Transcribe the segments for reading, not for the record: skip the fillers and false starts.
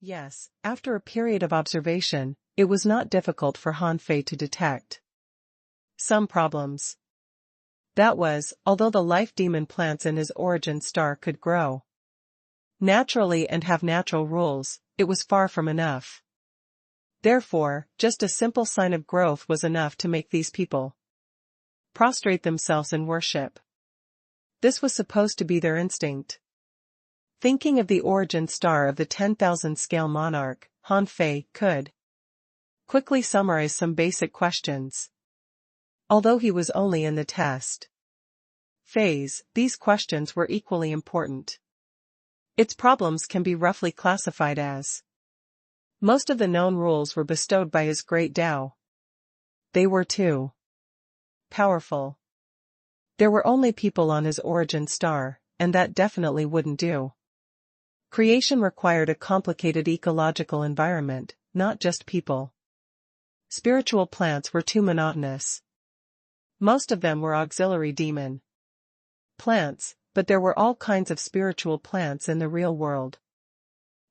Yes, after a period of observation, it was not difficult for Han Fei to detect some problems. That was, although the life demon plants in his origin star could grow naturally and have natural rules, it was far from enough. Therefore, just a simple sign of growth was enough to make these people prostrate themselves in worship. This was supposed to be their instinct. Thinking of the origin star of the 10,000 scale monarch, Han Fei could quickly summarize some basic questions. Although he was only in the test phase, these questions were equally important. Its problems can be roughly classified as: most of the known rules were bestowed by his great Tao. They were too powerful. There were only people on his origin star, and that definitely wouldn't do. Creation required a complicated ecological environment, not just people. Spiritual plants were too monotonous. Most of them were auxiliary demon plants, but there were all kinds of spiritual plants in the real world.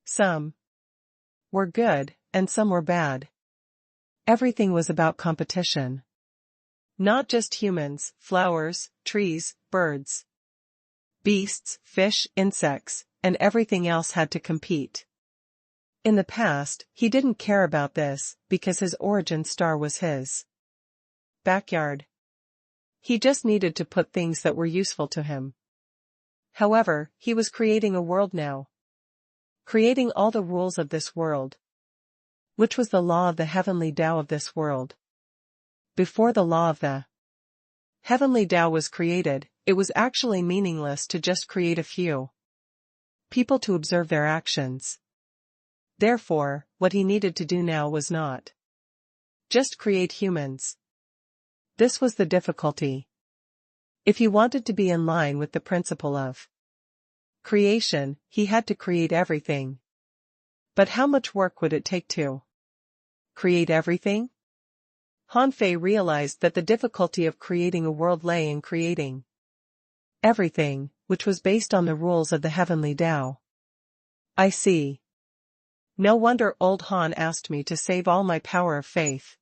Some were good, and some were bad. Everything was about competition. Not just humans, flowers, trees, birds, beasts, fish, insects, and everything else had to compete. In the past, he didn't care about this, because his origin star was his backyard. He just needed to put things that were useful to him. However, he was creating a world now. Creating all the rules of this world, which was the law of the heavenly Tao of this world. Before the law of the heavenly Tao was created, it was actually meaningless to just create a few people to observe their actions. Therefore, what he needed to do now was not just create humans. This was the difficulty. If he wanted to be in line with the principle of creation, he had to create everything. But how much work would it take to create everything? Han Fei realized that the difficulty of creating a world lay in creating everything, which was based on the rules of the heavenly Tao. I see. No wonder old Han asked me to save all my power of faith.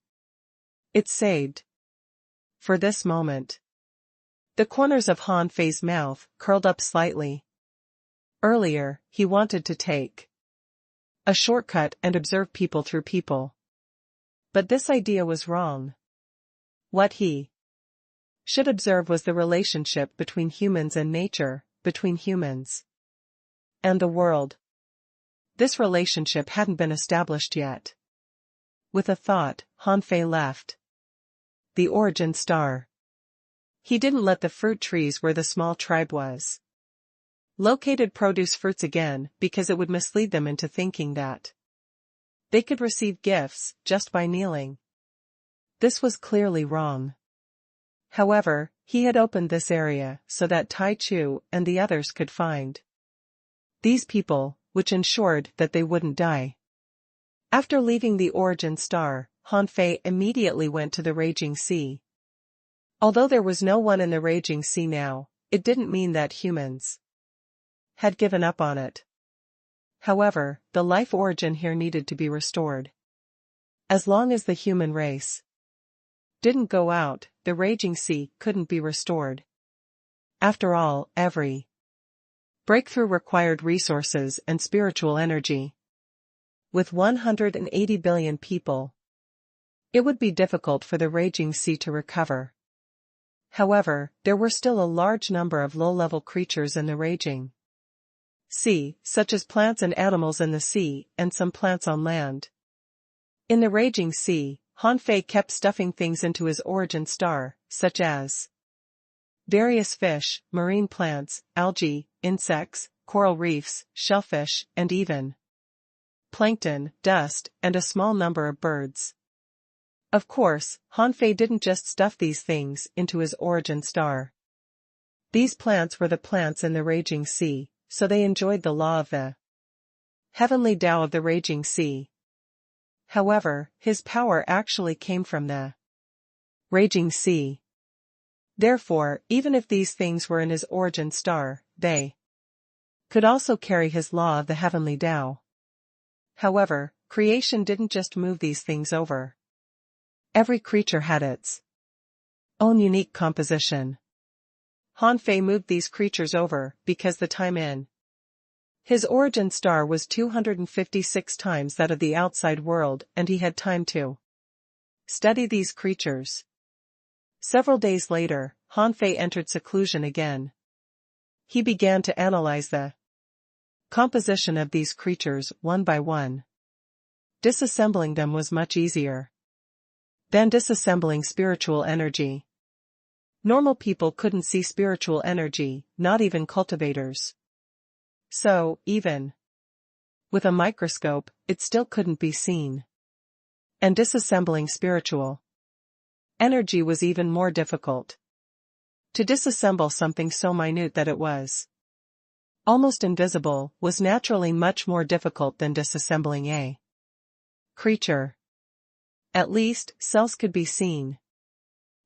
It's saved. For this moment. The corners of Han Fei's mouth curled up slightly. Earlier, he wanted to take a shortcut and observe people through people. But this idea was wrong. What he should observe was the relationship between humans and nature, between humans and the world. This relationship hadn't been established yet. With a thought, Han Fei left the origin star. He didn't let the fruit trees where the small tribe was located produce fruits again, because it would mislead them into thinking that they could receive gifts just by kneeling. This was clearly wrong. However, he had opened this area so that Tai Chu and the others could find these people, which ensured that they wouldn't die. After leaving the origin star, Han Fei immediately went to the raging sea. Although there was no one in the raging sea now, it didn't mean that humans had given up on it. However, the life origin here needed to be restored. As long as the human race didn't go out, the raging sea couldn't be restored. After all, every breakthrough required resources and spiritual energy. With 180 billion people, it would be difficult for the raging sea to recover. However, there were still a large number of low-level creatures in the raging sea, such as plants and animals in the sea, and some plants on land. In the raging sea, Han Fei kept stuffing things into his origin star, such as various fish, marine plants, algae, insects, coral reefs, shellfish, and even plankton, dust, and a small number of birds. Of course, Han Fei didn't just stuff these things into his origin star. These plants were the plants in the raging sea, so they enjoyed the law of the heavenly Tao of the raging sea. However, his power actually came from the raging sea. Therefore, even if these things were in his origin star, they could also carry his law of the heavenly Tao. However, creation didn't just move these things over. Every creature had its own unique composition. Han Fei moved these creatures over because the time in his origin star was 256 times that of the outside world, and he had time to study these creatures. Several days later, Han Fei entered seclusion again. He began to analyze the composition of these creatures one by one. Disassembling them was much easier than disassembling spiritual energy. Normal people couldn't see spiritual energy, not even cultivators. So, even with a microscope, it still couldn't be seen. And disassembling spiritual energy was even more difficult. To disassemble something so minute that it was almost invisible was naturally much more difficult than disassembling a creature. At least, cells could be seen.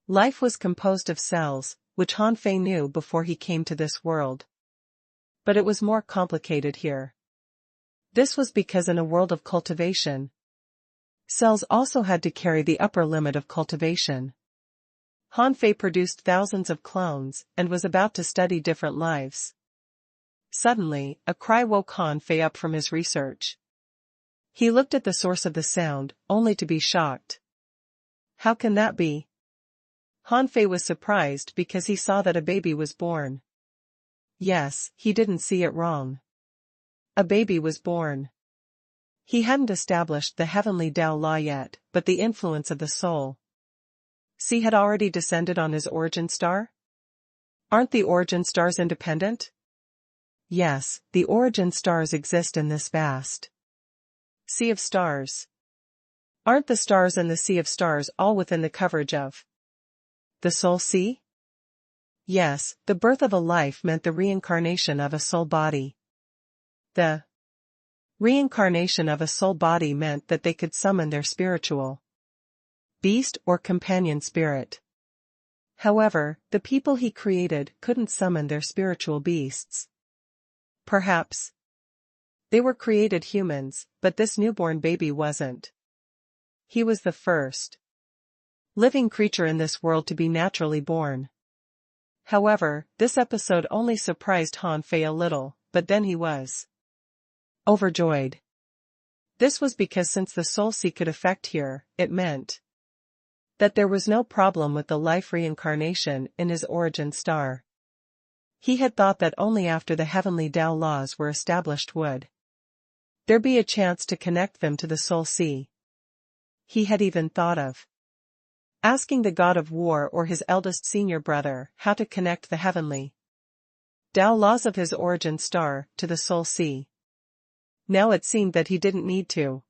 Life was composed of cells, which Han Fei knew before he came to this world. But it was more complicated here. This was because in a world of cultivation, cells also had to carry the upper limit of cultivation. Han Fei produced thousands of clones and was about to study different lives. Suddenly, a cry woke Han Fei up from his research. He looked at the source of the sound, only to be shocked. How can that be? Han Fei was surprised because he saw that a baby was born. Yes, he didn't see it wrong. A baby was born. He hadn't established the heavenly Tao law yet, but the influence of the soul See had already descended on his origin star? Aren't the origin stars independent? Yes, the origin stars exist in this vast sea of stars. Aren't the stars in the sea of stars all within the coverage of the soul sea? Yes, the birth of a life meant the reincarnation of a soul body. The reincarnation of a soul body meant that they could summon their spiritual beast or companion spirit. However, the people he created couldn't summon their spiritual beasts. Perhaps they were created humans, but this newborn baby wasn't. He was the first living creature in this world to be naturally born. However, this episode only surprised Han Fei a little, but then he was overjoyed. This was because since the soul sea could affect here, it meant that there was no problem with the life reincarnation in his origin star. He had thought that only after the heavenly Tao laws were established would there be a chance to connect them to the soul sea. He had even thought of asking the god of war or his eldest senior brother how to connect the heavenly Tao laws of his origin star to the soul sea. Now it seemed that he didn't need to.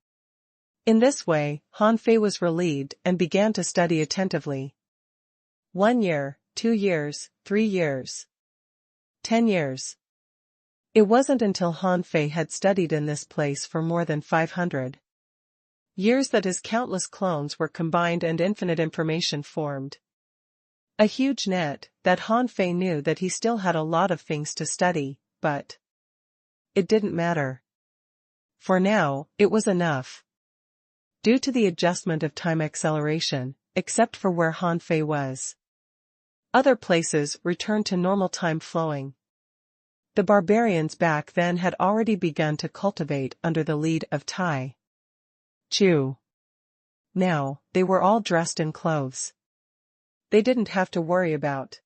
In this way, Han Fei was relieved and began to study attentively. 1 year, 2 years, 3 years, 10 years. It wasn't until Han Fei had studied in this place for more than 500 years that his countless clones were combined and infinite information formed. A huge net, that Han Fei knew that he still had a lot of things to study, but it didn't matter. For now, it was enough. Due to the adjustment of time acceleration, except for where Han Fei was, other places returned to normal time flowing. The barbarians back then had already begun to cultivate under the lead of Tai Chu. Now, they were all dressed in clothes. They didn't have to worry about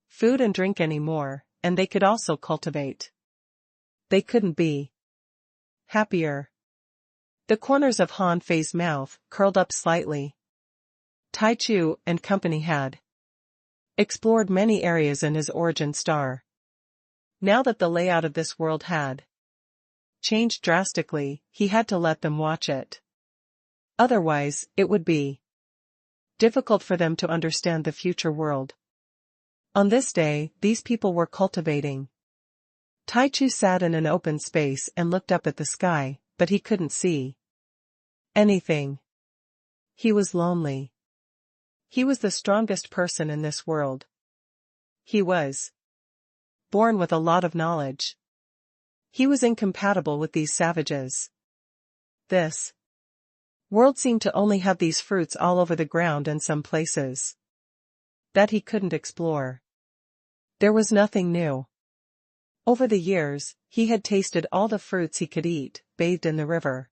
food and drink anymore, and they could also cultivate. They couldn't be happier. The corners of Han Fei's mouth curled up slightly. Tai Chu and company had explored many areas in his origin star. Now that the layout of this world had changed drastically, he had to let them watch it. Otherwise, it would be difficult for them to understand the future world. On this day, these people were cultivating. Tai Chu sat in an open space and looked up at the sky, but he couldn't see anything. He was lonely. He was the strongest person in this world. He was born with a lot of knowledge. He was incompatible with these savages. This world seemed to only have these fruits all over the ground and some places that he couldn't explore. There was nothing new. Over the years, he had tasted all the fruits he could eat, bathed in the river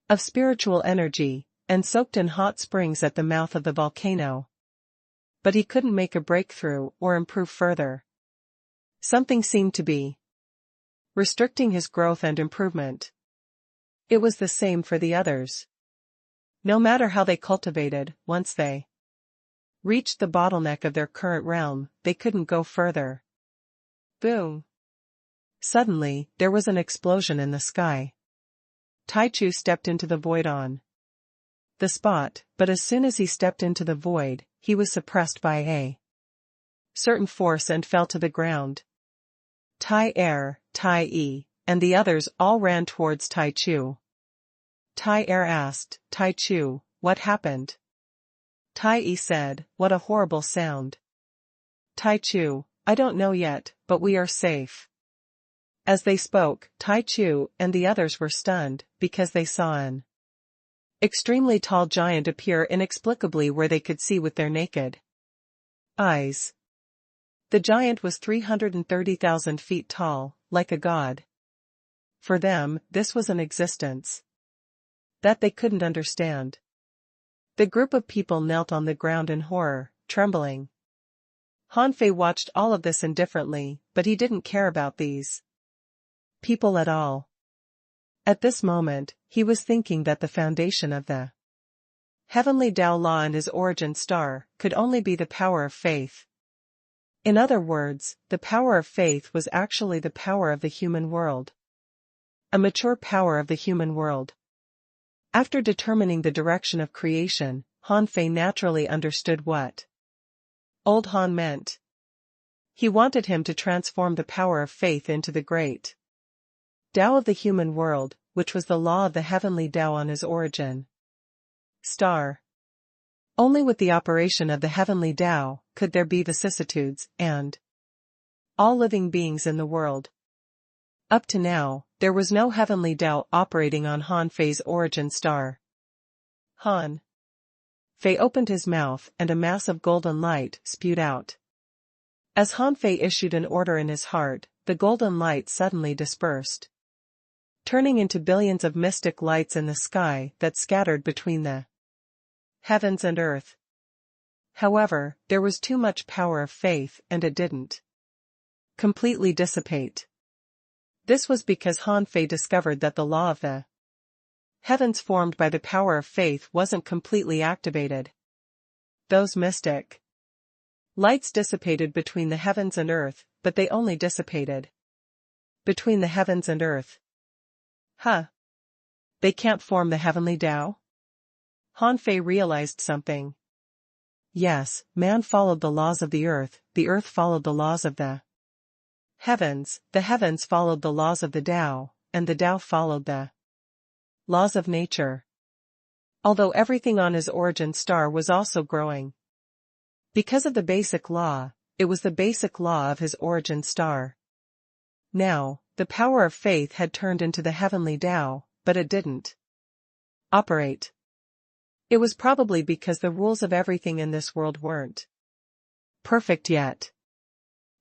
of spiritual energy, and soaked in hot springs at the mouth of the volcano. But he couldn't make a breakthrough or improve further. Something seemed to be restricting his growth and improvement. It was the same for the others. No matter how they cultivated, once they reached the bottleneck of their current realm, they couldn't go further. Boom! Suddenly, there was an explosion in the sky. Taichu stepped into the void on the spot, but as soon as he stepped into the void, he was suppressed by a certain force and fell to the ground. Tai Er, Tai E, and the others all ran towards Taichu. Tai Er asked, "Taichu, what happened?" Tai E said, "What a horrible sound." Taichu, "I don't know yet, but we are safe." As they spoke, Taichu and the others were stunned, because they saw an extremely tall giant appear inexplicably where they could see with their naked eyes. The giant was 330,000 feet tall, like a god. For them, this was an existence that they couldn't understand. The group of people knelt on the ground in horror, trembling. Hanfei watched all of this indifferently, but he didn't care about these people at all. At this moment, he was thinking that the foundation of the heavenly Tao law and his origin star could only be the power of faith. In other words, the power of faith was actually the power of the human world. A mature power of the human world. After determining the direction of creation, Hanfei naturally understood what Old Han meant. He wanted him to transform the power of faith into the great Tao of the human world, which was the law of the heavenly Tao on his origin star. Only with the operation of the heavenly Tao could there be vicissitudes and all living beings in the world. Up to now, there was no heavenly Tao operating on Han Fei's origin star. Han Fei opened his mouth and a mass of golden light spewed out. As Han Fei issued an order in his heart, the golden light suddenly dispersed, turning into billions of mystic lights in the sky that scattered between the heavens and earth. However, there was too much power of faith and it didn't completely dissipate. This was because Han Fei discovered that the law of the heavens formed by the power of faith wasn't completely activated. Those mystic lights dissipated between the heavens and earth, but they only dissipated between the heavens and earth. They can't form the heavenly Tao? Han Fei realized something. Yes, man followed the laws of the earth followed the laws of the heavens followed the laws of the Tao, and the Tao followed the laws of nature. Although everything on his origin star was also growing. Because of the basic law, it was the basic law of his origin star. Now, the power of faith had turned into the heavenly Tao, but it didn't operate. It was probably because the rules of everything in this world weren't perfect yet.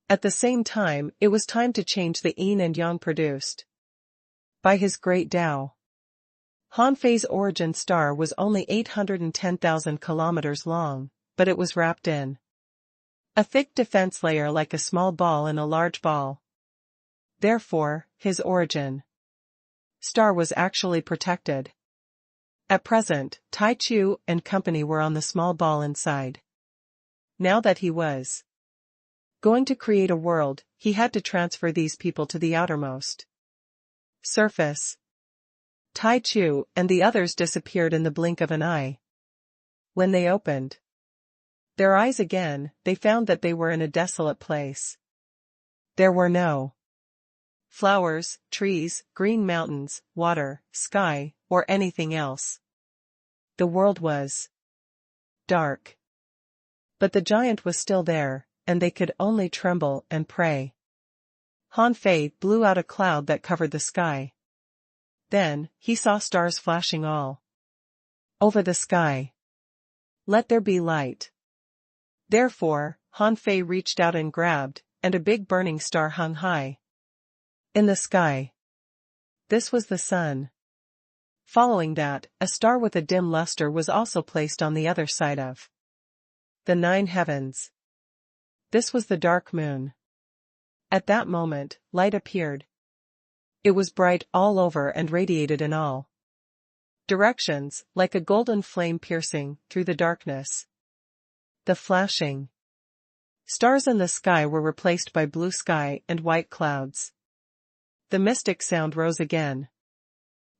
At the same time, it was time to change the yin and yang produced by his great Tao. Han Fei's origin star was only 810,000 kilometers long, but it was wrapped in a thick defense layer like a small ball in a large ball. Therefore, his origin star was actually protected. At present, Taichu and company were on the small ball inside. Now that he was going to create a world, he had to transfer these people to the outermost surface. Taichu and the others disappeared in the blink of an eye. When they opened their eyes again, they found that they were in a desolate place. There were no flowers, trees, green mountains, water, sky, or anything else. The world was dark. But the giant was still there, and they could only tremble and pray. Han Fei blew out a cloud that covered the sky. Then, he saw stars flashing all over the sky. Let there be light. Therefore, Han Fei reached out and grabbed, and a big burning star hung high in the sky. This was the sun. Following that, a star with a dim luster was also placed on the other side of the 9 heavens. This was the dark moon. At that moment, light appeared. It was bright all over and radiated in all directions, like a golden flame piercing through the darkness. The flashing stars in the sky were replaced by blue sky and white clouds. The mystic sound rose again.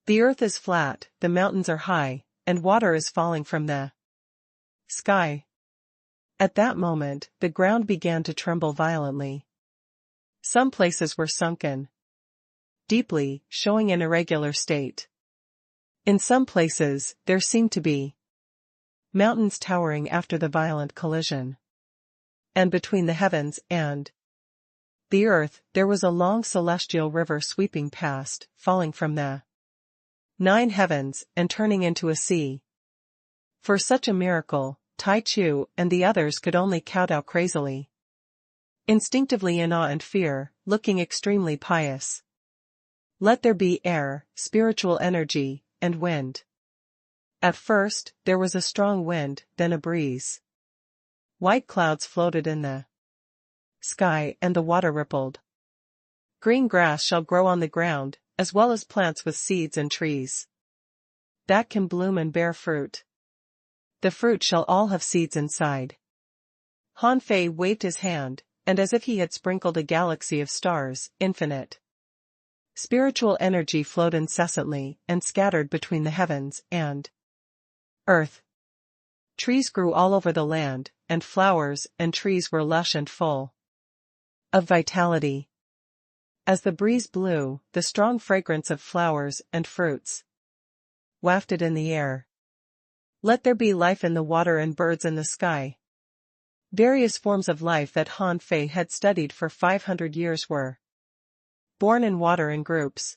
The earth is flat, the mountains are high, and water is falling from the sky. At that moment, the ground began to tremble violently. Some places were sunken deeply, showing an irregular state. In some places, there seemed to be mountains towering after the violent collision. And between the heavens and the earth, there was a long celestial river sweeping past, falling from the 9 heavens and turning into a sea. For such a miracle, Tai Chu and the others could only kowtow crazily, instinctively in awe and fear, looking extremely pious. Let there be air, spiritual energy, and wind. At first, there was a strong wind, then a breeze. White clouds floated in the sky and the water rippled. Green grass shall grow on the ground, as well as plants with seeds and trees that can bloom and bear fruit. The fruit shall all have seeds inside. Han Fei waved his hand, and as if he had sprinkled a galaxy of stars, infinite spiritual energy flowed incessantly and scattered between the heavens and earth. Trees grew all over the land, and flowers and trees were lush and full of vitality. As the breeze blew, the strong fragrance of flowers and fruits wafted in the air. Let there be life in the water and birds in the sky. Various forms of life that Han Fei had studied for 500 years were born in water in groups.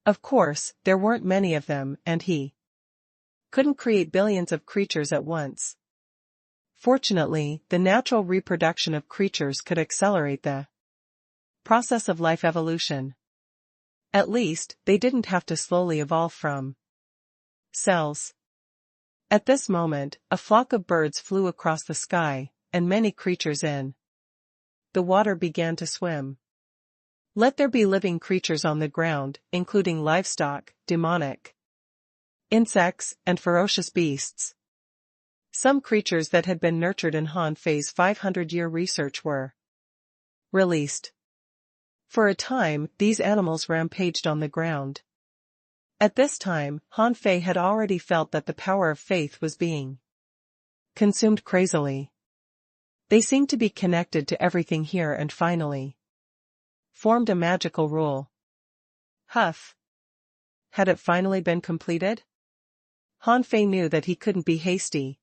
Of course, there weren't many of them, and he couldn't create billions of creatures at once. Fortunately, the natural reproduction of creatures could accelerate the process of life evolution. At least, they didn't have to slowly evolve from cells. At this moment, a flock of birds flew across the sky, and many creatures in the water began to swim. Let there be living creatures on the ground, including livestock, demonic insects, and ferocious beasts. Some creatures that had been nurtured in Han Fei's 500-year research were released. For a time, these animals rampaged on the ground. At this time, Han Fei had already felt that the power of faith was being consumed crazily. They seemed to be connected to everything here and finally formed a magical rule. Huff! Had it finally been completed? Han Fei knew that he couldn't be hasty.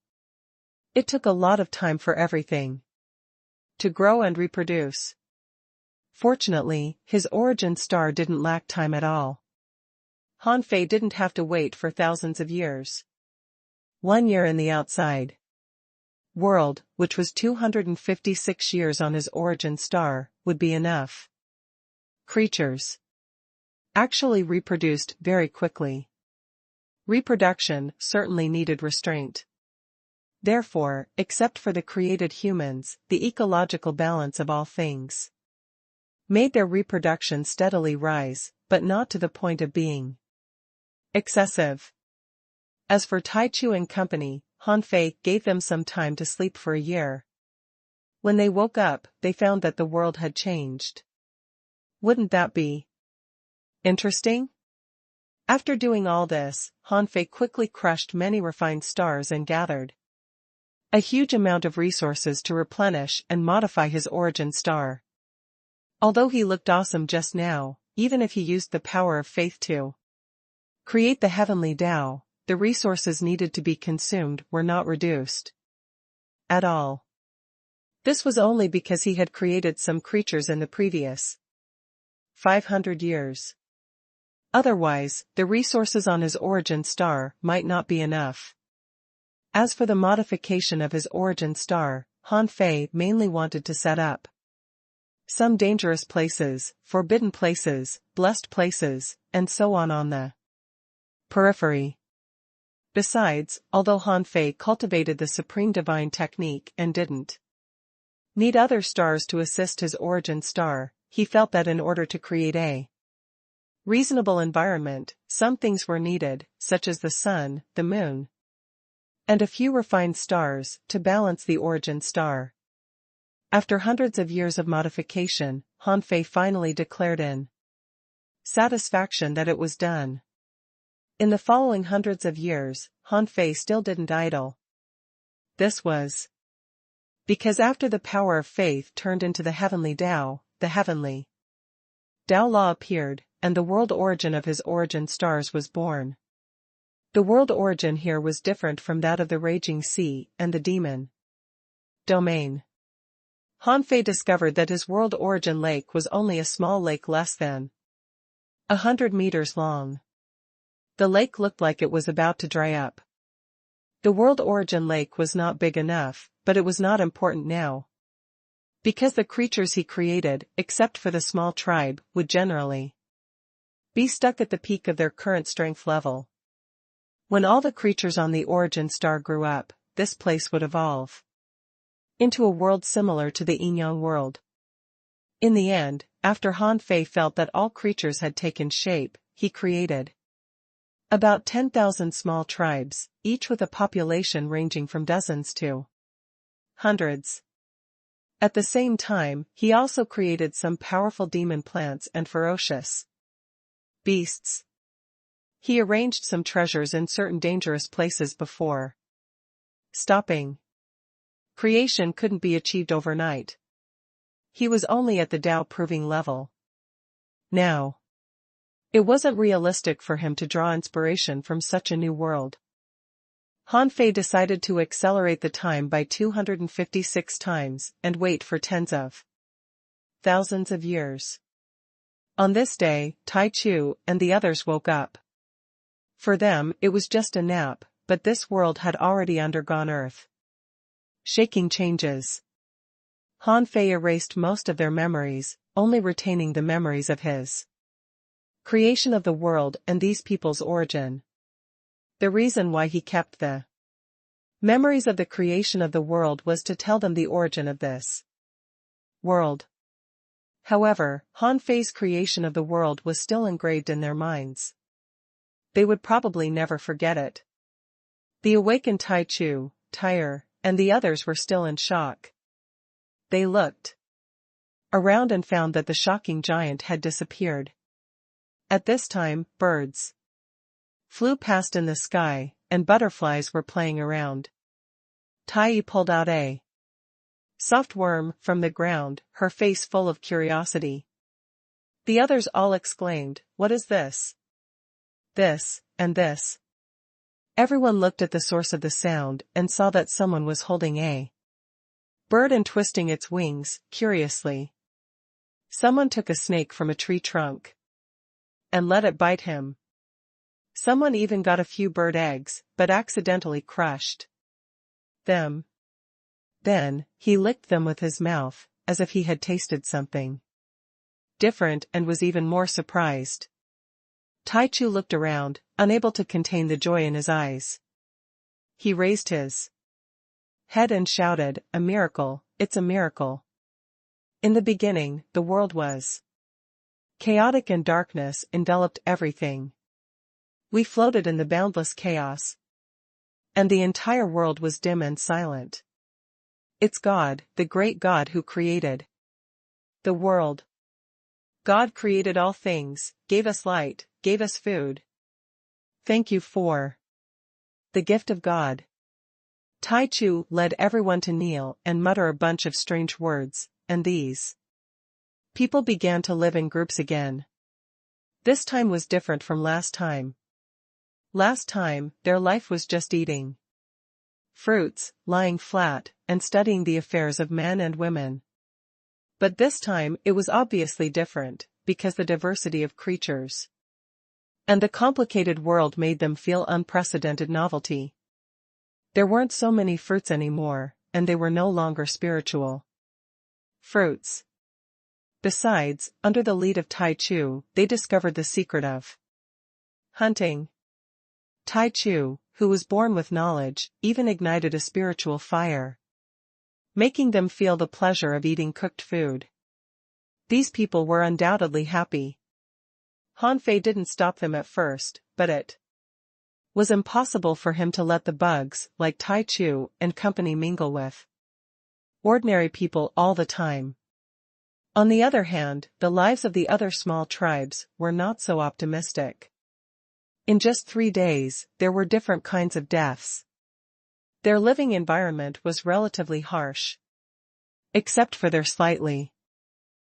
It took a lot of time for everything to grow and reproduce. Fortunately, his origin star didn't lack time at all. Han Fei didn't have to wait for thousands of years. 1 year in the outside world, which was 256 years on his origin star, would be enough. Creatures actually reproduced very quickly. Reproduction certainly needed restraint. Therefore, except for the created humans, the ecological balance of all things made their reproduction steadily rise, but not to the point of being excessive. As for Tai Chu and company, Han Fei gave them some time to sleep for a year. When they woke up, they found that the world had changed. Wouldn't that be interesting? After doing all this, Han Fei quickly crushed many refined stars and gathered a huge amount of resources to replenish and modify his origin star. Although he looked awesome just now, even if he used the power of faith to create the heavenly Tao, the resources needed to be consumed were not reduced at all. This was only because he had created some creatures in the previous 500 years. Otherwise, the resources on his origin star might not be enough. As for the modification of his origin star, Han Fei mainly wanted to set up some dangerous places, forbidden places, blessed places, and so on the periphery. Besides, although Han Fei cultivated the supreme divine technique and didn't need other stars to assist his origin star, he felt that in order to create a reasonable environment, some things were needed, such as the sun, the moon, and a few refined stars, to balance the origin star. After hundreds of years of modification, Han Fei finally declared in satisfaction that it was done. In the following hundreds of years, Han Fei still didn't idle. This was because after the power of faith turned into the heavenly Tao, the heavenly Tao law appeared, and the world origin of his origin stars was born. The world origin here was different from that of the raging sea and the demon domain. Han Fei discovered that his world origin lake was only a small lake less than 100 meters long. The lake looked like it was about to dry up. The world origin lake was not big enough, but it was not important now, because the creatures he created, except for the small tribe, would generally be stuck at the peak of their current strength level. When all the creatures on the origin star grew up, this place would evolve into a world similar to the Yin-Yang world. In the end, after Han Fei felt that all creatures had taken shape, he created about 10,000 small tribes, each with a population ranging from dozens to hundreds. At the same time, he also created some powerful demon plants and ferocious beasts. He arranged some treasures in certain dangerous places before stopping. Creation couldn't be achieved overnight. He was only at the Tao proving level. Now, it wasn't realistic for him to draw inspiration from such a new world. Han Fei decided to accelerate the time by 256 times and wait for tens of thousands of years. On this day, Tai Chu and the others woke up. For them, it was just a nap, but this world had already undergone earth-shaking changes. Han Fei erased most of their memories, only retaining the memories of his creation of the world and these people's origin. The reason why he kept the memories of the creation of the world was to tell them the origin of this world. However, Han Fei's creation of the world was still engraved in their minds. They would probably never forget it. The awakened Tai Chu, Tyre, and the others were still in shock. They looked around and found that the shocking giant had disappeared. At this time, birds flew past in the sky, and butterflies were playing around. Tai pulled out a soft worm from the ground, her face full of curiosity. The others all exclaimed, "What is this? This, and this." Everyone looked at the source of the sound and saw that someone was holding a bird and twisting its wings, curiously. Someone took a snake from a tree trunk and let it bite him. Someone even got a few bird eggs, but accidentally crushed them. Then, he licked them with his mouth, as if he had tasted something different and was even more surprised. Tai Chu looked around, unable to contain the joy in his eyes. He raised his head and shouted, "A miracle, it's a miracle." In the beginning, the world was chaotic and darkness enveloped everything. We floated in the boundless chaos, and the entire world was dim and silent. It's God, the great God who created the world. God created all things, gave us light, gave us food. Thank you for the gift of God. Tai Chu led everyone to kneel and mutter a bunch of strange words, and these people began to live in groups again. This time was different from last time. Last time, their life was just eating fruits, lying flat, and studying the affairs of men and women. But this time it was obviously different, because the diversity of creatures And the complicated world made them feel unprecedented novelty. There weren't so many fruits anymore, and they were no longer spiritual. Fruits. Besides, under the lead of Tai Chu, they discovered the secret of hunting. Tai Chu, who was born with knowledge, even ignited a spiritual fire, making them feel the pleasure of eating cooked food. These people were undoubtedly happy. Han Fei didn't stop them at first, but it was impossible for him to let the bugs, like Tai Chu and company, mingle with ordinary people all the time. On the other hand, the lives of the other small tribes were not so optimistic. In just 3 days, there were different kinds of deaths. Their living environment was relatively harsh. Except for their slightly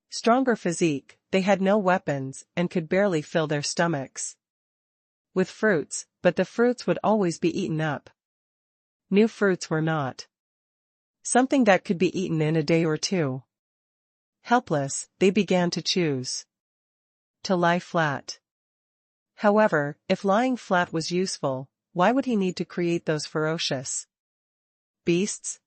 stronger physique, they had no weapons and could barely fill their stomachs with fruits, but the fruits would always be eaten up. New fruits were not something that could be eaten in a day or two. Helpless, they began to choose to lie flat. However, if lying flat was useful, why would he need to create those ferocious beasts?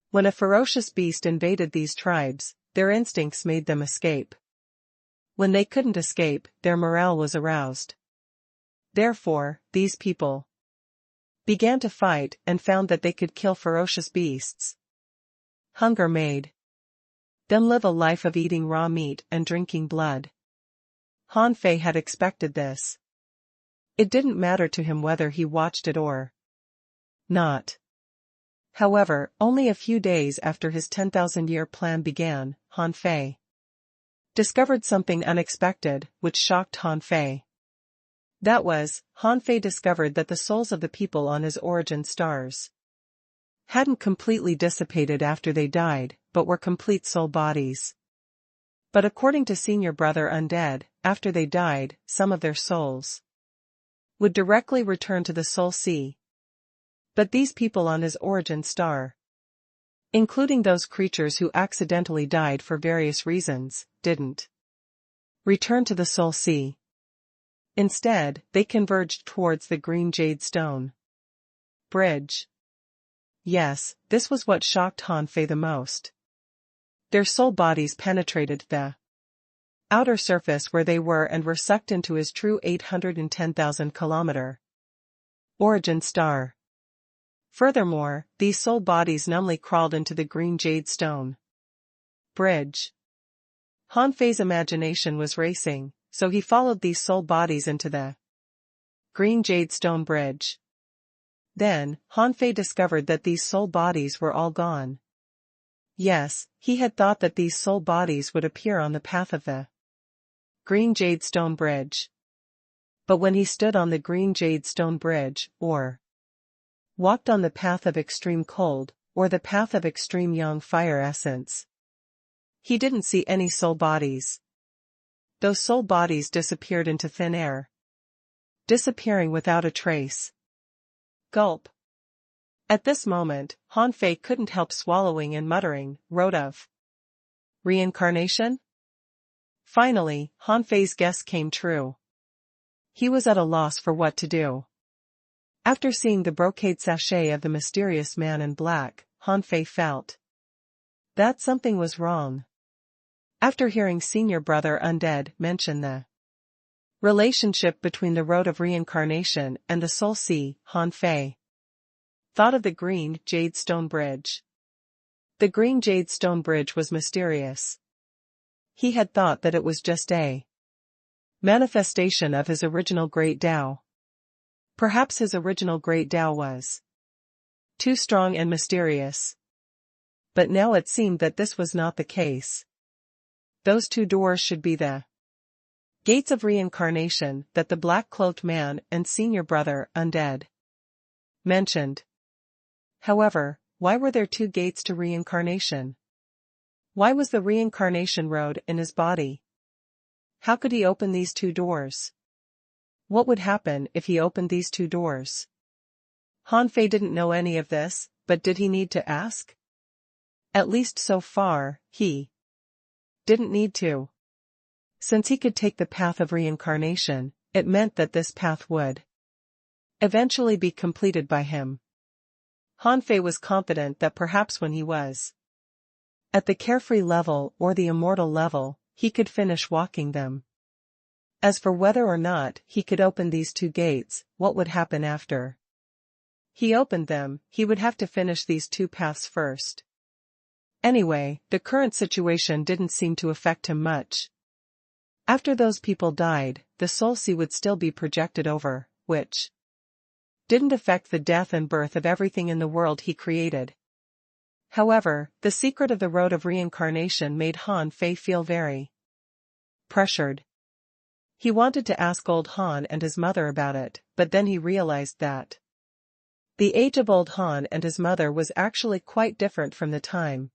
When a ferocious beast invaded these tribes, their instincts made them escape. When they couldn't escape, their morale was aroused. Therefore, these people began to fight and found that they could kill ferocious beasts. Hunger made them live a life of eating raw meat and drinking blood. Han Fei had expected this. It didn't matter to him whether he watched it or not. However, only a few days after his 10,000-year plan began, Han Fei discovered something unexpected, which shocked Han Fei. That was, Han Fei discovered that the souls of the people on his origin stars hadn't completely dissipated after they died, but were complete soul bodies. But according to Senior Brother Undead, after they died, some of their souls would directly return to the Soul Sea. But these people on his origin star, including those creatures who accidentally died for various reasons, didn't return to the Soul Sea. Instead, they converged towards the green jade stone bridge. Yes, this was what shocked Han Fei the most. Their soul bodies penetrated the outer surface where they were and were sucked into his true 810,000-kilometer origin star. Furthermore, these soul bodies numbly crawled into the green jade stone bridge. Han Fei's imagination was racing, so he followed these soul bodies into the green jade stone bridge. Then, Han Fei discovered that these soul bodies were all gone. Yes, he had thought that these soul bodies would appear on the path of the green jade stone bridge. But when he stood on the green jade stone bridge, or walked on the path of extreme cold, or the path of extreme young fire essence, he didn't see any soul bodies. Those soul bodies disappeared into thin air, disappearing without a trace. Gulp. At this moment, Han Fei couldn't help swallowing and muttering, "Road of reincarnation?" Finally, Han Fei's guess came true. He was at a loss for what to do. After seeing the brocade sachet of the mysterious man in black, Han Fei felt that something was wrong. After hearing Senior Brother Undead mention the relationship between the road of reincarnation and the Soul Sea, Han Fei thought of the green jade stone bridge. The green jade stone bridge was mysterious. He had thought that it was just a manifestation of his original Great Tao. Perhaps his original Great Tao was too strong and mysterious. But now it seemed that this was not the case. Those two doors should be the gates of reincarnation that the black-cloaked man and Senior Brother Undead mentioned. However, why were there two gates to reincarnation? Why was the reincarnation road in his body? How could he open these two doors? What would happen if he opened these two doors? Han Fei didn't know any of this, but did he need to ask? At least so far, he didn't need to. Since he could take the path of reincarnation, it meant that this path would eventually be completed by him. Han Fei was confident that perhaps when he was at the carefree level or the immortal level, he could finish walking them. As for whether or not he could open these two gates, what would happen after he opened them, he would have to finish these two paths first. Anyway, the current situation didn't seem to affect him much. After those people died, the soul sea would still be projected over, which didn't affect the death and birth of everything in the world he created. However, the secret of the road of reincarnation made Han Fei feel very pressured. He wanted to ask old Han and his mother about it, but then he realized that the age of old Han and his mother was actually quite different from the time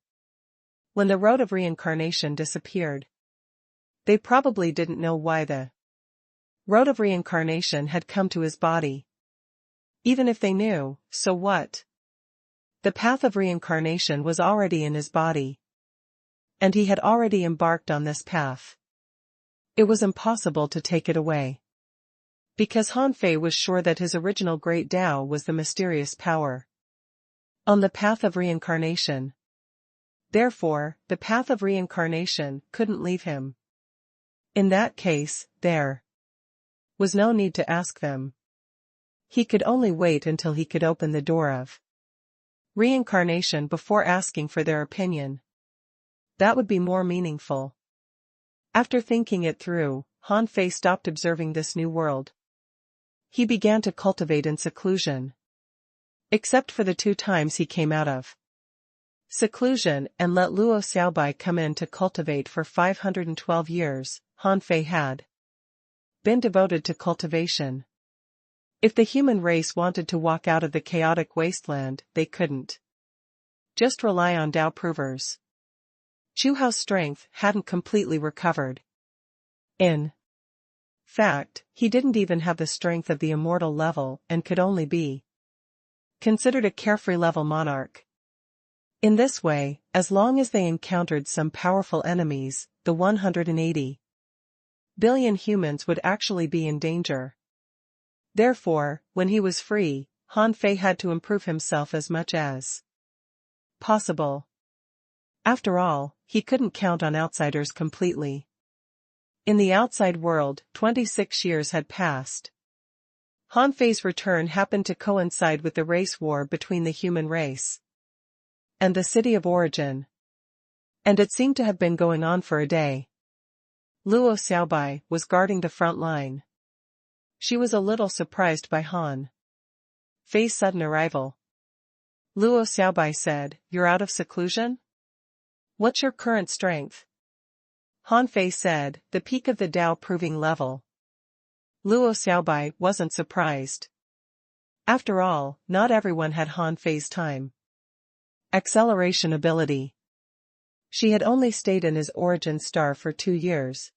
when the road of reincarnation disappeared. They probably didn't know why the road of reincarnation had come to his body. Even if they knew, so what? The path of reincarnation was already in his body. And he had already embarked on this path. It was impossible to take it away. Because Han Fei was sure that his original great Tao was the mysterious power on the path of reincarnation. Therefore, the path of reincarnation couldn't leave him. In that case, there was no need to ask them. He could only wait until he could open the door of reincarnation before asking for their opinion. That would be more meaningful. After thinking it through, Han Fei stopped observing this new world. He began to cultivate in seclusion. Except for the 2 times he came out of seclusion and let Luo Xiaobai come in to cultivate for 512 years, Han Fei had been devoted to cultivation. If the human race wanted to walk out of the chaotic wasteland, they couldn't just rely on Tao provers. Chu Hao's strength hadn't completely recovered. In fact, he didn't even have the strength of the immortal level and could only be considered a carefree level monarch. In this way, as long as they encountered some powerful enemies, the 180 billion humans would actually be in danger. Therefore, when he was free, Han Fei had to improve himself as much as possible. After all, he couldn't count on outsiders completely. In the outside world, 26 years had passed. Han Fei's return happened to coincide with the race war between the human race and the city of origin. And it seemed to have been going on for a day. Luo Xiaobai was guarding the front line. She was a little surprised by Han Fei's sudden arrival. Luo Xiaobai said, "You're out of seclusion? What's your current strength?" Han Fei said, "The peak of the Tao proving level." Luo Xiaobai wasn't surprised. After all, not everyone had Han Fei's time acceleration ability. She had only stayed in his origin star for 2 years.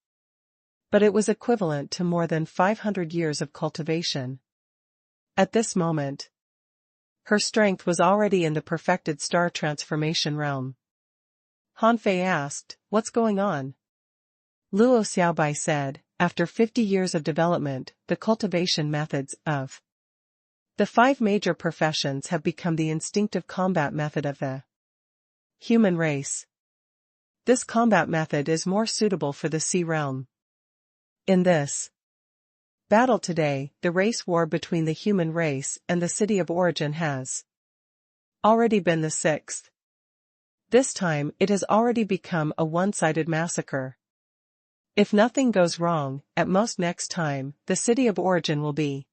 But it was equivalent to more than 500 years of cultivation. At this moment, her strength was already in the perfected star transformation realm. Han Fei asked, "What's going on?" Luo Xiaobai said, "After 50 years of development, the cultivation methods of the 5 major professions have become the instinctive combat method of the human race. This combat method is more suitable for the sea realm. In this battle today, the race war between the human race and the city of origin has already been the 6th. This time it has already become a one-sided massacre. If nothing goes wrong, at most next time, the city of origin will be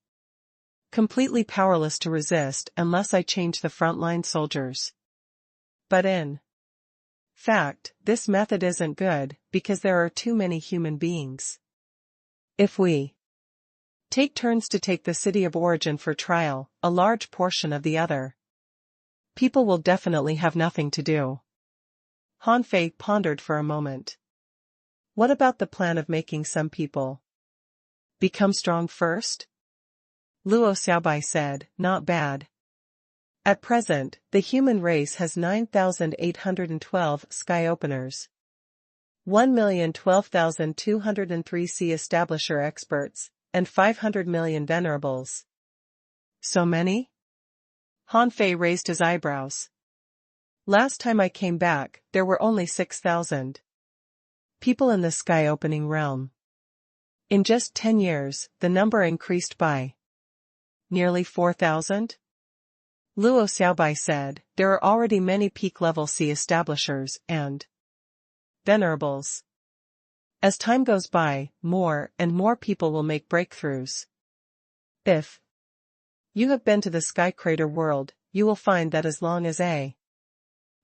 completely powerless to resist unless I change the frontline soldiers. But in fact, this method isn't good, because there are too many human beings. If we take turns to take the city of origin for trial, a large portion of the other people will definitely have nothing to do." Han Fei pondered for a moment. What about the plan of making some people become strong first? Luo Xiaobai said, "Not bad. At present, the human race has 9,812 sky openers, 1,012,203 sea establisher experts, and 500 million venerables. So many? Han Fei raised his eyebrows. Last time I came back, there were only 6,000 people in the sky-opening realm. In just 10 years, the number increased by nearly 4,000? Luo Xiaobai said, there are already many peak-level sea establishers and venerables. As time goes by, more and more people will make breakthroughs. If you have been to the Sky Crater world, you will find that as long as a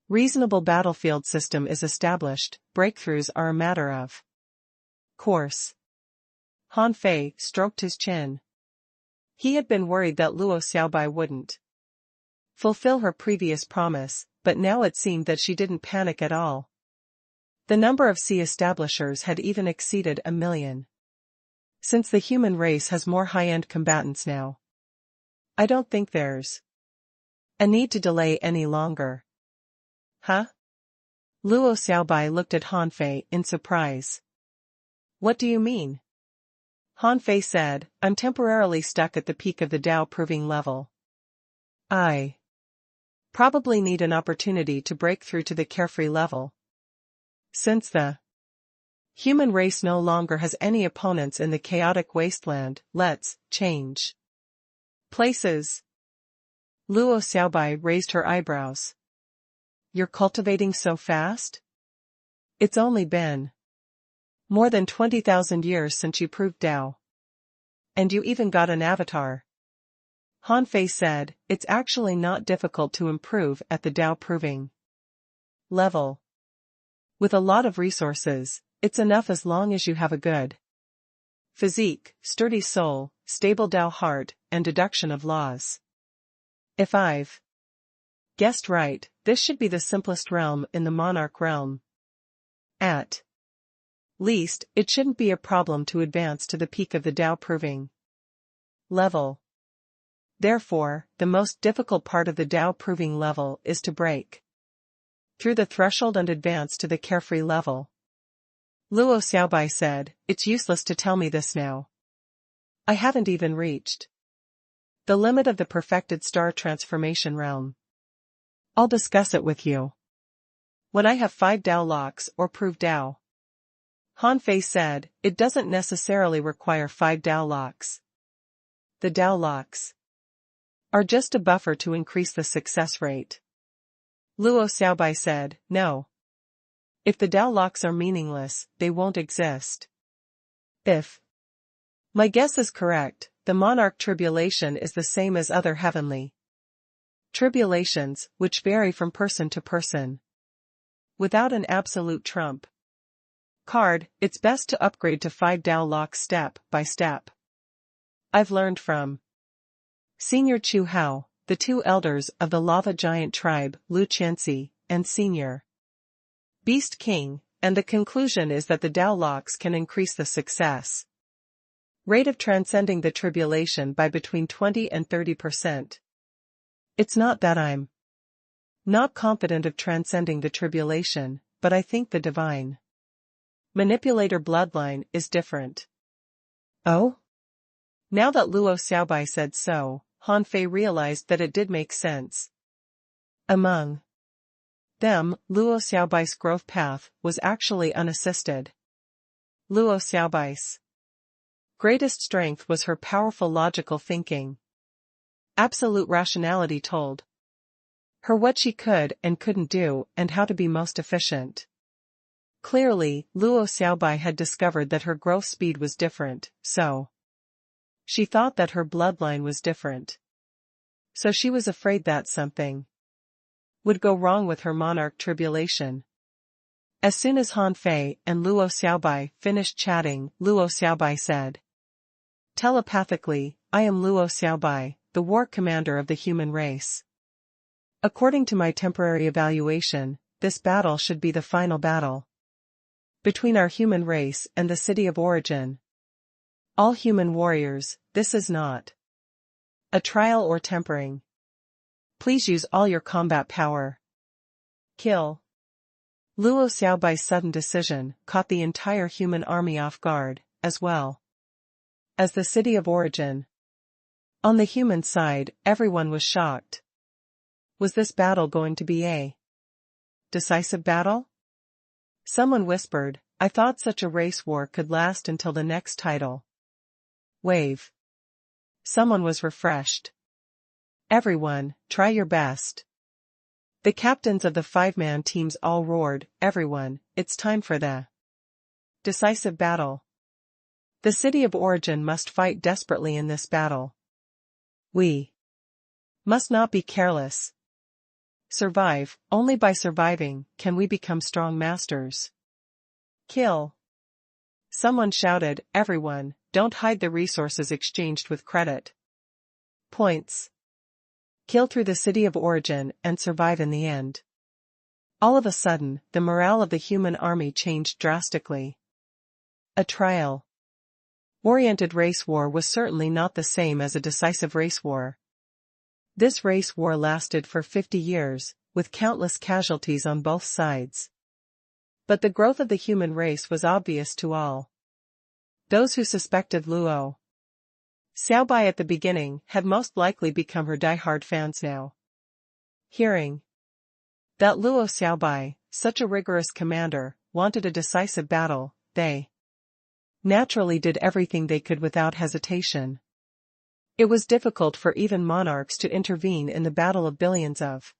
reasonable battlefield system is established, breakthroughs are a matter of course. Han Fei stroked his chin. He had been worried that Luo Xiaobai wouldn't fulfill her previous promise, but now it seemed that she didn't panic at all. The number of sea establishers had even exceeded 1 million. Since the human race has more high-end combatants now, I don't think there's a need to delay any longer. Huh? Luo Xiaobai looked at Han Fei in surprise. What do you mean? Han Fei said, I'm temporarily stuck at the peak of the Tao proving level. I probably need an opportunity to break through to the carefree level. Since the human race no longer has any opponents in the chaotic wasteland, let's change places. Luo Xiaobai raised her eyebrows. You're cultivating so fast? It's only been more than 20,000 years since you proved Tao. And you even got an avatar. Han Fei said, it's actually not difficult to improve at the Tao proving level. With a lot of resources, it's enough as long as you have a good physique, sturdy soul, stable Tao heart, and deduction of laws. If I've guessed right, this should be the simplest realm in the monarch realm. At least, it shouldn't be a problem to advance to the peak of the Tao proving level. Therefore, the most difficult part of the Tao proving level is to break through the threshold and advance to the carefree level. Luo Xiaobai said, it's useless to tell me this now. I haven't even reached the limit of the perfected star transformation realm. I'll discuss it with you when I have 5 Tao locks or prove Tao. Han Fei said, it doesn't necessarily require 5 Tao locks. The Tao locks are just a buffer to increase the success rate. Luo Xiaobai said, no. If the Tao locks are meaningless, they won't exist. If my guess is correct, the monarch tribulation is the same as other heavenly tribulations, which vary from person to person. Without an absolute trump card, it's best to upgrade to 5 Tao locks step by step. I've learned from Senior Chu Hao, the 2 elders of the lava giant tribe, Lu Qianxi, and Senior Beast King, and the conclusion is that the Tao locks can increase the success rate of transcending the tribulation by between 20 and 30%. It's not that I'm not confident of transcending the tribulation, but I think the divine manipulator bloodline is different. Oh? Now that Luo Xiaobai said so, Han Fei realized that it did make sense. Among them, Luo Xiaobai's growth path was actually unassisted. Luo Xiaobai's greatest strength was her powerful logical thinking. Absolute rationality told her what she could and couldn't do and how to be most efficient. Clearly, Luo Xiaobai had discovered that her growth speed was different, so she thought that her bloodline was different. So she was afraid that something would go wrong with her monarch tribulation. As soon as Han Fei and Luo Xiaobai finished chatting, Luo Xiaobai said, telepathically, I am Luo Xiaobai, the war commander of the human race. According to my temporary evaluation, this battle should be the final battle between our human race and the city of origin. All human warriors, this is not a trial or tempering. Please use all your combat power. Kill. Luo Xiaobai's sudden decision caught the entire human army off guard, as well as the city of origin. On the human side, everyone was shocked. Was this battle going to be a decisive battle? Someone whispered, I thought such a race war could last until the next tidal wave. Someone was refreshed. Everyone, try your best. The captains of the 5-man teams all roared, everyone, it's time for the decisive battle. The city of origin must fight desperately in this battle. We must not be careless. Survive, only by surviving can we become strong masters. Kill. Someone shouted, everyone, don't hide the resources exchanged with credit points. Kill through the city of origin and survive in the end. All of a sudden, the morale of the human army changed drastically. A trial-oriented race war was certainly not the same as a decisive race war. This race war lasted for 50 years, with countless casualties on both sides. But the growth of the human race was obvious to all. Those who suspected Luo Xiaobai at the beginning had most likely become her die-hard fans now. Hearing that Luo Xiaobai, such a rigorous commander, wanted a decisive battle, they naturally did everything they could without hesitation. It was difficult for even monarchs to intervene in the battle of billions of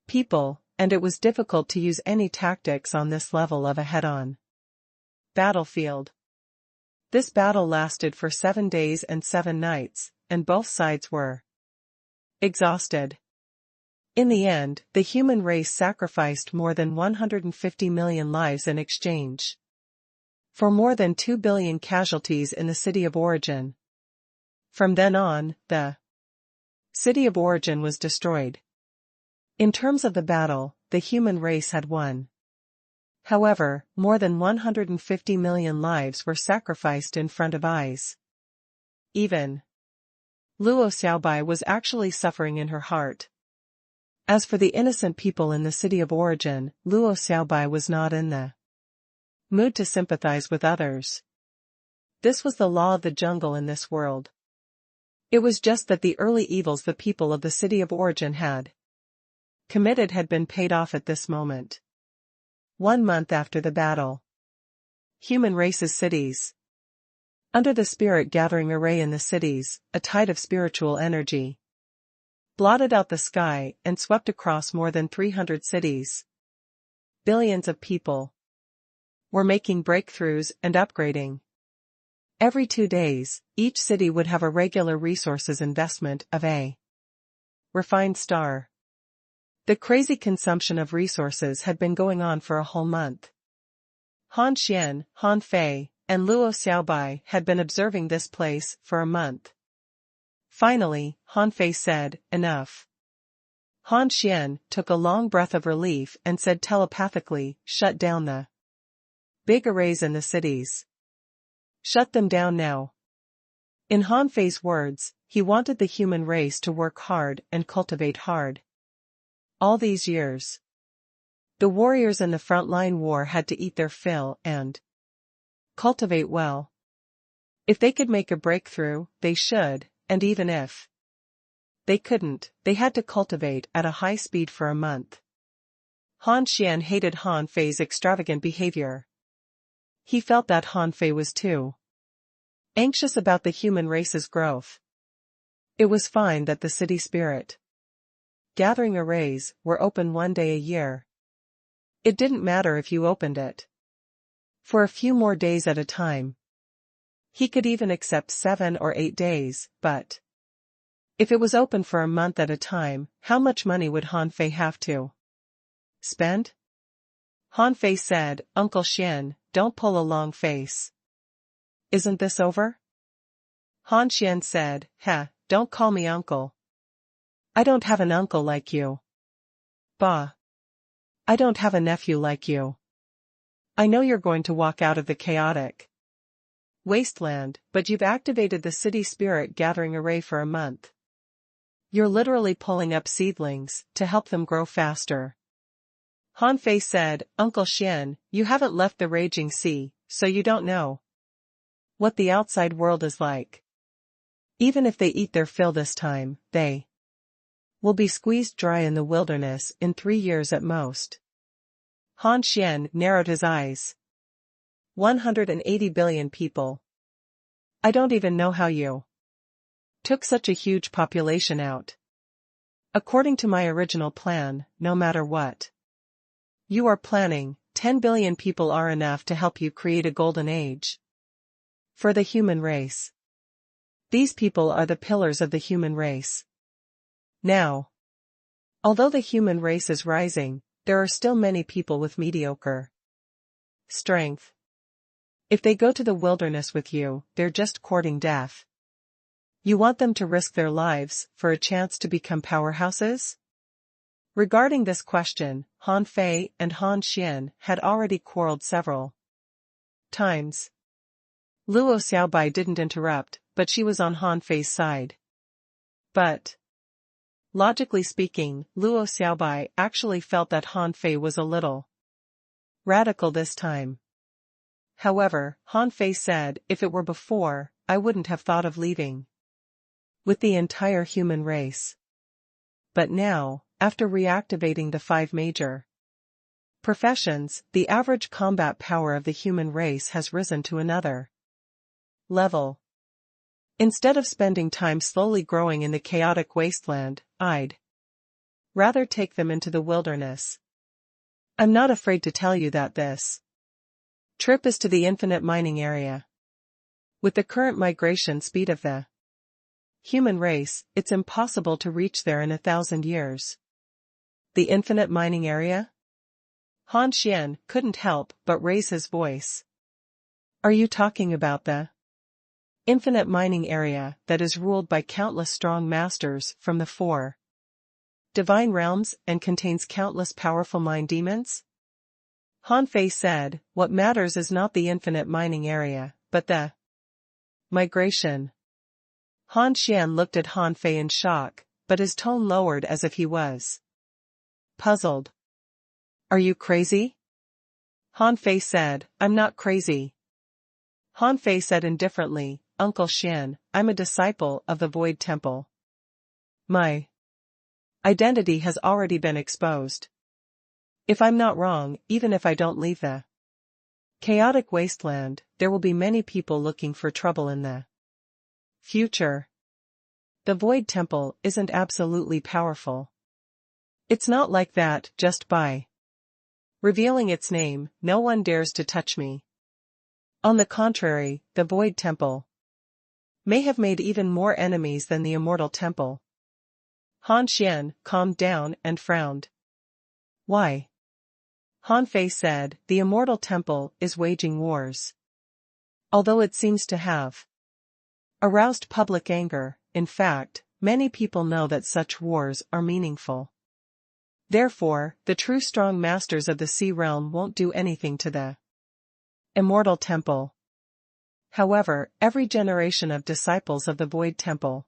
people, and it was difficult to use any tactics on this level of a head-on battlefield. This battle lasted for 7 days and 7 nights, and both sides were exhausted. In the end, the human race sacrificed more than 150 million lives in exchange for more than 2 billion casualties in the city of origin. From then on, the city of origin was destroyed. In terms of the battle, the human race had won. However, more than 150 million lives were sacrificed in front of eyes. Even Luo Xiaobai was actually suffering in her heart. As for the innocent people in the city of origin, Luo Xiaobai was not in the mood to sympathize with others. This was the law of the jungle in this world. It was just that the early evils the people of the city of origin had committed had been paid off at this moment. 1 month after the battle. Human race's cities. Under the spirit gathering array in the cities, a tide of spiritual energy blotted out the sky and swept across more than 300 cities. Billions of people were making breakthroughs and upgrading. Every 2 days, each city would have a regular resources investment of a refined star. The crazy consumption of resources had been going on for a whole month. Han Xian, Han Fei, and Luo Xiaobai had been observing this place for a month. Finally, Han Fei said, enough. Han Xian took a long breath of relief and said telepathically, shut down the big arrays in the cities. Shut them down now. In Han Fei's words, he wanted the human race to work hard and cultivate hard. All these years, the warriors in the frontline war had to eat their fill and cultivate well. If they could make a breakthrough, they should, and even if they couldn't, they had to cultivate at a high speed for a month. Han Xian hated Han Fei's extravagant behavior. He felt that Han Fei was too anxious about the human race's growth. It was fine that the city spirit gathering arrays were open 1 day a year. It didn't matter if you opened it for a few more days at a time. He could even accept 7 or 8 days, but if it was open for a month at a time, how much money would Han Fei have to spend? Han Fei said, Uncle Xian, don't pull a long face. Isn't this over? Han Xian said, don't call me uncle. I don't have an uncle like you. Bah. I don't have a nephew like you. I know you're going to walk out of the chaotic wasteland, but you've activated the city spirit gathering array for a month. You're literally pulling up seedlings to help them grow faster. Han Fei said, Uncle Xian, you haven't left the raging sea, so you don't know. what the outside world is like. Even if they eat their fill this time, they will be squeezed dry in the wilderness in 3 years at most. Han Xian narrowed his eyes. 180 billion people. I don't even know how you took such a huge population out. According to my original plan, no matter what you are planning, 10 billion people are enough to help you create a golden age for the human race. These people are the pillars of the human race. Now, although the human race is rising, there are still many people with mediocre strength. If they go to the wilderness with you, they're just courting death. You want them to risk their lives for a chance to become powerhouses? Regarding this question, Han Fei and Han Xian had already quarreled several times. Luo Xiaobai didn't interrupt, but she was on Han Fei's side. But, logically speaking, Luo Xiaobai actually felt that Han Fei was a little radical this time. However, Han Fei said, if it were before, I wouldn't have thought of leaving with the entire human race. But now, after reactivating the 5 major professions, the average combat power of the human race has risen to another level. Instead of spending time slowly growing in the chaotic wasteland, I'd rather take them into the wilderness. I'm not afraid to tell you that this trip is to the infinite mining area. With the current migration speed of the human race, it's impossible to reach there in 1,000 years. The infinite mining area? Han Xian couldn't help but raise his voice. Are you talking about the infinite mining area that is ruled by countless strong masters from the 4 divine realms and contains countless powerful mine demons? Han Fei said, what matters is not the infinite mining area, but the migration. Han Xian looked at Han Fei in shock, but his tone lowered as if he was puzzled. Are you crazy? Han Fei said, I'm not crazy. Han Fei said indifferently, Uncle Xian, I'm a disciple of the Void Temple. My identity has already been exposed. If I'm not wrong, even if I don't leave the chaotic wasteland, there will be many people looking for trouble in the future. The Void Temple isn't absolutely powerful. It's not like that just by revealing its name, no one dares to touch me. On the contrary, the Void Temple may have made even more enemies than the Immortal Temple. Han Xian calmed down and frowned. Why? Han Fei said, the Immortal Temple is waging wars. Although it seems to have aroused public anger, in fact, many people know that such wars are meaningful. Therefore, the true strong masters of the Sea Realm won't do anything to the Immortal Temple. However, every generation of disciples of the Void Temple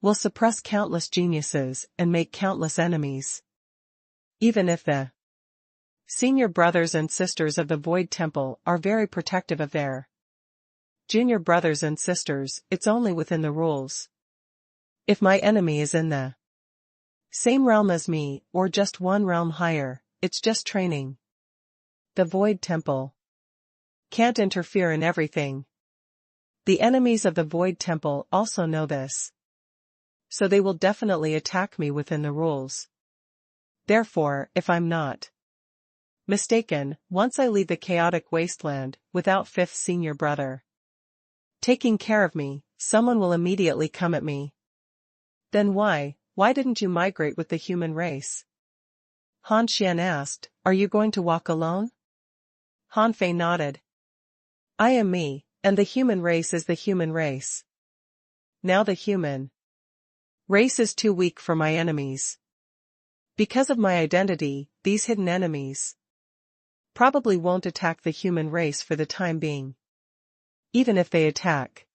will suppress countless geniuses and make countless enemies. Even if the senior brothers and sisters of the Void Temple are very protective of their junior brothers and sisters, it's only within the rules. If my enemy is in the same realm as me, or just one realm higher, it's just training. The Void Temple can't interfere in everything. The enemies of the Void Temple also know this. So they will definitely attack me within the rules. Therefore, if I'm not mistaken, once I leave the chaotic wasteland, without 5th senior brother taking care of me, someone will immediately come at me. Then why didn't you migrate with the human race? Han Xian asked, are you going to walk alone? Han Fei nodded. I am me, and the human race is the human race. Now the human race is too weak for my enemies. Because of my identity, these hidden enemies probably won't attack the human race for the time being. Even if they attack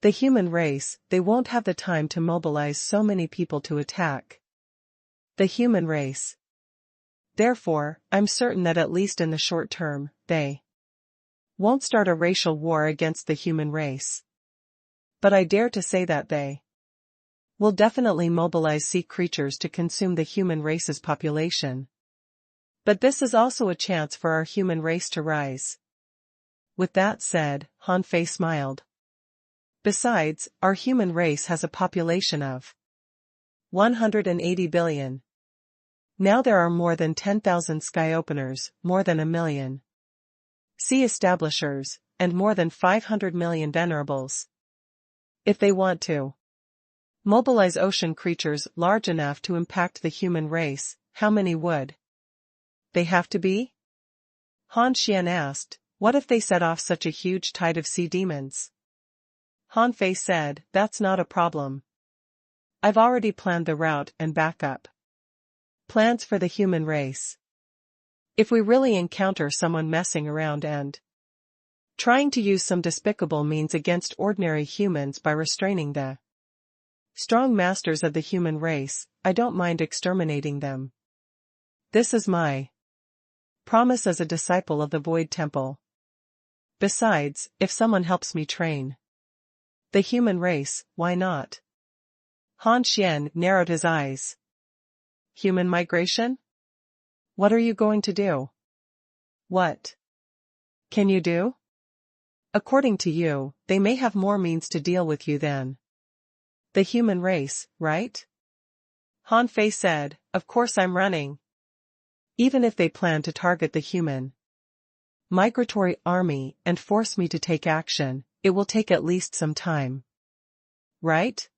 the human race, they won't have the time to mobilize so many people to attack the human race. Therefore, I'm certain that at least in the short term, they won't start a racial war against the human race. But I dare to say that they will definitely mobilize sea creatures to consume the human race's population. But this is also a chance for our human race to rise. With that said, Han Fei smiled. Besides, our human race has a population of 180 billion. Now there are more than 10,000 sky openers, more than 1 million sea establishers, and more than 500 million venerables. If they want to mobilize ocean creatures large enough to impact the human race, how many would they have to be? Han Xian asked, what if they set off such a huge tide of sea demons? Han Fei said, that's not a problem. I've already planned the route and backup plans for the human race. If we really encounter someone messing around and trying to use some despicable means against ordinary humans by restraining the strong masters of the human race, I don't mind exterminating them. This is my promise as a disciple of the Void Temple. Besides, if someone helps me train the human race, why not? Han Xian narrowed his eyes. Human migration? What are you going to do? What can you do? According to you, they may have more means to deal with you than the human race, right? Han Fei said, of course I'm running. Even if they plan to target the human migratory army and force me to take action, it will take at least some time. Right?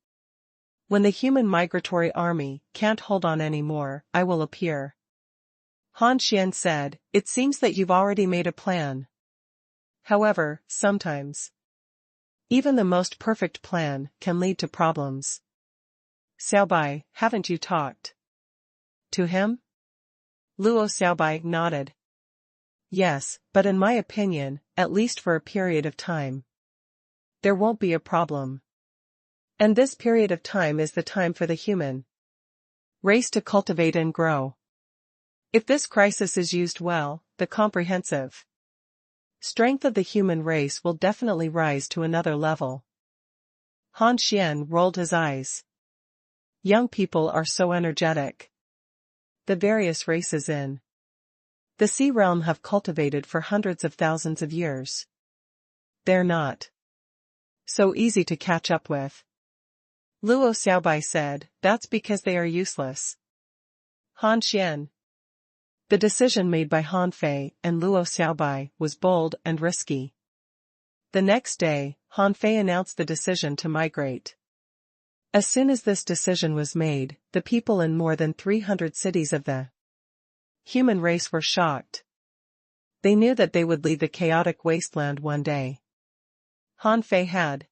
When the human migratory army can't hold on anymore, I will appear. Han Xian said, it seems that you've already made a plan. However, sometimes even the most perfect plan can lead to problems. Xiaobai, haven't you talked to him? Luo Xiaobai nodded. Yes, but in my opinion, at least for a period of time, there won't be a problem. And this period of time is the time for the human race to cultivate and grow. If this crisis is used well, the comprehensive strength of the human race will definitely rise to another level. Han Xian rolled his eyes. Young people are so energetic. The various races in the sea realm have cultivated for hundreds of thousands of years. They're not so easy to catch up with. Luo Xiaobai said, that's because they are useless. Han Xian. The decision made by Han Fei and Luo Xiaobai was bold and risky. The next day, Han Fei announced the decision to migrate. As soon as this decision was made, the people in more than 300 cities of the human race were shocked. They knew that they would leave the chaotic wasteland one day. Han Fei had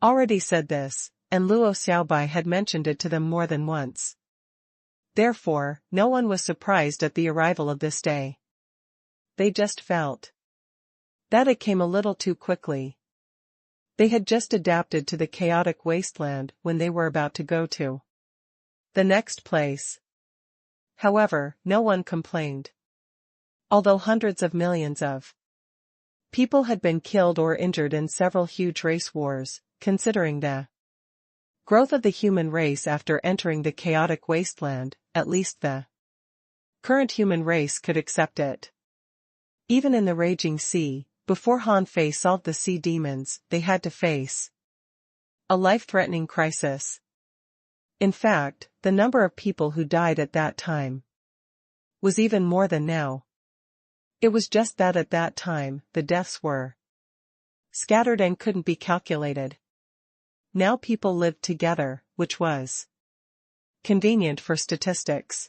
already said this, and Luo Xiaobai had mentioned it to them more than once. Therefore, no one was surprised at the arrival of this day. They just felt that it came a little too quickly. They had just adapted to the chaotic wasteland when they were about to go to the next place. However, no one complained. Although hundreds of millions of people had been killed or injured in several huge race wars, considering the growth of the human race after entering the chaotic wasteland, at least the current human race could accept it. Even in the raging sea, before Han Fei solved the sea demons, they had to face a life-threatening crisis. In fact, the number of people who died at that time was even more than now. It was just that at that time, the deaths were scattered and couldn't be calculated. Now people lived together, which was convenient for statistics.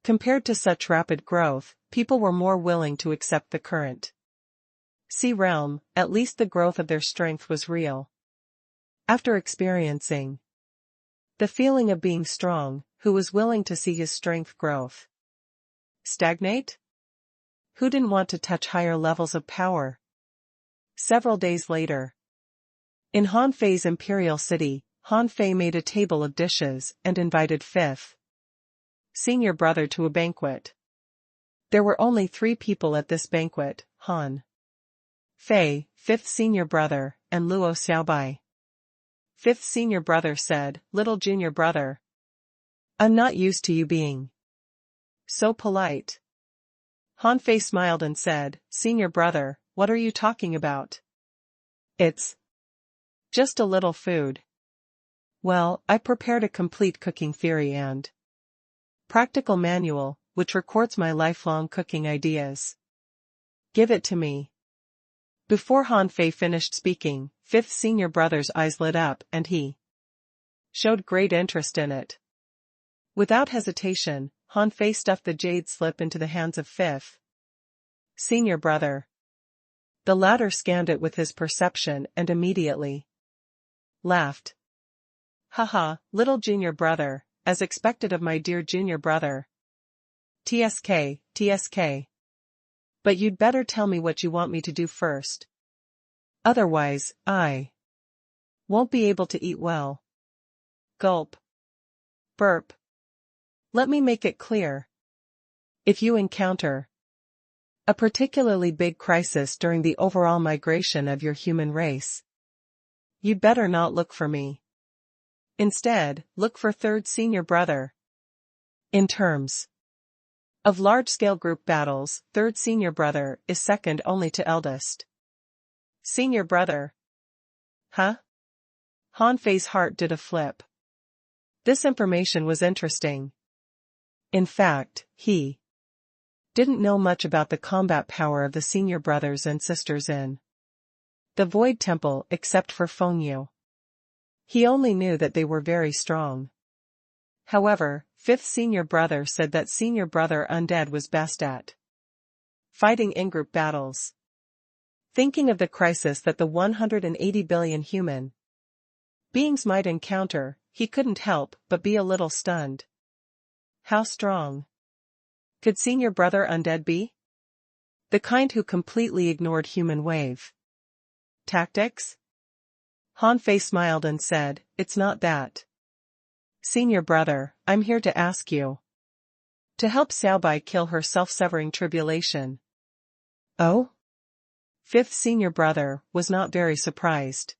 Compared to such rapid growth, people were more willing to accept the current sea realm, at least the growth of their strength was real. After experiencing the feeling of being strong, who was willing to see his strength growth stagnate? Who didn't want to touch higher levels of power? Several days later, in Han Fei's imperial city, Han Fei made a table of dishes and invited fifth senior brother to a banquet. There were only 3 people at this banquet, Han Fei, fifth senior brother, and Luo Xiaobai. Fifth senior brother said, little junior brother. I'm not used to you being so polite. Han Fei smiled and said, senior brother, what are you talking about? It's just a little food. Well, I prepared a complete cooking theory and practical manual, which records my lifelong cooking ideas. Give it to me. Before Han Fei finished speaking, fifth senior brother's eyes lit up and he showed great interest in it. Without hesitation, Han Fei stuffed the jade slip into the hands of fifth senior brother. The latter scanned it with his perception and immediately laughed. Haha, little junior brother, as expected of my dear junior brother. TSK, TSK. But you'd better tell me what you want me to do first. Otherwise, I won't be able to eat well. Gulp. Burp. Let me make it clear. If you encounter a particularly big crisis during the overall migration of your human race, you'd better not look for me. Instead, look for third senior brother. In terms of large-scale group battles, third senior brother is second only to eldest senior brother. Huh? Han Fei's heart did a flip. This information was interesting. In fact, he didn't know much about the combat power of the senior brothers and sisters in the Void Temple except for Fengyu. He only knew that they were very strong. However, fifth senior brother said that senior brother undead was best at fighting in-group battles. Thinking of the crisis that the 180 billion human beings might encounter, he couldn't help but be a little stunned. How strong could senior brother undead be? The kind who completely ignored human wave tactics? Han Fei smiled and said, it's not that. Senior brother, I'm here to ask you to help Xiaobai kill her self-severing tribulation. Oh? Fifth senior brother was not very surprised.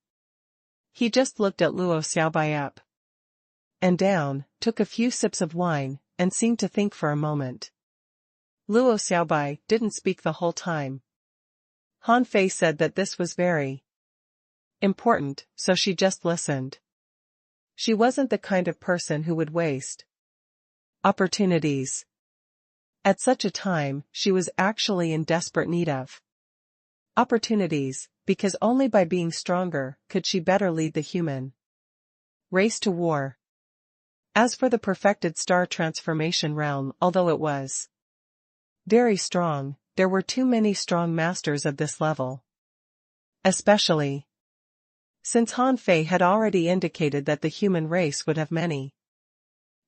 He just looked at Luo Xiaobai up and down, took a few sips of wine, and seemed to think for a moment. Luo Xiaobai didn't speak the whole time. Han Fei said that this was very important, so she just listened. She wasn't the kind of person who would waste opportunities. At such a time, she was actually in desperate need of opportunities, because only by being stronger could she better lead the human race to war. As for the perfected star transformation realm, although it was very strong, there were too many strong masters of this level. Especially since Han Fei had already indicated that the human race would have many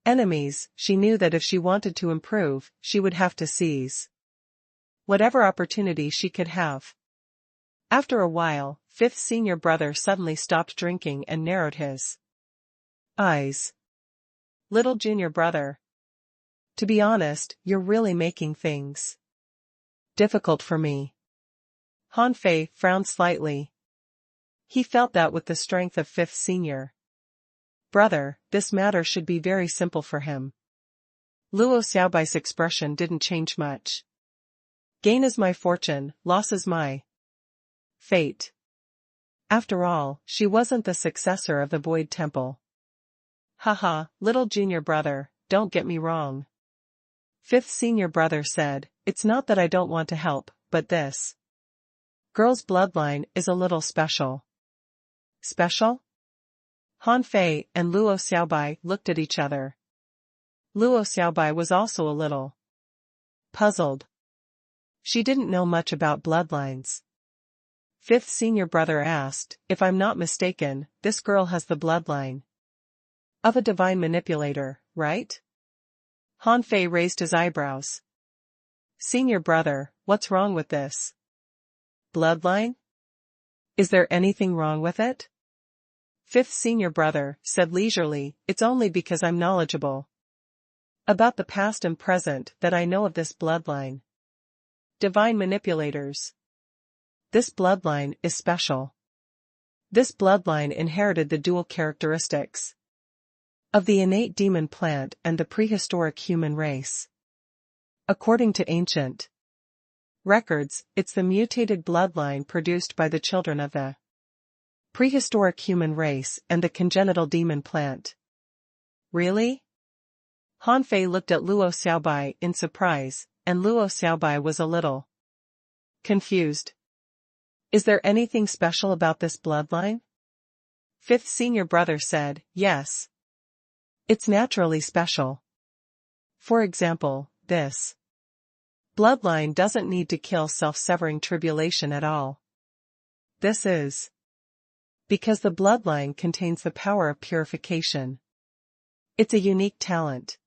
enemies, she knew that if she wanted to improve, she would have to seize whatever opportunity she could have. After a while, fifth senior brother suddenly stopped drinking and narrowed his eyes. Little junior brother. To be honest, you're really making things difficult for me. Han Fei frowned slightly. He felt that with the strength of fifth senior brother, this matter should be very simple for him. Luo Xiaobai's expression didn't change much. Gain is my fortune, loss is my fate. After all, she wasn't the successor of the Void Temple. Haha, little junior brother, don't get me wrong. Fifth senior brother said, it's not that I don't want to help, but this girl's bloodline is a little special. Special? Han Fei and Luo Xiaobai looked at each other. Luo Xiaobai was also a little puzzled. She didn't know much about bloodlines. Fifth senior brother asked, if I'm not mistaken, this girl has the bloodline of a divine manipulator, right? Han Fei raised his eyebrows. Senior brother, what's wrong with this bloodline? Is there anything wrong with it? Fifth senior brother said leisurely, it's only because I'm knowledgeable about the past and present that I know of this bloodline. Divine manipulators. This bloodline is special. This bloodline inherited the dual characteristics of the innate demon plant and the prehistoric human race. According to ancient records, it's the mutated bloodline produced by the children of the prehistoric human race and the congenital demon plant. Really? Han Fei looked at Luo Xiaobai in surprise, and Luo Xiaobai was a little confused. Is there anything special about this bloodline? Fifth senior brother said, yes. It's naturally special. For example, this bloodline doesn't need to kill self-severing tribulation at all. This is because the bloodline contains the power of purification. It's a unique talent.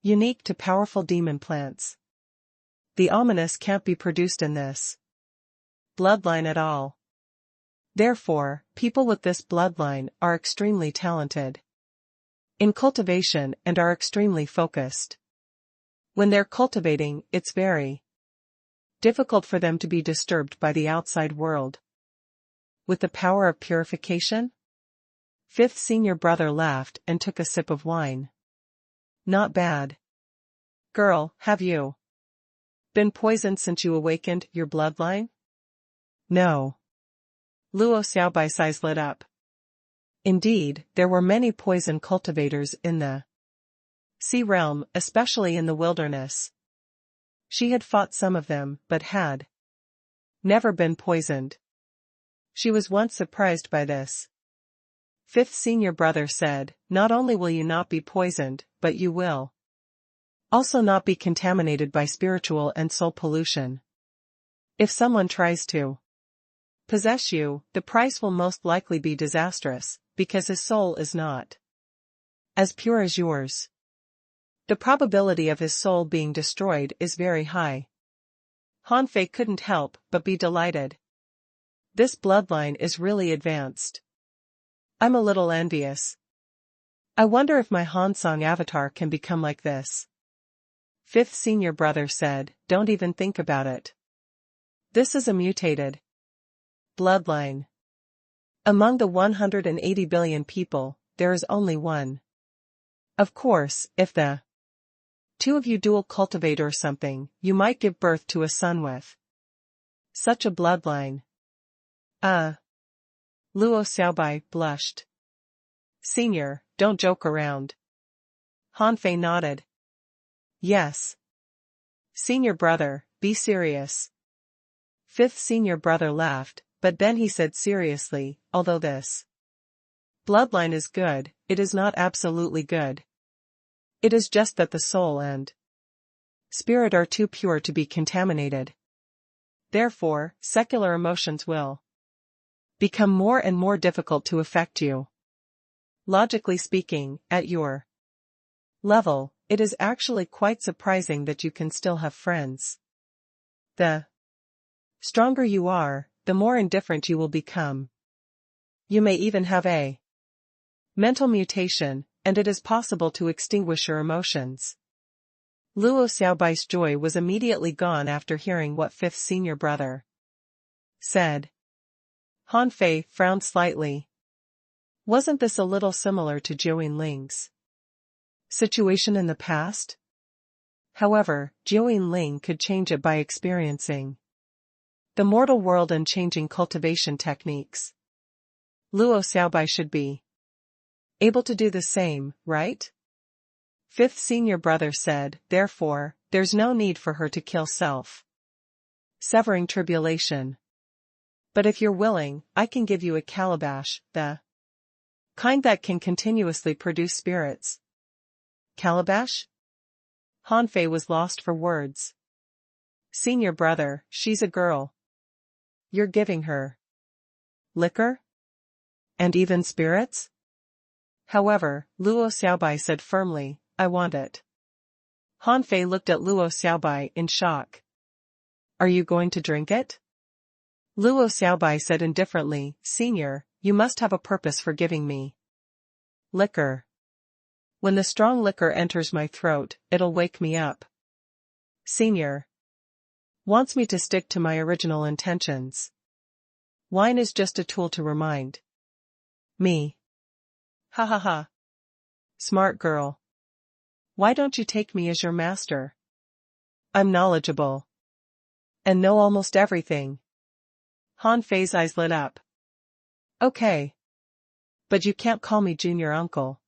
Unique to powerful demon plants. The ominous can't be produced in this bloodline at all. Therefore, people with this bloodline are extremely talented in cultivation and are extremely focused. When they're cultivating, it's very difficult for them to be disturbed by the outside world. With the power of purification? Fifth senior brother laughed and took a sip of wine. Not bad. Girl, have you been poisoned since you awakened your bloodline? No. Luo Xiaobai's eyes lit up. Indeed, there were many poison cultivators in the sea realm, especially in the wilderness. She had fought some of them, but had never been poisoned. She was once surprised by this. Fifth senior brother said, not only will you not be poisoned, but you will also not be contaminated by spiritual and soul pollution. If someone tries to possess you, the price will most likely be disastrous, because his soul is not as pure as yours. The probability of his soul being destroyed is very high. Han Fei couldn't help but be delighted. This bloodline is really advanced. I'm a little envious. I wonder if my Han Song avatar can become like this. Fifth senior brother said, don't even think about it. This is a mutated bloodline. Among the 180 billion people, there is only one. Of course, if the two of you dual cultivate or something, you might give birth to a son with such a bloodline. Luo Xiaobai blushed. Senior, don't joke around. Han Fei nodded. Yes. Senior brother, be serious. Fifth senior brother laughed, but then he said seriously, although this bloodline is good, it is not absolutely good. It is just that the soul and spirit are too pure to be contaminated. Therefore, secular emotions will become more and more difficult to affect you. Logically speaking, at your level, it is actually quite surprising that you can still have friends. The stronger you are, the more indifferent you will become. You may even have a mental mutation, and it is possible to extinguish your emotions. Luo Xiaobai's joy was immediately gone after hearing what fifth senior brother said. Han Fei frowned slightly. Wasn't this a little similar to Jiuyin Ling's situation in the past? However, Jiuyin Ling could change it by experiencing the mortal world and changing cultivation techniques. Luo Xiaobai should be able to do the same, right? Fifth senior brother said, therefore, there's no need for her to kill self-severing tribulation. But if you're willing, I can give you a calabash, the kind that can continuously produce spirits. Calabash? Han Fei was lost for words. Senior brother, she's a girl. You're giving her liquor? And even spirits? However, Luo Xiaobai said firmly, I want it. Han Fei looked at Luo Xiaobai in shock. Are you going to drink it? Luo Xiaobai said indifferently, Senior, you must have a purpose for giving me liquor. When the strong liquor enters my throat, it'll wake me up. Senior. Wants me to stick to my original intentions. Wine is just a tool to remind me. Ha ha ha. Smart girl. Why don't you take me as your master? I'm knowledgeable. And know almost everything. Han Fei's eyes lit up. Okay. But you can't call me junior uncle.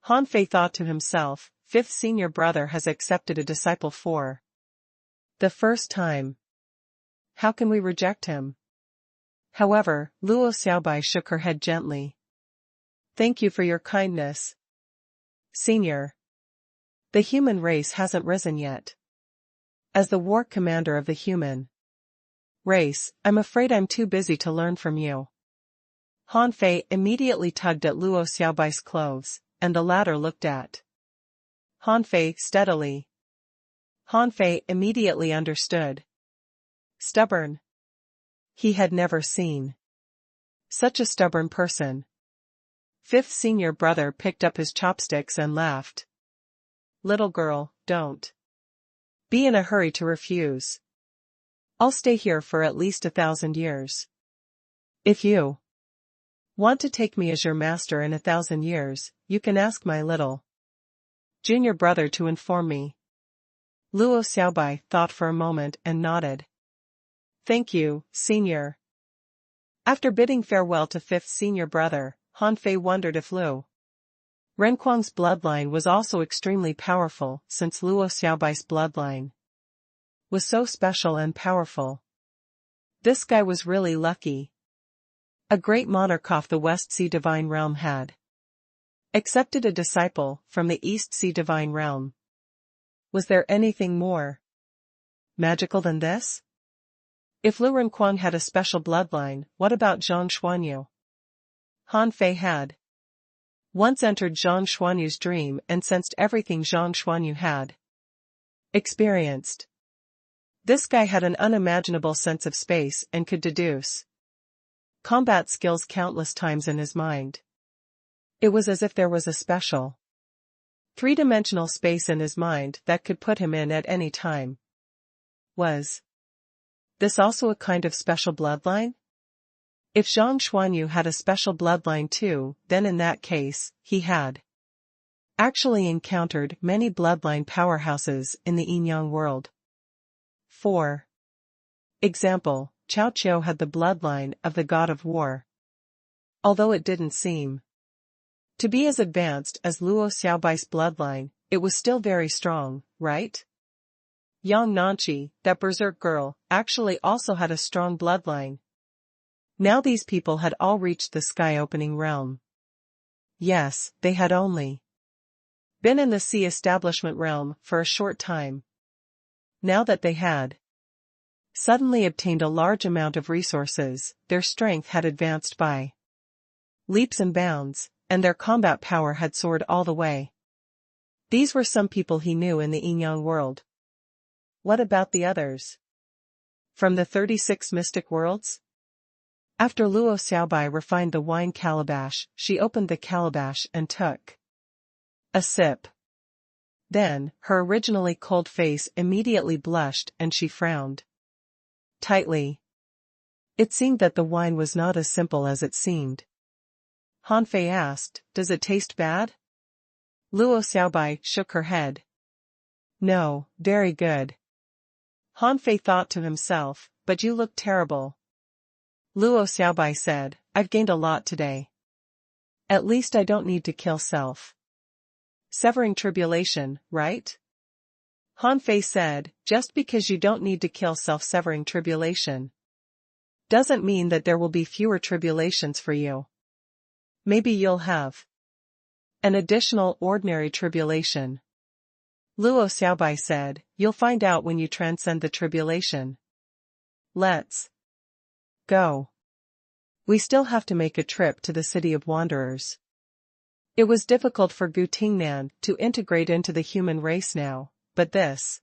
Han Fei thought to himself, fifth senior brother has accepted a disciple for the first time. How can we reject him? However, Luo Xiaobai shook her head gently. Thank you for your kindness, Senior. The human race hasn't risen yet. As the war commander of the human race, I'm afraid I'm too busy to learn from you. Han Fei immediately tugged at Luo Xiaobai's clothes, and the latter looked at Han Fei steadily. Han Fei immediately understood. Stubborn. He had never seen such a stubborn person. Fifth senior brother picked up his chopsticks and laughed. Little girl, don't be in a hurry to refuse. I'll stay here for at least 1,000 years. If you want to take me as your master in 1,000 years, you can ask my little junior brother to inform me. Luo Xiaobai thought for a moment and nodded. Thank you, senior. After bidding farewell to fifth senior brother, Han Fei wondered if Lu Renquang's bloodline was also extremely powerful, since Luo Xiaobai's bloodline was so special and powerful. This guy was really lucky. A great monarch of the West Sea Divine Realm had accepted a disciple from the East Sea Divine Realm. Was there anything more magical than this? If Lu Renquang had a special bloodline, what about Zhang Xuanyu? Han Fei had once entered Zhang Xuanyu's dream and sensed everything Zhang Xuanyu had experienced. This guy had an unimaginable sense of space and could deduce combat skills countless times in his mind. It was as if there was a special three-dimensional space in his mind that could put him in at any time. Was this also a kind of special bloodline? If Zhang Xuanyu had a special bloodline too, then in that case, he had actually encountered many bloodline powerhouses in the yin-yang world. For example, Cao Qiu had the bloodline of the god of war. Although it didn't seem to be as advanced as Luo Xiaobai's bloodline, it was still very strong, right? Yang Nanqi, that berserk girl, actually also had a strong bloodline. Now these people had all reached the sky-opening realm. Yes, they had only been in the sea establishment realm for a short time. Now that they had suddenly obtained a large amount of resources, their strength had advanced by leaps and bounds, and their combat power had soared all the way. These were some people he knew in the yin-yang world. What about the others? From the 36 mystic worlds? After Luo Xiaobai refined the wine calabash, she opened the calabash and took a sip. Then, her originally cold face immediately blushed and she frowned tightly. It seemed that the wine was not as simple as it seemed. Han Fei asked, "Does it taste bad?" Luo Xiaobai shook her head. "No, very good." Han Fei thought to himself, "But you look terrible." Luo Xiaobai said, "I've gained a lot today. At least I don't need to kill self. Severing tribulation, right?" Han Fei said, "Just because you don't need to kill self-severing tribulation doesn't mean that there will be fewer tribulations for you. Maybe you'll have an additional ordinary tribulation." Luo Xiaobai said, "You'll find out when you transcend the tribulation. Let's go. We still have to make a trip to the city of wanderers." It was difficult for Gu Tingnan to integrate into the human race now, but this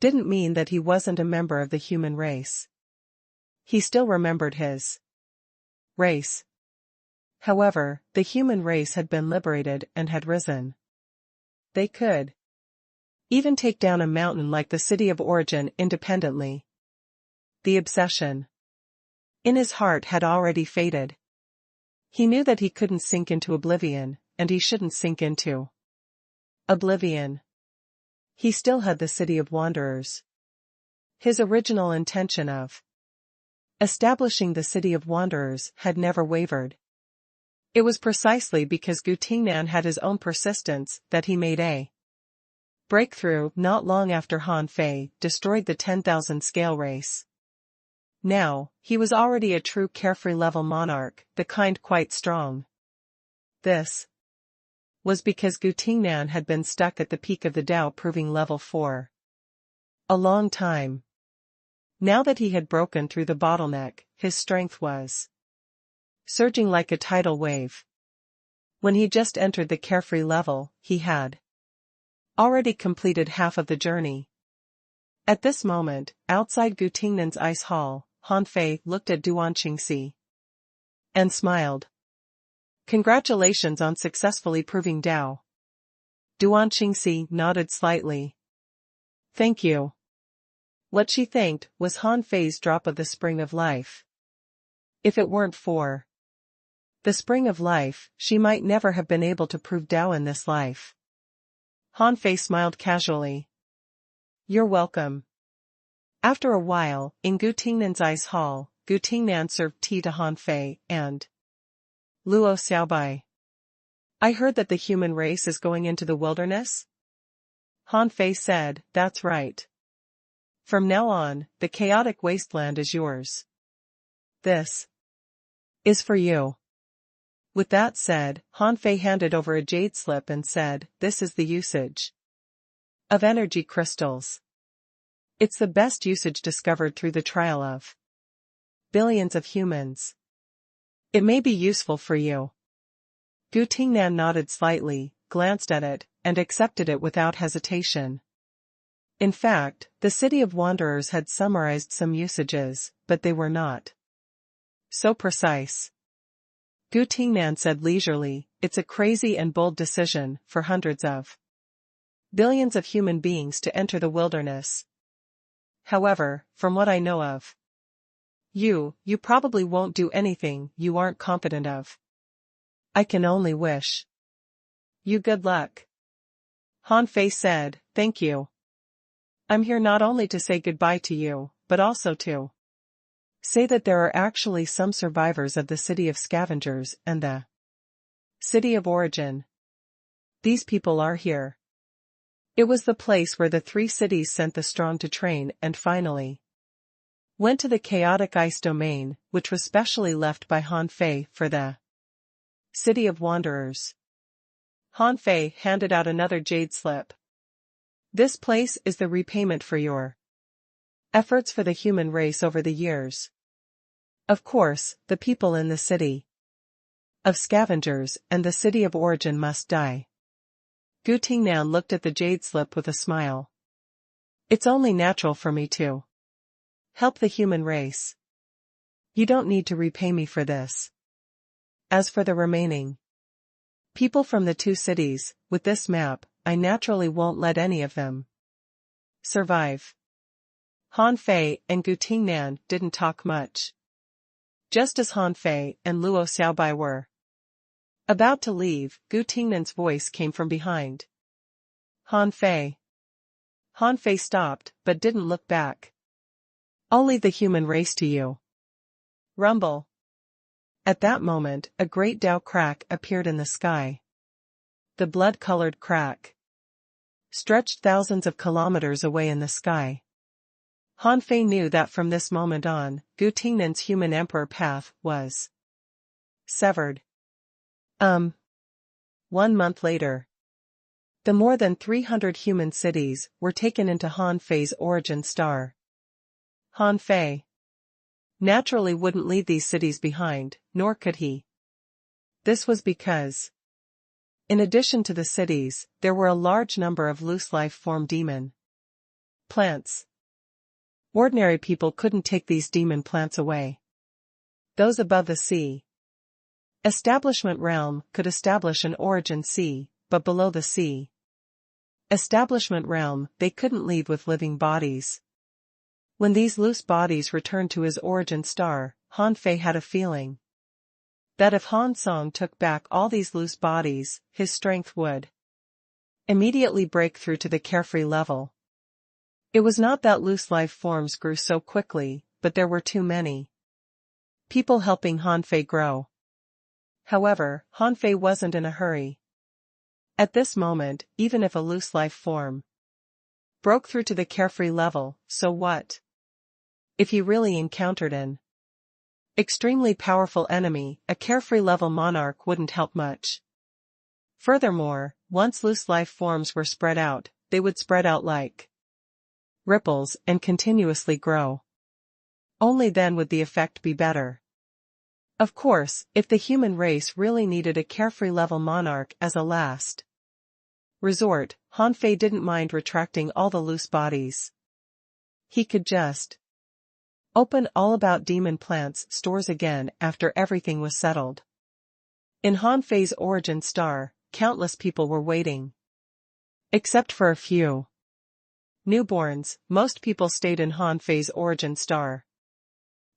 didn't mean that he wasn't a member of the human race. He still remembered his race. However, the human race had been liberated and had risen. They could even take down a mountain like the city of origin independently. The obsession in his heart had already faded. He knew that he couldn't sink into oblivion, and he shouldn't sink into oblivion. He still had the city of wanderers. His original intention of establishing the city of wanderers had never wavered. It was precisely because Gutingnan had his own persistence that he made a breakthrough not long after Han Fei destroyed the 10,000 scale race. Now, he was already a true carefree level monarch, the kind quite strong. This was because Gutingnan had been stuck at the peak of the Tao, proving level 4 a long time. Now that he had broken through the bottleneck, his strength was surging like a tidal wave. When he just entered the carefree level, he had already completed half of the journey. At this moment, outside Gutingnan's ice hall, Han Fei looked at Duan Qingxi and smiled. Congratulations on successfully proving Tao. Duan Qingxi nodded slightly. Thank you. What she thanked was Han Fei's drop of the spring of life. If it weren't for the spring of life, she might never have been able to prove Tao in this life. Han Fei smiled casually. You're welcome. After a while, in Gutingnan's ice hall, Gutingnan served tea to Han Fei and Luo Xiaobai. I heard that the human race is going into the wilderness? Han Fei said, that's right. From now on, the chaotic wasteland is yours. This is for you. With that said, Han Fei handed over a jade slip and said, this is the usage of energy crystals. It's the best usage discovered through the trial of billions of humans. It may be useful for you. Gutingnan nodded slightly, glanced at it, and accepted it without hesitation. In fact, the city of wanderers had summarized some usages, but they were not so precise. Gutingnan said leisurely, it's a crazy and bold decision for hundreds of billions of human beings to enter the wilderness. However, from what I know of you probably won't do anything you aren't confident of. I can only wish you good luck. Han Fei said, thank you. I'm here not only to say goodbye to you, but also to say that there are actually some survivors of the city of scavengers and the city of origin. These people are here. It was the place where the 3 cities sent the strong to train and finally went to the chaotic ice domain, which was specially left by Han Fei for the city of wanderers. Han Fei handed out another jade slip. This place is the repayment for your efforts for the human race over the years. Of course, the people in the city of scavengers and the city of origin must die. Gutingnan looked at the jade slip with a smile. It's only natural for me to help the human race. You don't need to repay me for this. As for the remaining people from the 2 cities, with this map, I naturally won't let any of them survive. Han Fei and Gutingnan didn't talk much. Just as Han Fei and Luo Xiaobai were about to leave, Gutingnan's voice came from behind. Han Fei. Han Fei stopped, but didn't look back. I'll leave the human race to you. Rumble. At that moment, a great Tao crack appeared in the sky. The blood-colored crack stretched thousands of kilometers away in the sky. Han Fei knew that from this moment on, Gutingnan's human emperor path was severed. 1 month later, the more than 300 human cities were taken into Han Fei's origin star. Han Fei naturally wouldn't leave these cities behind, nor could he. This was because, in addition to the cities, there were a large number of loose life-form demon plants. Ordinary people couldn't take these demon plants away. Those above the sea establishment realm could establish an origin sea, but below the sea, establishment realm, they couldn't leave with living bodies. When these loose bodies returned to his origin star, Han Fei had a feeling that if Han Song took back all these loose bodies, his strength would immediately break through to the carefree level. It was not that loose life forms grew so quickly, but there were too many people helping Han Fei grow. However, Han Fei wasn't in a hurry. At this moment, even if a loose life form broke through to the carefree level, so what? If he really encountered an extremely powerful enemy, a carefree level monarch wouldn't help much. Furthermore, once loose life forms were spread out, they would spread out like ripples and continuously grow. Only then would the effect be better. Of course, if the human race really needed a carefree level monarch as a last resort, Han Fei didn't mind retracting all the loose bodies. He could just open all about demon plants stores again after everything was settled. In Han Fei's origin star, countless people were waiting. Except for a few newborns, most people stayed in Han Fei's origin star.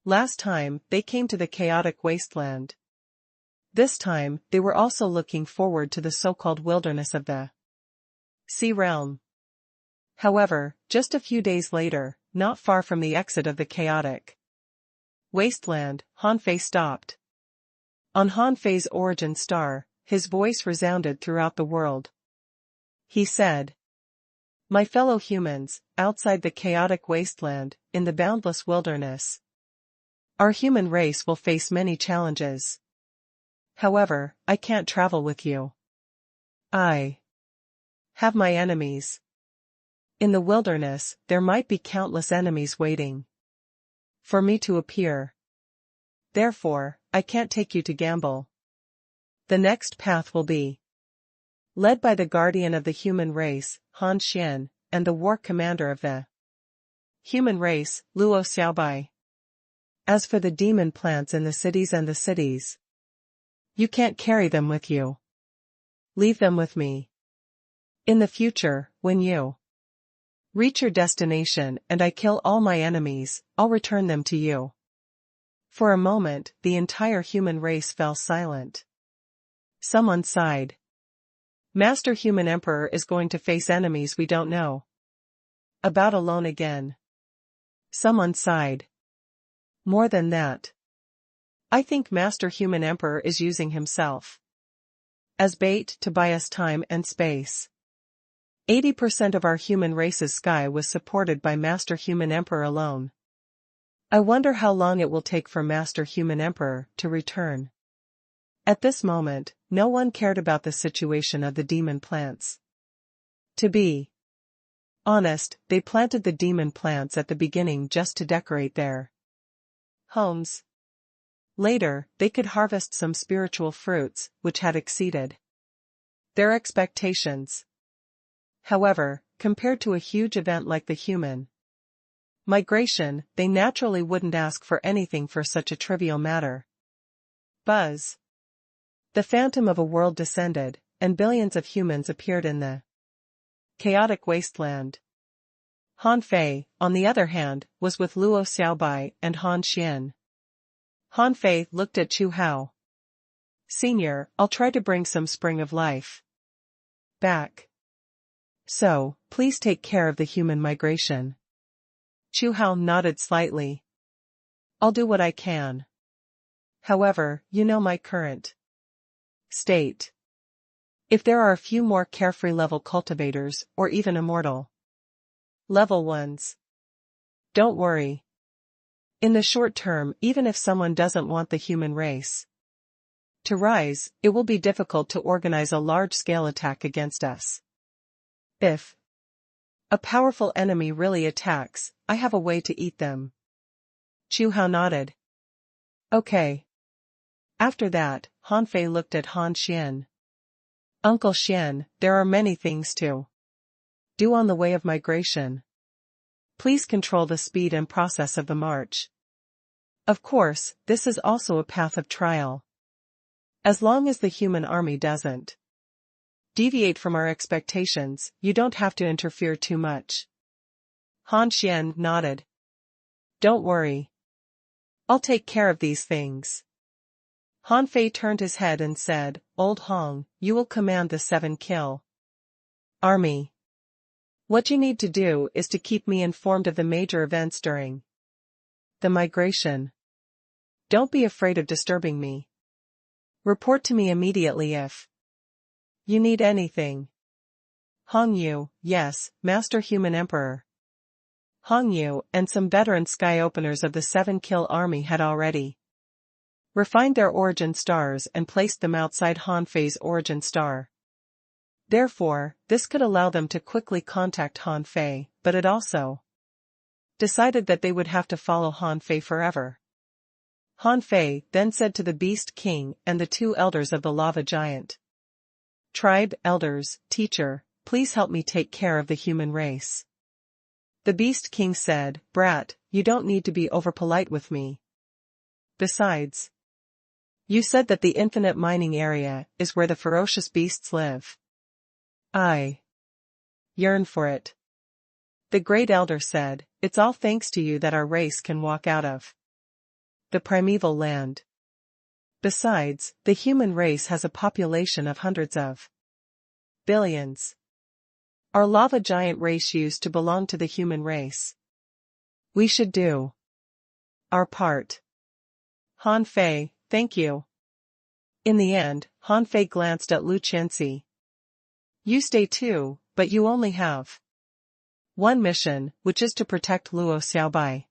Last time, they came to the chaotic wasteland. This time, they were also looking forward to the so-called wilderness of the sea realm. However, just a few days later, not far from the exit of the chaotic wasteland, Han Fei stopped. On Han Fei's origin star, his voice resounded throughout the world. He said, "My fellow humans, outside the chaotic wasteland, in the boundless wilderness, our human race will face many challenges. However, I can't travel with you. I have my enemies. In the wilderness, there might be countless enemies waiting for me to appear. Therefore, I can't take you to gamble. The next path will be led by the guardian of the human race, Han Xian, and the war commander of the human race, Luo Xiaobai. As for the demon plants in the cities, you can't carry them with you. Leave them with me. In the future, when you reach your destination and I kill all my enemies, I'll return them to you." For a moment, the entire human race fell silent. Someone sighed. Master Human Emperor is going to face enemies we don't know about alone again. Someone sighed. More than that, I think Master Human Emperor is using himself as bait to buy us time and space. 80% of our human race's sky was supported by Master Human Emperor alone. I wonder how long it will take for Master Human Emperor to return. At this moment, no one cared about the situation of the demon plants. To be honest, they planted the demon plants at the beginning just to decorate their homes. Later, they could harvest some spiritual fruits, which had exceeded their expectations. However, compared to a huge event like the human migration, they naturally wouldn't ask for anything for such a trivial matter. Buzz. The phantom of a world descended, and billions of humans appeared in the chaotic wasteland. Han Fei, on the other hand, was with Luo Xiaobai and Han Xian. Han Fei looked at Chu Hao. "Senior, I'll try to bring some spring of life back. So, please take care of the human migration." Chu Hao nodded slightly. "I'll do what I can. However, you know my current state. If there are a few more carefree level cultivators, or even immortal level ones, don't worry. In the short term, even if someone doesn't want the human race to rise, it will be difficult to organize a large-scale attack against us. If a powerful enemy really attacks, I have a way to eat them." Chu Hao nodded. "Okay." After that, Han Fei looked at Han Xian. "Uncle Xian, there are many things to do on the way of migration. Please control the speed and process of the march. Of course, this is also a path of trial. As long as the human army doesn't Deviate from our expectations, you don't have to interfere too much. Han Xian nodded. Don't worry. I'll take care of these things. Han Fei turned his head and said, Old Hong, you will command the 7-kill army. What you need to do is to keep me informed of the major events during the migration. Don't be afraid of disturbing me. Report to me immediately if you need anything. Hong Yu, yes, Master Human Emperor. Hong Yu and some veteran sky openers of the 7-kill army had already refined their origin stars and placed them outside Han Fei's origin star. Therefore, this could allow them to quickly contact Han Fei, but it also decided that they would have to follow Han Fei forever. Han Fei then said to the Beast King and the 2 elders of the Lava Giant tribe, elders, teacher, please help me take care of the human race. The Beast King said, Brat, you don't need to be overpolite with me. Besides, you said that the infinite mining area is where the ferocious beasts live. I yearn for it. The Great Elder said, it's all thanks to you that our race can walk out of the primeval land. Besides, the human race has a population of hundreds of billions. Our lava giant race used to belong to the human race. We should do our part. Han Fei, thank you. In the end, Han Fei glanced at Lu Qianxi. You stay too, but you only have one mission, which is to protect Luo Xiaobai.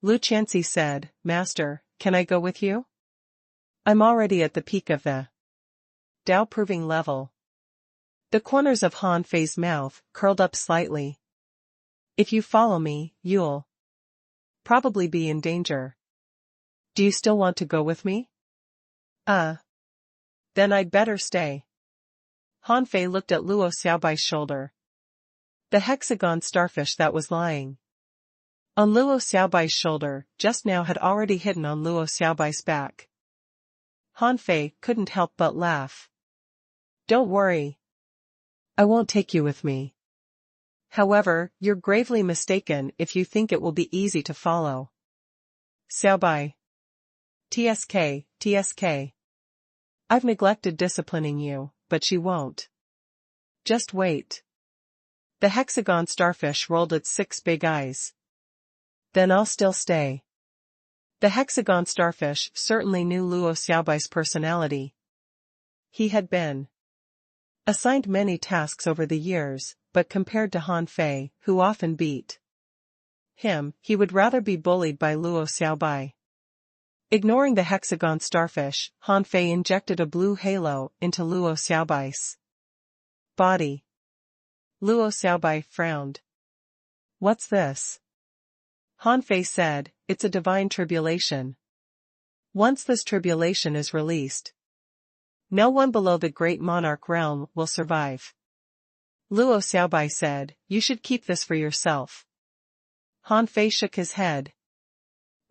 Lu Qianxi said, Master, can I go with you? I'm already at the peak of the Dao proving level. The corners of Han Fei's mouth curled up slightly. If you follow me, you'll probably be in danger. Do you still want to go with me? Then I'd better stay. Han Fei looked at Luo Xiaobai's shoulder. The hexagon starfish that was lying on Luo Xiaobai's shoulder just now had already hidden on Luo Xiaobai's back. Han Fei couldn't help but laugh. Don't worry. I won't take you with me. However, you're gravely mistaken if you think it will be easy to follow Xiaobai. TSK. I've neglected disciplining you, but she won't. Just wait. The hexagon starfish rolled its 6 big eyes. Then I'll still stay. The hexagon starfish certainly knew Luo Xiaobai's personality. He had been assigned many tasks over the years, but compared to Han Fei, who often beat him, he would rather be bullied by Luo Xiaobai. Ignoring the hexagon starfish, Han Fei injected a blue halo into Luo Xiaobai's body. Luo Xiaobai frowned. What's this? Han Fei said, it's a divine tribulation. Once this tribulation is released, no one below the great monarch realm will survive. Luo Xiaobai said, you should keep this for yourself. Han Fei shook his head.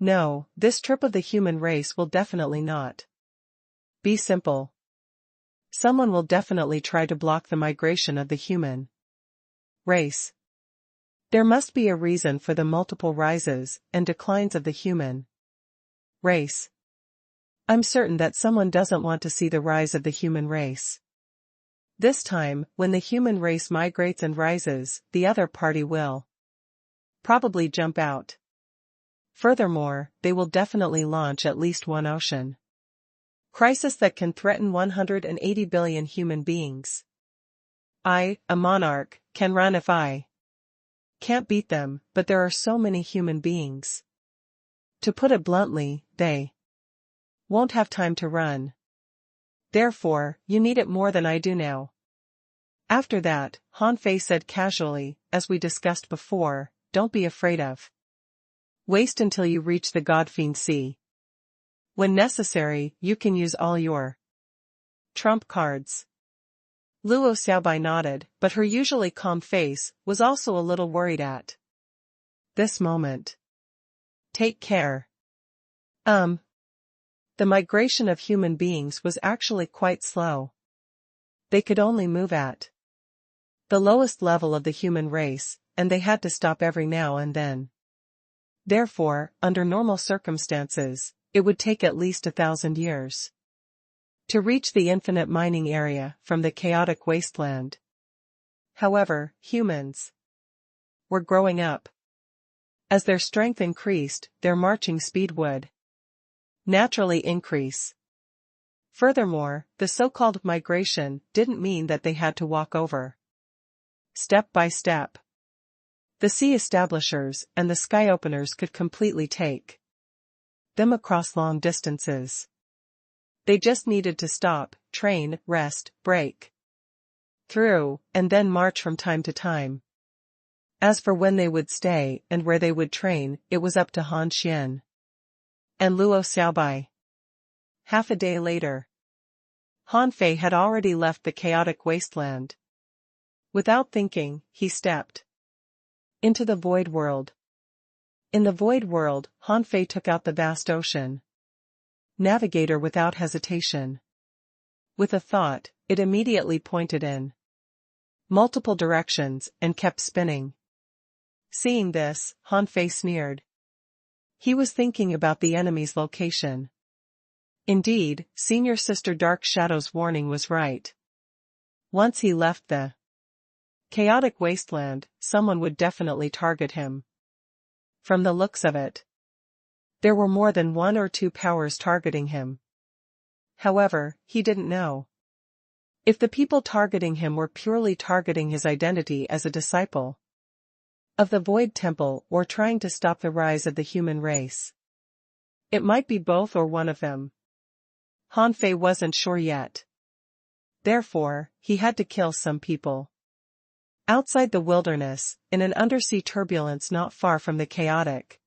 No, this trip of the human race will definitely not be simple. Someone will definitely try to block the migration of the human race. There must be a reason for the multiple rises and declines of the human race. I'm certain that someone doesn't want to see the rise of the human race. This time, when the human race migrates and rises, the other party will probably jump out. Furthermore, they will definitely launch at least one ocean crisis that can threaten 180 billion human beings. I, a monarch, can run if I can't beat them, but there are so many human beings. To put it bluntly, they won't have time to run. Therefore, you need it more than I do now. After that, Han Fei said casually, as we discussed before, don't be afraid of waste until you reach the Godfiend Sea. When necessary, you can use all your trump cards. Luo Xiaobai nodded, but her usually calm face was also a little worried at this moment. Take care. The migration of human beings was actually quite slow. They could only move at the lowest level of the human race, and they had to stop every now and then. Therefore, under normal circumstances, it would take at least 1,000 years to reach the infinite mining area from the chaotic wasteland. However, humans were growing up. As their strength increased, their marching speed would naturally increase. Furthermore, the so-called migration didn't mean that they had to walk over step by step. The sea establishers and the sky openers could completely take them across long distances. They just needed to stop, train, rest, break through, and then march from time to time. As for when they would stay and where they would train, it was up to Han Xian and Luo Xiaobai. Half a day later, Han Fei had already left the chaotic wasteland. Without thinking, he stepped into the void world. In the void world, Han Fei took out the vast ocean navigator without hesitation. With a thought, it immediately pointed in multiple directions and kept spinning. Seeing this, Han Fei sneered. He was thinking about the enemy's location. Indeed, Senior Sister Dark Shadow's warning was right. Once he left the chaotic wasteland, someone would definitely target him. From the looks of it, there were more than one or two powers targeting him. However, he didn't know if the people targeting him were purely targeting his identity as a disciple of the Void Temple or trying to stop the rise of the human race. It might be both or one of them. Han Fei wasn't sure yet. Therefore, he had to kill some people. Outside the wilderness, in an undersea turbulence not far from the chaotic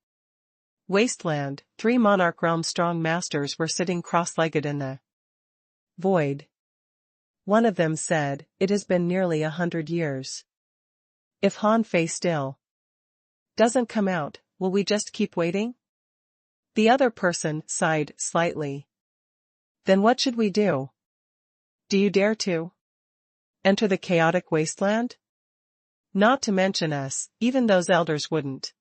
wasteland, 3 Monarch Realm strong masters were sitting cross-legged in the void. One of them said, "It has been nearly 100 years. If Han Fei still doesn't come out, will we just keep waiting?" The other person sighed slightly. "Then what should we do? Do you dare to enter the chaotic wasteland? Not to mention us, even those elders wouldn't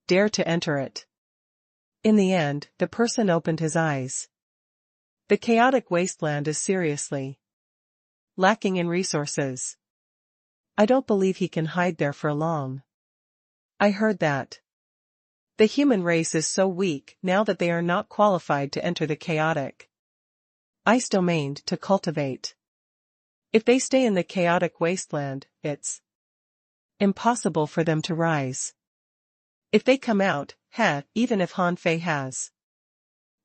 dare to enter it." In the end, the person opened his eyes. The chaotic wasteland is seriously lacking in resources. I don't believe he can hide there for long. I heard that the human race is so weak now that they are not qualified to enter the chaotic ice domain to cultivate. If they stay in the chaotic wasteland, it's impossible for them to rise. If they come out, even if Han Fei has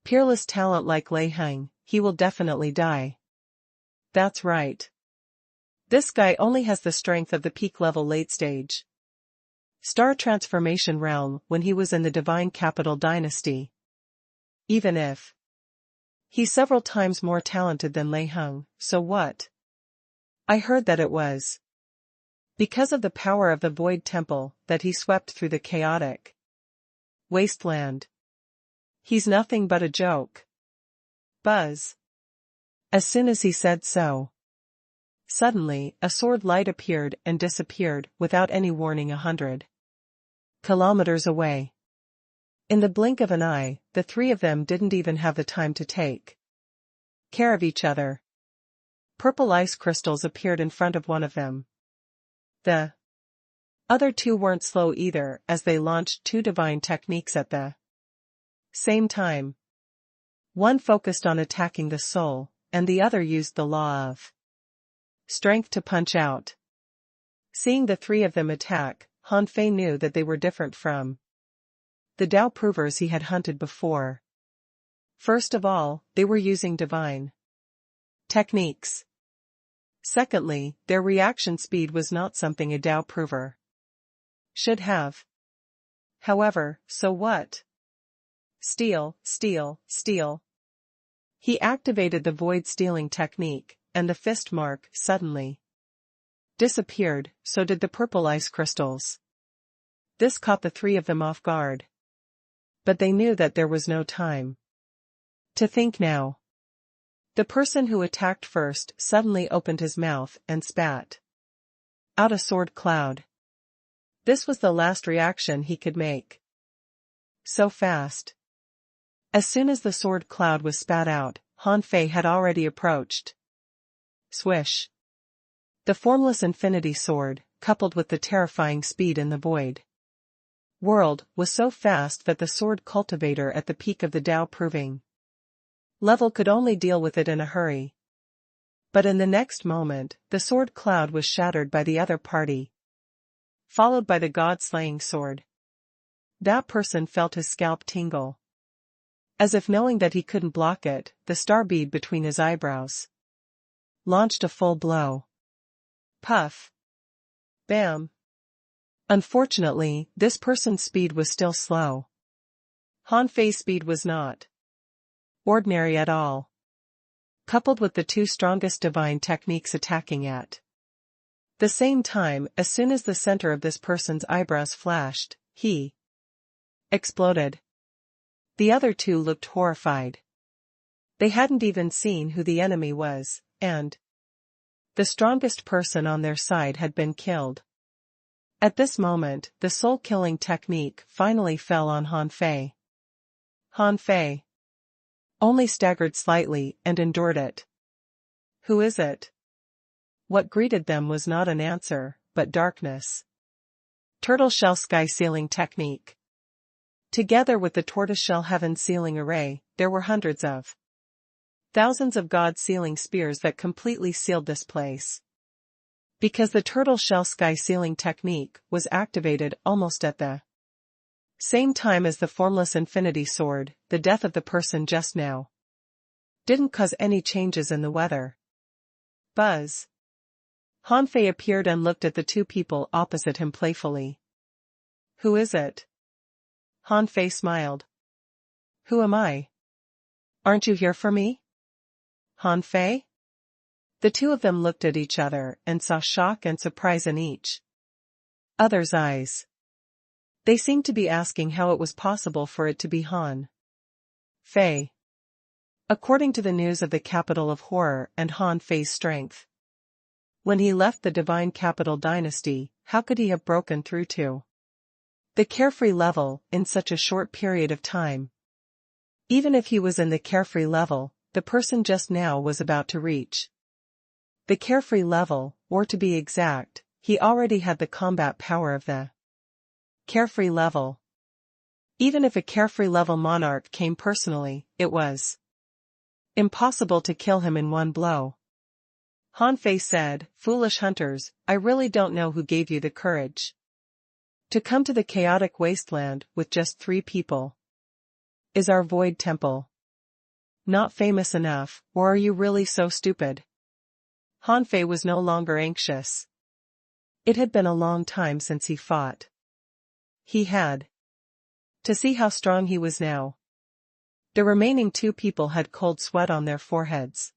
peerless talent like Lei Heng, he will definitely die. That's right. This guy only has the strength of the peak level late stage star transformation realm when he was in the Divine Capital Dynasty. Even if he's several times more talented than Lei Heng, so what? I heard that it was because of the power of the Void Temple that he swept through the chaotic wasteland. He's nothing but a joke. Buzz. As soon as he said so, suddenly, a sword light appeared and disappeared without any warning 100 kilometers away. In the blink of an eye, the 3 of them didn't even have the time to take care of each other. Purple ice crystals appeared in front of one of them. The other 2 weren't slow either as they launched 2 divine techniques at the same time. One focused on attacking the soul, and the other used the law of strength to punch out. Seeing the 3 of them attack, Han Fei knew that they were different from the Tao provers he had hunted before. First of all, they were using divine techniques. Secondly, their reaction speed was not something a Tao prover should have. However, so what? Steal, steal, steal. He activated the void stealing technique, and the fist mark suddenly disappeared, so did the purple ice crystals. This caught the 3 of them off guard. But they knew that there was no time to think now. The person who attacked first suddenly opened his mouth and spat out a sword cloud. This was the last reaction he could make. So fast. As soon as the sword cloud was spat out, Han Fei had already approached. Swish. The formless infinity sword, coupled with the terrifying speed in the void world, was so fast that the sword cultivator at the peak of the Tao proving level could only deal with it in a hurry. But in the next moment, the sword cloud was shattered by the other party, followed by the god-slaying sword. That person felt his scalp tingle. As if knowing that he couldn't block it, the star bead between his eyebrows launched a full blow. Puff. Bam. Unfortunately, this person's speed was still slow. Han Fei's speed was not ordinary at all. Coupled with the two strongest divine techniques attacking at the same time, as soon as the center of this person's eyebrows flashed, he exploded. The other two looked horrified. They hadn't even seen who the enemy was, and the strongest person on their side had been killed. At this moment, the soul-killing technique finally fell on Han Fei. Han Fei only staggered slightly and endured it. Who is it? What greeted them was not an answer, but darkness. Turtle-shell sky-sealing technique. Together with the tortoise-shell heaven-sealing array, there were hundreds of thousands of god-sealing spears that completely sealed this place. Because the turtle-shell sky-sealing technique was activated almost at the same time as the formless infinity sword, the death of the person just now didn't cause any changes in the weather. Buzz. Han Fei appeared and looked at the two people opposite him playfully. Who is it? Han Fei smiled. Who am I? Aren't you here for me? Han Fei? The two of them looked at each other and saw shock and surprise in each other's eyes. They seemed to be asking how it was possible for it to be Han Fei. According to the news of the capital of horror and Han Fei's strength, when he left the divine capital dynasty, how could he have broken through to the carefree level in such a short period of time? Even if he was in the carefree level, the person just now was about to reach the carefree level, or to be exact, he already had the combat power of the carefree level. Even if a carefree level monarch came personally, it was impossible to kill him in one blow. Han Fei said, "Foolish hunters, I really don't know who gave you the courage to come to the chaotic wasteland with just 3 people. Is our void temple not famous enough, or are you really so stupid?" Han Fei was no longer anxious. It had been a long time since he fought. He had to see how strong he was now. The remaining 2 people had cold sweat on their foreheads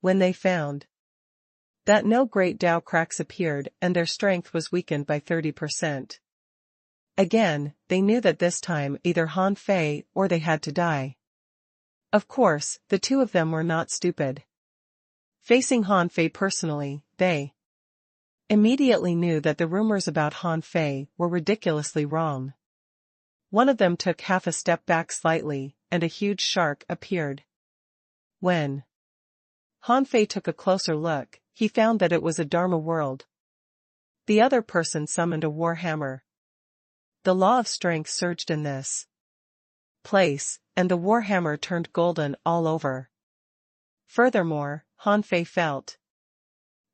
when they found that no great Tao cracks appeared and their strength was weakened by 30%. Again, they knew that this time either Han Fei or they had to die. Of course, the 2 of them were not stupid. Facing Han Fei personally, they immediately knew that the rumors about Han Fei were ridiculously wrong. One of them took half a step back slightly, and a huge shark appeared. When Han Fei took a closer look, he found that it was a Dharma world. The other person summoned a war hammer. The law of strength surged in this place, and the war hammer turned golden all over. Furthermore, Han Fei felt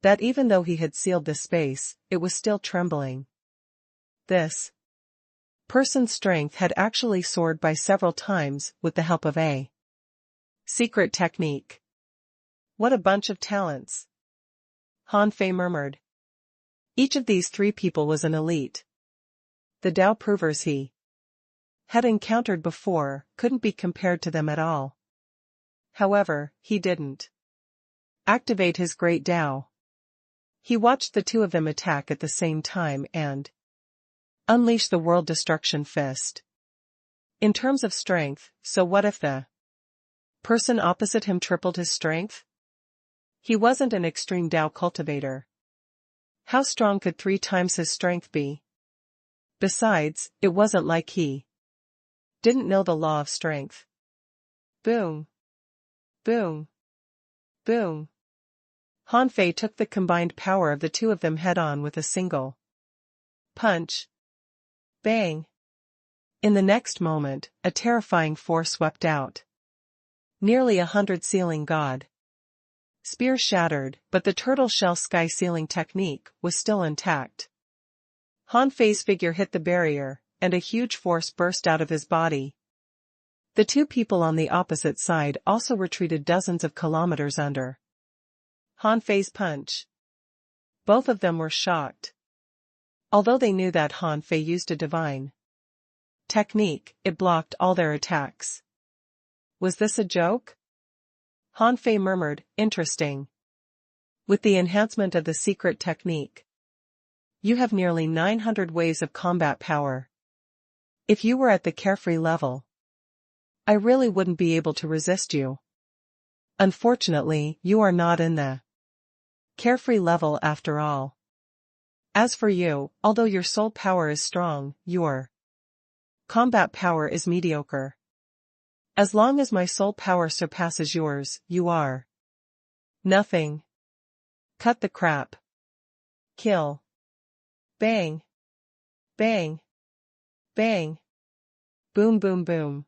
that even though he had sealed the space, it was still trembling. This person's strength had actually soared by several times with the help of a secret technique. What a bunch of talents! Han Fei murmured. Each of these 3 people was an elite. The Tao provers he had encountered before couldn't be compared to them at all. However, he didn't activate his great Tao. He watched the 2 of them attack at the same time and unleash the world destruction fist. In terms of strength, so what if the Person opposite him tripled his strength? He wasn't an extreme Tao cultivator. How strong could 3 times his strength be? Besides, it wasn't like he didn't know the law of strength. Boom. Boom. Boom. Han Fei took the combined power of the two of them head-on with a single punch. Bang. In the next moment, a terrifying force swept out. Nearly 100 sealing god. Spear shattered, but the turtle shell sky sealing technique was still intact. Han Fei's figure hit the barrier, and a huge force burst out of his body. The two people on the opposite side also retreated dozens of kilometers under Han Fei's punch. Both of them were shocked. Although they knew that Han Fei used a divine technique, it blocked all their attacks. Was this a joke? Han Fei murmured, interesting. With the enhancement of the secret technique, you have nearly 900 waves of combat power. If you were at the carefree level, I really wouldn't be able to resist you. Unfortunately, you are not in the carefree level after all. As for you, although your soul power is strong, your combat power is mediocre. As long as my soul power surpasses yours, you are nothing. Cut the crap. Kill. Bang. Bang. Bang. Boom boom boom.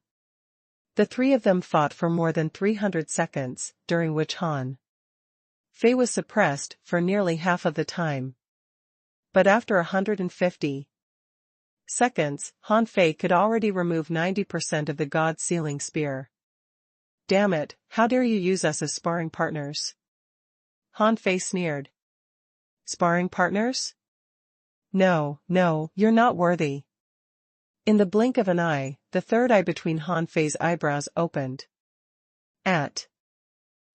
The three of them fought for more than 300 seconds, during which Han Fei was suppressed for nearly half of the time. But after 150 seconds, Han Fei could already remove 90% of the god sealing spear. Damn it, how dare you use us as sparring partners? Han Fei sneered. Sparring partners? No, you're not worthy. In the blink of an eye, the third eye between Han Fei's eyebrows opened. At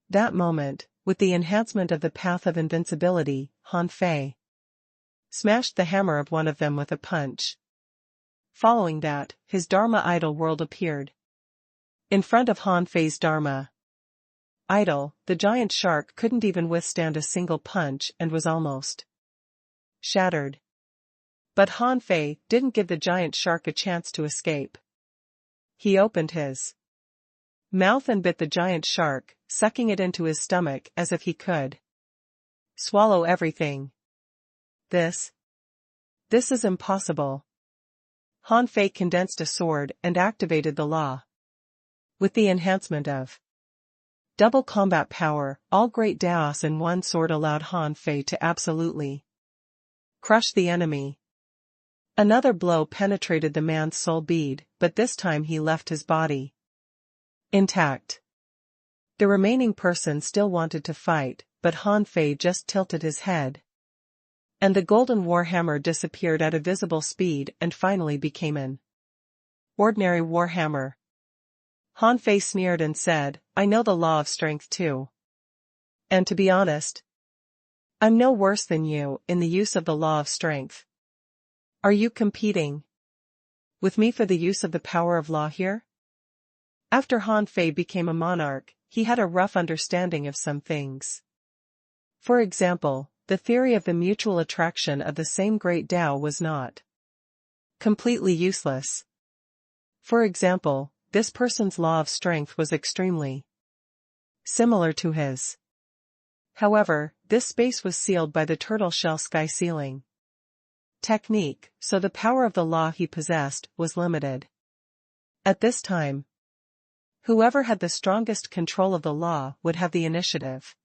that moment, with the enhancement of the path of invincibility, Han Fei smashed the hammer of one of them with a punch. Following that, his Dharma idol world appeared. In front of Han Fei's Dharma idol, the giant shark couldn't even withstand a single punch and was almost shattered. But Han Fei didn't give the giant shark a chance to escape. He opened his mouth and bit the giant shark, sucking it into his stomach as if he could swallow everything. This is impossible. Han Fei condensed a sword and activated the law. With the enhancement of double combat power, all great Daos in one sword allowed Han Fei to absolutely crush the enemy. Another blow penetrated the man's soul bead, but this time he left his body intact. The remaining person still wanted to fight, but Han Fei just tilted his head, and the golden warhammer disappeared at a visible speed and finally became an ordinary warhammer. Han Fei sneered and said, I know the law of strength too. And to be honest, I'm no worse than you in the use of the law of strength. Are you competing with me for the use of the power of law here? After Han Fei became a monarch, he had a rough understanding of some things. For example, the theory of the mutual attraction of the same great Tao was not completely useless. For example, this person's law of strength was extremely similar to his. However, this space was sealed by the turtle shell sky sealing technique, so the power of the law he possessed was limited. At this time, whoever had the strongest control of the law would have the initiative.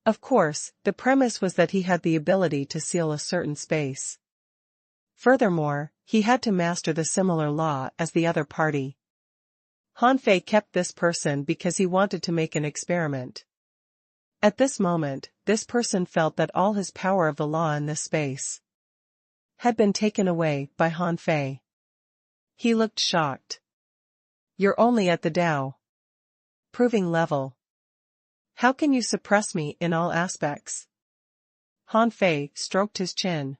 Of course, the premise was that he had the ability to seal a certain space. Furthermore, he had to master the similar law as the other party. Han Fei kept this person because he wanted to make an experiment. At this moment, this person felt that all his power of the law in this space had been taken away by Han Fei. He looked shocked. You're only at the Tao proving level. How can you suppress me in all aspects? Han Fei stroked his chin.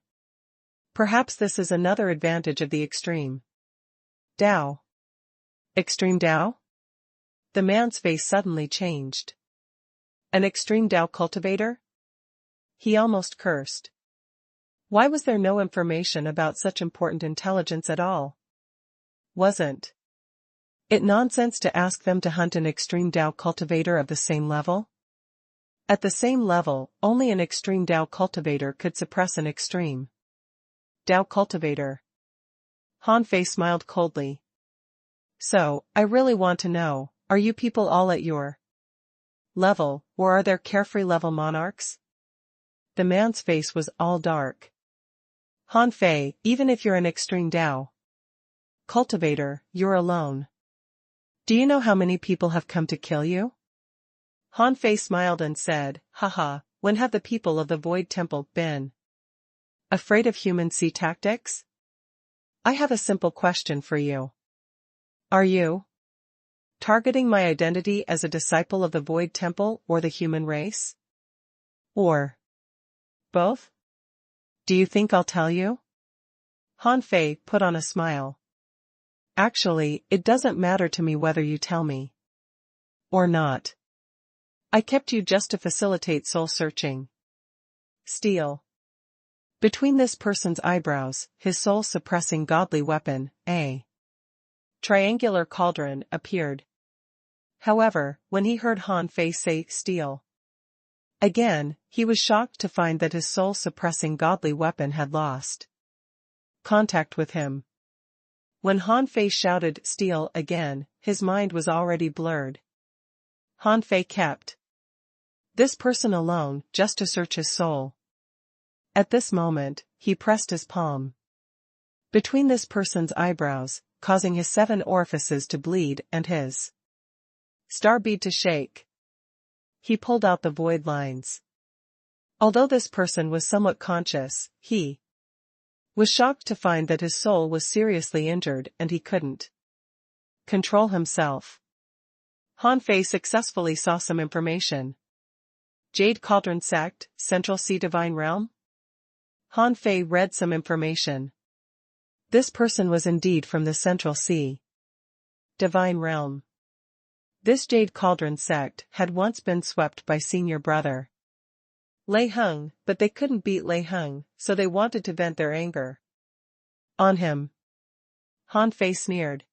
Perhaps this is another advantage of the extreme Tao. Extreme Tao? The man's face suddenly changed. An extreme Tao cultivator? He almost cursed. Why was there no information about such important intelligence at all? Wasn't it nonsense to ask them to hunt an extreme Tao cultivator of the same level? At the same level, only an extreme Tao cultivator could suppress an extreme Tao cultivator. Han Fei smiled coldly. So, I really want to know, are you people all at your level, or are there carefree level monarchs? The man's face was all dark. Han Fei, even if you're an extreme Tao cultivator, you're alone. Do you know how many people have come to kill you? Han Fei smiled and said, haha, when have the people of the Void Temple been afraid of human sea tactics? I have a simple question for you. Are you targeting my identity as a disciple of the Void Temple or the human race? Or both? Do you think I'll tell you? Han Fei put on a smile. Actually, it doesn't matter to me whether you tell me or not. I kept you just to facilitate soul searching. Steal. Between this person's eyebrows, his soul-suppressing godly weapon, a triangular cauldron, appeared. However, when he heard Han Fei say steal again, he was shocked to find that his soul-suppressing godly weapon had lost contact with him. When Han Fei shouted steal again, his mind was already blurred. Han Fei kept this person alone, just to search his soul. At this moment, he pressed his palm between this person's eyebrows, causing his 7 orifices to bleed and his star bead to shake. He pulled out the void lines. Although this person was somewhat conscious, he was shocked to find that his soul was seriously injured and he couldn't control himself. Han Fei successfully saw some information. Jade Cauldron Sect, Central Sea Divine Realm? Han Fei read some information. This person was indeed from the Central Sea Divine Realm. This Jade Cauldron Sect had once been swept by senior brother Lei Heng, but they couldn't beat Lei Heng, so they wanted to vent their anger on him. Han Fei sneered.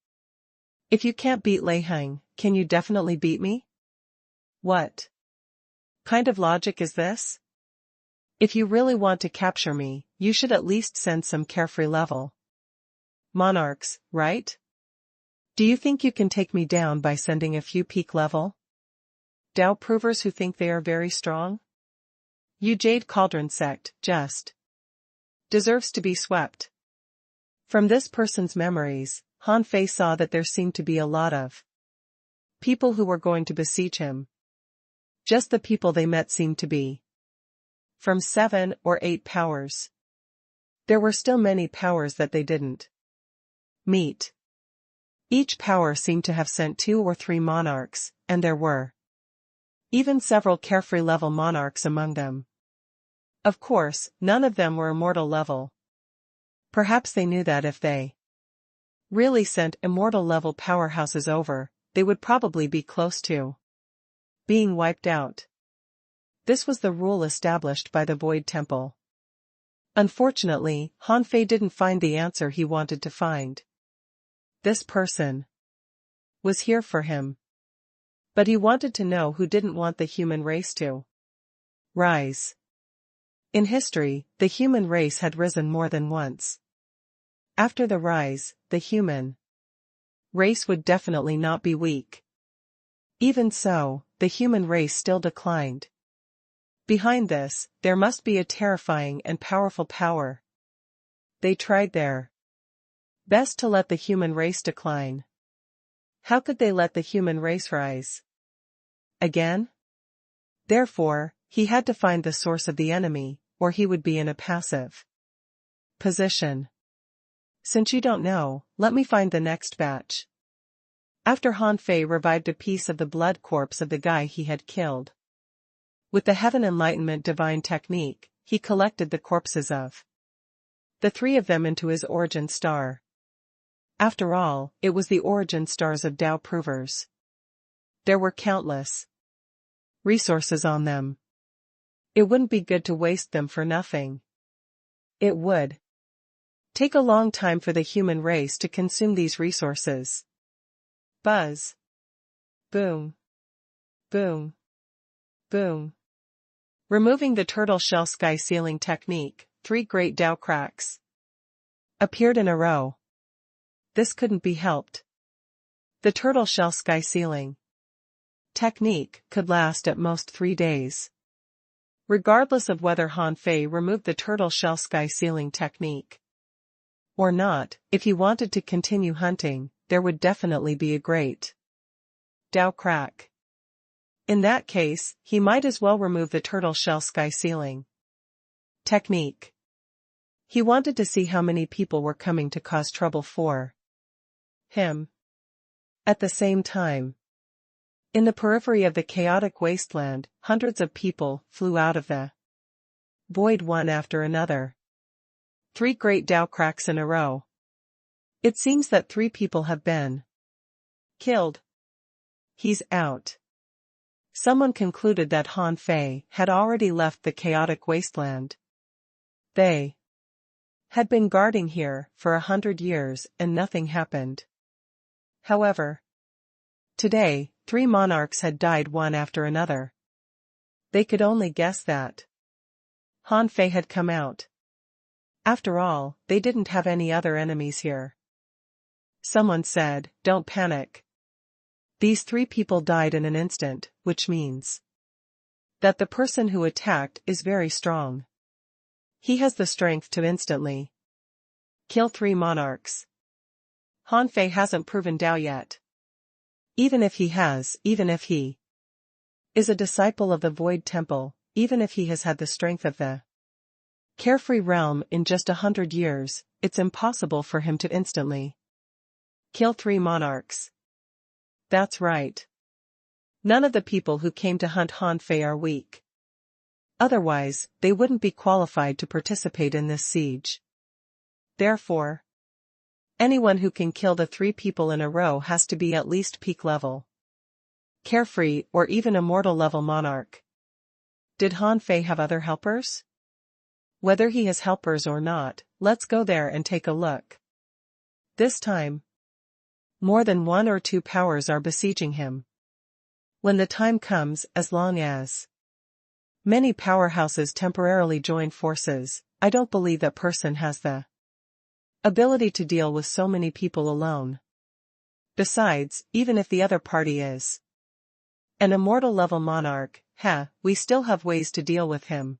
If you can't beat Lei Heng, can you definitely beat me? What kind of logic is this? If you really want to capture me, you should at least send some carefree level monarchs, right? Do you think you can take me down by sending a few peak level Tao provers who think they are very strong? You Jade Cauldron Sect just deserves to be swept. From this person's memories, Han Fei saw that there seemed to be a lot of people who were going to besiege him. Just the people they met seemed to be from 7 or 8 powers. There were still many powers that they didn't meet. Each power seemed to have sent 2 or 3 monarchs, and there were even several carefree level monarchs among them. Of course, none of them were immortal level. Perhaps they knew that if they really sent immortal level powerhouses over, they would probably be close to being wiped out. This was the rule established by the Void Temple. Unfortunately, Han Fei didn't find the answer he wanted to find. This person was here for him. But he wanted to know who didn't want the human race to rise. In history, the human race had risen more than once. After the rise, the human race would definitely not be weak. Even so, the human race still declined. Behind this, there must be a terrifying and powerful power. They tried their best to let the human race decline. How could they let the human race rise again? Therefore, he had to find the source of the enemy, or he would be in a passive position. Since you don't know, let me find the next batch. After Han Fei revived a piece of the blood corpse of the guy he had killed. With the Heaven Enlightenment divine technique, he collected the corpses of the 3 of them into his origin star. After all, it was the origin stars of Tao provers. There were countless resources on them. It wouldn't be good to waste them for nothing. It would take a long time for the human race to consume these resources. Buzz. Boom. Boom. Boom. Removing the turtle shell sky ceiling technique, 3 great Dow cracks appeared in a row. This couldn't be helped. The turtle shell sky ceiling technique could last at most 3 days. Regardless of whether Han Fei removed the turtle shell sky ceiling technique or not, if he wanted to continue hunting, there would definitely be a great Dow crack. In that case, he might as well remove the turtle shell sky ceiling technique. He wanted to see how many people were coming to cause trouble for him. At the same time, in the periphery of the chaotic wasteland, hundreds of people flew out of the void one after another. 3 great Dow cracks in a row. It seems that 3 people have been killed. He's out. Someone concluded that Han Fei had already left the chaotic wasteland. They had been guarding here for 100 years and nothing happened. However, today, 3 monarchs had died one after another. They could only guess that Han Fei had come out. After all, they didn't have any other enemies here. Someone said, "Don't panic. These 3 people died in an instant, which means that the person who attacked is very strong. He has the strength to instantly kill 3 monarchs. Han Fei hasn't proven Dao yet. Even if he is a disciple of the Void Temple, even if he has had the strength of the carefree realm in just 100 years, it's impossible for him to instantly kill 3 monarchs. That's right. None of the people who came to hunt Han Fei are weak. Otherwise, they wouldn't be qualified to participate in this siege. Therefore, anyone who can kill the 3 people in a row has to be at least peak level, carefree or even immortal level monarch. Did Han Fei have other helpers? Whether he has helpers or not, let's go there and take a look. This time, more than 1 or 2 powers are besieging him. When the time comes, as long as many powerhouses temporarily join forces, I don't believe that person has the ability to deal with so many people alone. Besides, even if the other party is an immortal level monarch, we still have ways to deal with him.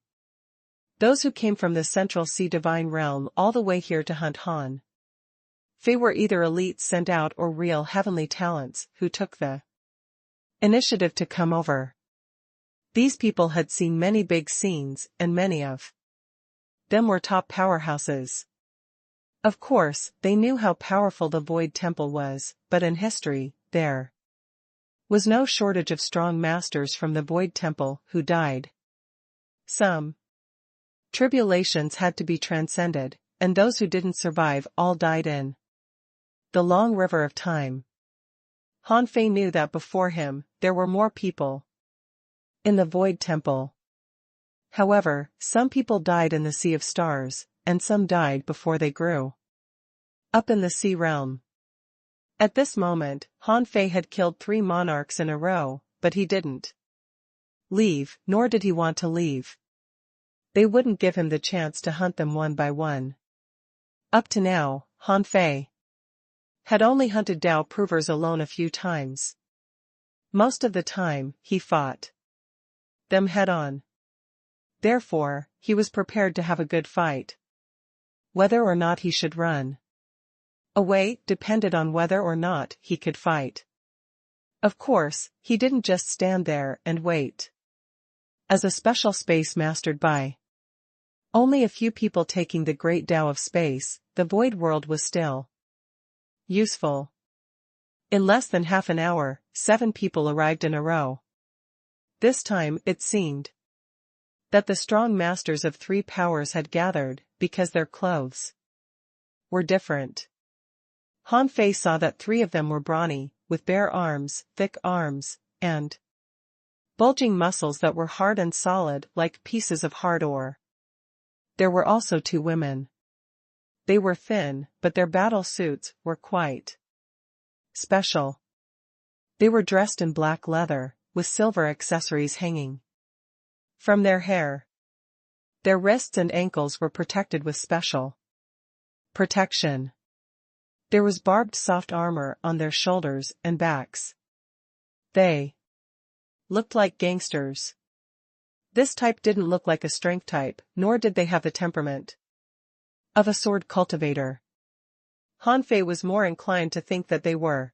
Those who came from the Central Sea Divine Realm all the way here to hunt Han Fei were either elites sent out or real heavenly talents who took the initiative to come over. These people had seen many big scenes, and many of them were top powerhouses. Of course, they knew how powerful the Void Temple was, but in history, there was no shortage of strong masters from the Void Temple who died. Some tribulations had to be transcended, and those who didn't survive all died in the long river of time. Han Fei knew that before him, there were more people in the Void Temple. However, some people died in the Sea of Stars, and some died before they grew up in the Sea Realm. At this moment, Han Fei had killed 3 monarchs in a row, but he didn't leave, nor did he want to leave. They wouldn't give him the chance to hunt them one by one. Up to now, Han Fei had only hunted Dao provers alone a few times. Most of the time, he fought them head-on. Therefore, he was prepared to have a good fight. Whether or not he should run away depended on whether or not he could fight. Of course, he didn't just stand there and wait. As a special space mastered by only a few people taking the great Tao of space, the void world was still useful. In less than half an hour, 7 people arrived in a row. This time, it seemed that the strong masters of 3 powers had gathered, because their clothes were different. Han Fei saw that 3 of them were brawny, with bare arms, thick arms, and bulging muscles that were hard and solid like pieces of hard ore. There were also two women. They were thin, but their battle suits were quite special. They were dressed in black leather, with silver accessories hanging from their hair. Their wrists and ankles were protected with special protection. There was barbed soft armor on their shoulders and backs. They looked like gangsters. This type didn't look like a strength type, nor did they have the temperament of a sword cultivator. Han Fei was more inclined to think that they were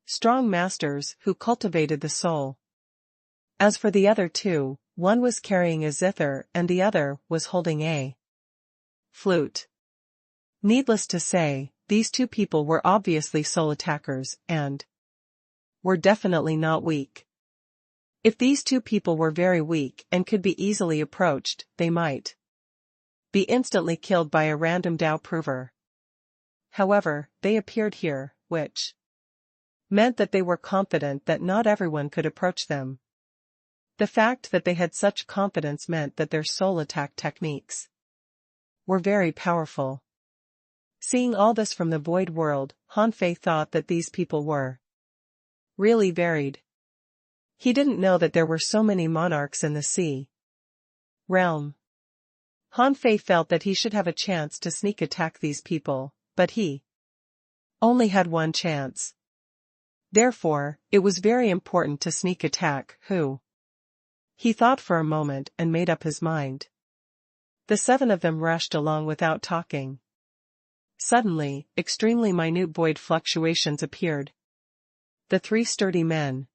strong masters who cultivated the soul. As for the other two, one was carrying a zither and the other was holding a flute. Needless to say, these two people were obviously soul attackers and were definitely not weak. If these two people were very weak and could be easily approached, they might be instantly killed by a random Tao prover. However, they appeared here, which meant that they were confident that not everyone could approach them. The fact that they had such confidence meant that their soul attack techniques were very powerful. Seeing all this from the void world, Han Fei thought that these people were really varied. He didn't know that there were so many monarchs in the sea realm. Han Fei felt that he should have a chance to sneak attack these people, but he only had one chance. Therefore, it was very important to sneak attack who? He thought for a moment and made up his mind. The seven of them rushed along without talking. Suddenly, extremely minute void fluctuations appeared. The three sturdy men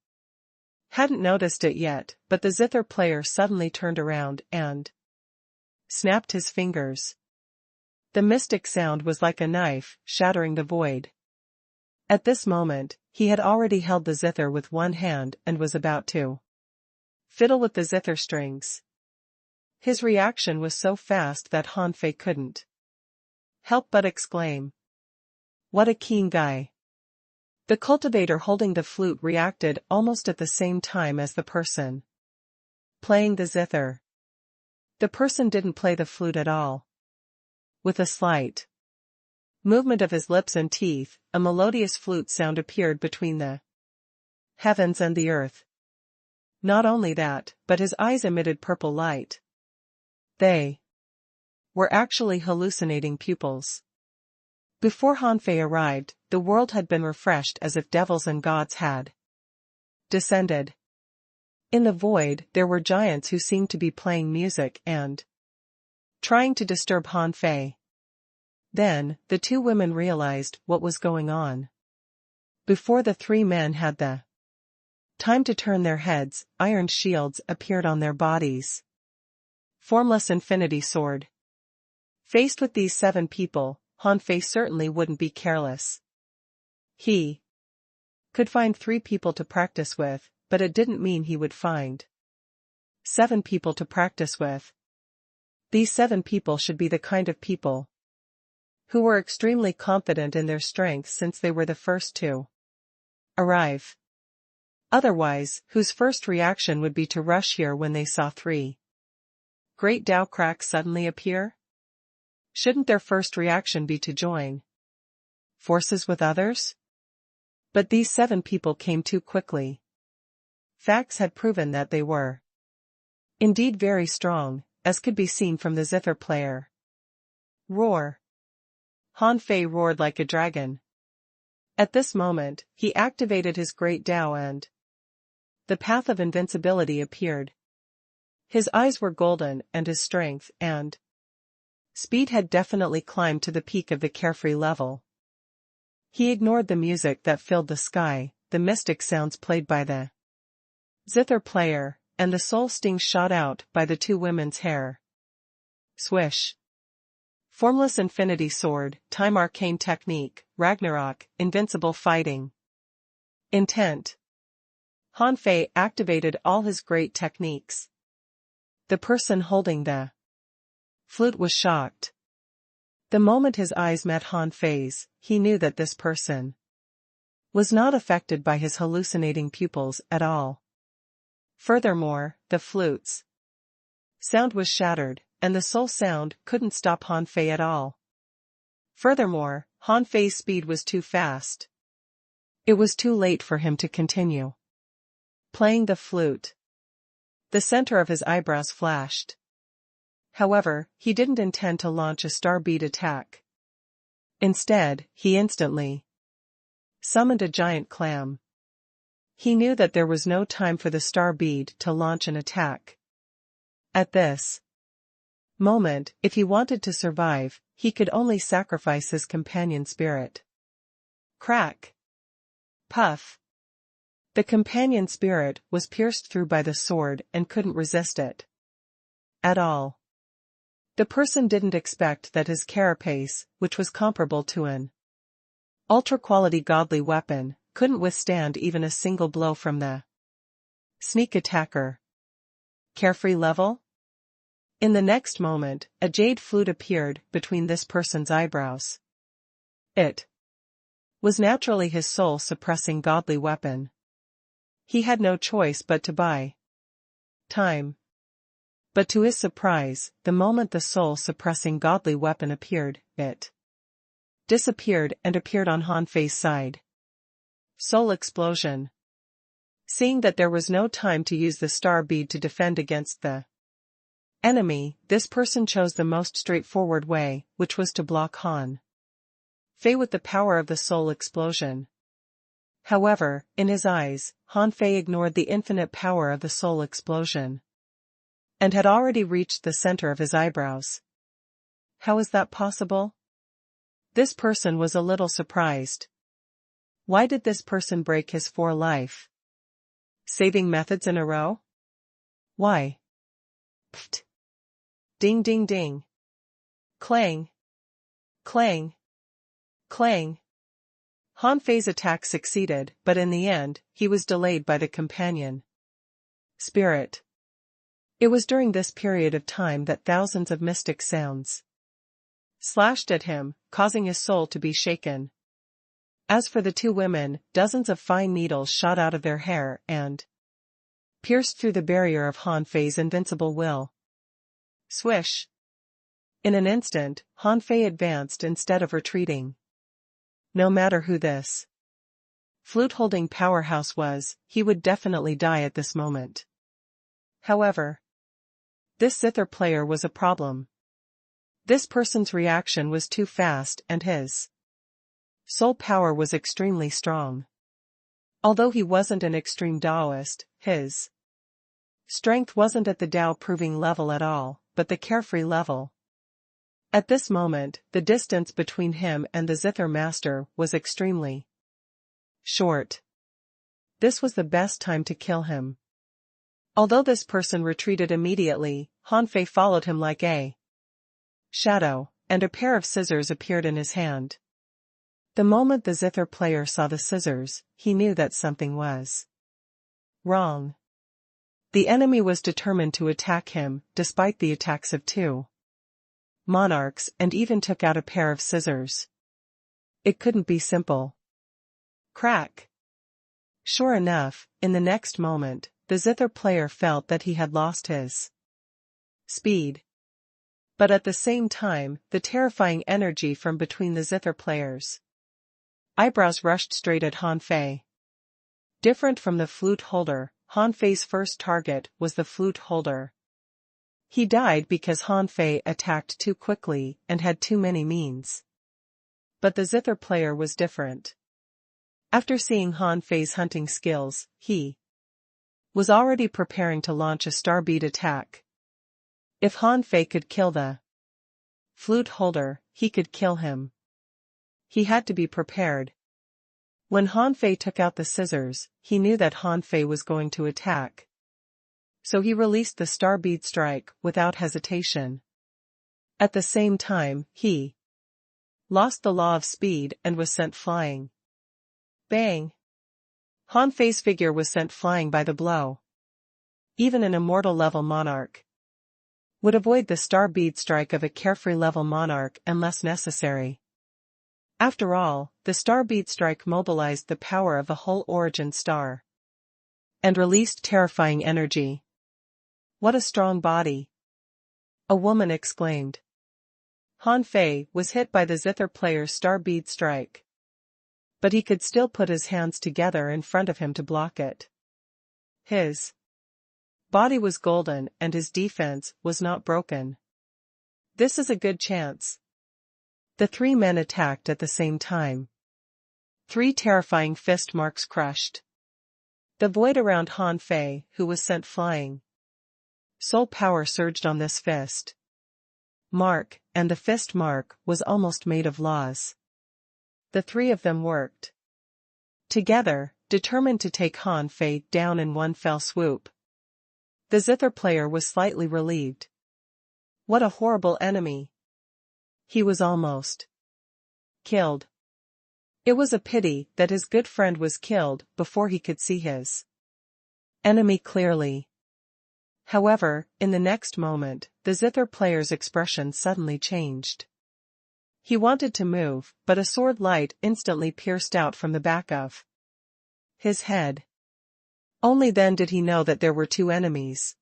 hadn't noticed it yet, but the zither player suddenly turned around and snapped his fingers. The mystic sound was like a knife, shattering the void. At this moment, he had already held the zither with one hand and was about to fiddle with the zither strings. His reaction was so fast that Han Fei couldn't help but exclaim, "What a keen guy." The cultivator holding the flute reacted almost at the same time as the person playing the zither. The person didn't play the flute at all. With a slight movement of his lips and teeth, a melodious flute sound appeared between the heavens and the earth. Not only that, but his eyes emitted purple light. They were actually hallucinating pupils. Before Han Fei arrived, the world had been refreshed as if devils and gods had descended. In the void, there were giants who seemed to be playing music and trying to disturb Han Fei. Then, the two women realized what was going on. Before the three men had the time to turn their heads, iron shields appeared on their bodies. Formless infinity sword. Faced with these seven people, Han Fei certainly wouldn't be careless. He could find 3 people to practice with, but it didn't mean he would find 7 people to practice with. These 7 people should be the kind of people who were extremely confident in their strength since they were the first to arrive. Otherwise, whose first reaction would be to rush here when they saw 3 great Tao cracks suddenly appear? Shouldn't their first reaction be to join forces with others? But these 7 people came too quickly. Facts had proven that they were indeed very strong, as could be seen from the zither player. Roar! Han Fei roared like a dragon. At this moment, he activated his great Tao and the path of invincibility appeared. His eyes were golden and his strength and speed had definitely climbed to the peak of the carefree level. He ignored the music that filled the sky, the mystic sounds played by the zither player, and the soul stings shot out by the 2 women's hair. Swish. Formless infinity sword, time arcane technique, Ragnarok, invincible fighting. Intent. Han Fei activated all his great techniques. The person holding the flute was shocked. The moment his eyes met Han Fei's, he knew that this person was not affected by his hallucinating pupils at all. Furthermore, the flute's sound was shattered, and the soul sound couldn't stop Han Fei at all. Furthermore, Han Fei's speed was too fast. It was too late for him to continue playing the flute. The center of his eyebrows flashed. However, he didn't intend to launch a star bead attack. Instead, he instantly summoned a giant clam. He knew that there was no time for the star bead to launch an attack. At this moment, if he wanted to survive, he could only sacrifice his companion spirit. Crack! Puff! The companion spirit was pierced through by the sword and couldn't resist it at all. The person didn't expect that his carapace, which was comparable to an ultra-quality godly weapon, couldn't withstand even a single blow from the sneak attacker. Carefree level? In the next moment, a jade flute appeared between this person's eyebrows. It was naturally his soul-suppressing godly weapon. He had no choice but to buy time. But to his surprise, the moment the soul-suppressing godly weapon appeared, it disappeared and appeared on Han Fei's side. Soul explosion. Seeing that there was no time to use the star bead to defend against the enemy, this person chose the most straightforward way, which was to block Han Fei with the power of the soul explosion. However, in his eyes, Han Fei ignored the infinite power of the soul explosion and had already reached the center of his eyebrows. How is that possible? This person was a little surprised. Why did this person break his 4 life saving methods in a row? Why? Pfft. Ding ding ding. Clang. Clang. Clang. Han Fei's attack succeeded, but in the end, he was delayed by the companion spirit. It was during this period of time that thousands of mystic sounds slashed at him, causing his soul to be shaken. As for the 2 women, dozens of fine needles shot out of their hair and pierced through the barrier of Han Fei's invincible will. Swish! In an instant, Han Fei advanced instead of retreating. No matter who this flute-holding powerhouse was, he would definitely die at this moment. However, this zither player was a problem. This person's reaction was too fast and his soul power was extremely strong. Although he wasn't an extreme Taoist, his strength wasn't at the Tao-proving level at all, but the carefree level. At this moment, the distance between him and the zither master was extremely short. This was the best time to kill him. Although this person retreated immediately, Han Fei followed him like a shadow, and a pair of scissors appeared in his hand. The moment the zither player saw the scissors, he knew that something was wrong. The enemy was determined to attack him, despite the attacks of 2 monarchs, and even took out a pair of scissors. It couldn't be simple. Crack! Sure enough, in the next moment, the zither player felt that he had lost his speed. But at the same time, the terrifying energy from between the zither players' eyebrows rushed straight at Han Fei. Different from the flute holder, Han Fei's first target was the flute holder. He died because Han Fei attacked too quickly and had too many means. But the zither player was different. After seeing Han Fei's hunting skills, he was already preparing to launch a star bead attack. If Han Fei could kill the flute holder, he could kill him. He had to be prepared. When Han Fei took out the scissors, he knew that Han Fei was going to attack. So he released the star bead strike without hesitation. At the same time, he lost the law of speed and was sent flying. Bang! Han Fei's figure was sent flying by the blow. Even an immortal level monarch would avoid the star bead strike of a carefree level monarch unless necessary. After all, the starbead strike mobilized the power of the whole origin star. And released terrifying energy. What a strong body! A woman exclaimed. Han Fei was hit by the zither player's starbead strike. But he could still put his hands together in front of him to block it. His body was golden and his defense was not broken. This is a good chance. The three men attacked at the same time. 3 terrifying fist marks crushed the void around Han Fei, who was sent flying. Soul power surged on this fist mark, and the fist mark was almost made of laws. The 3 of them worked together, determined to take Han Fei down in one fell swoop. The zither player was slightly relieved. What a horrible enemy! He was almost killed. It was a pity that his good friend was killed before he could see his enemy clearly. However, in the next moment, the zither player's expression suddenly changed. He wanted to move, but a sword light instantly pierced out from the back of his head. Only then did he know that there were 2 enemies.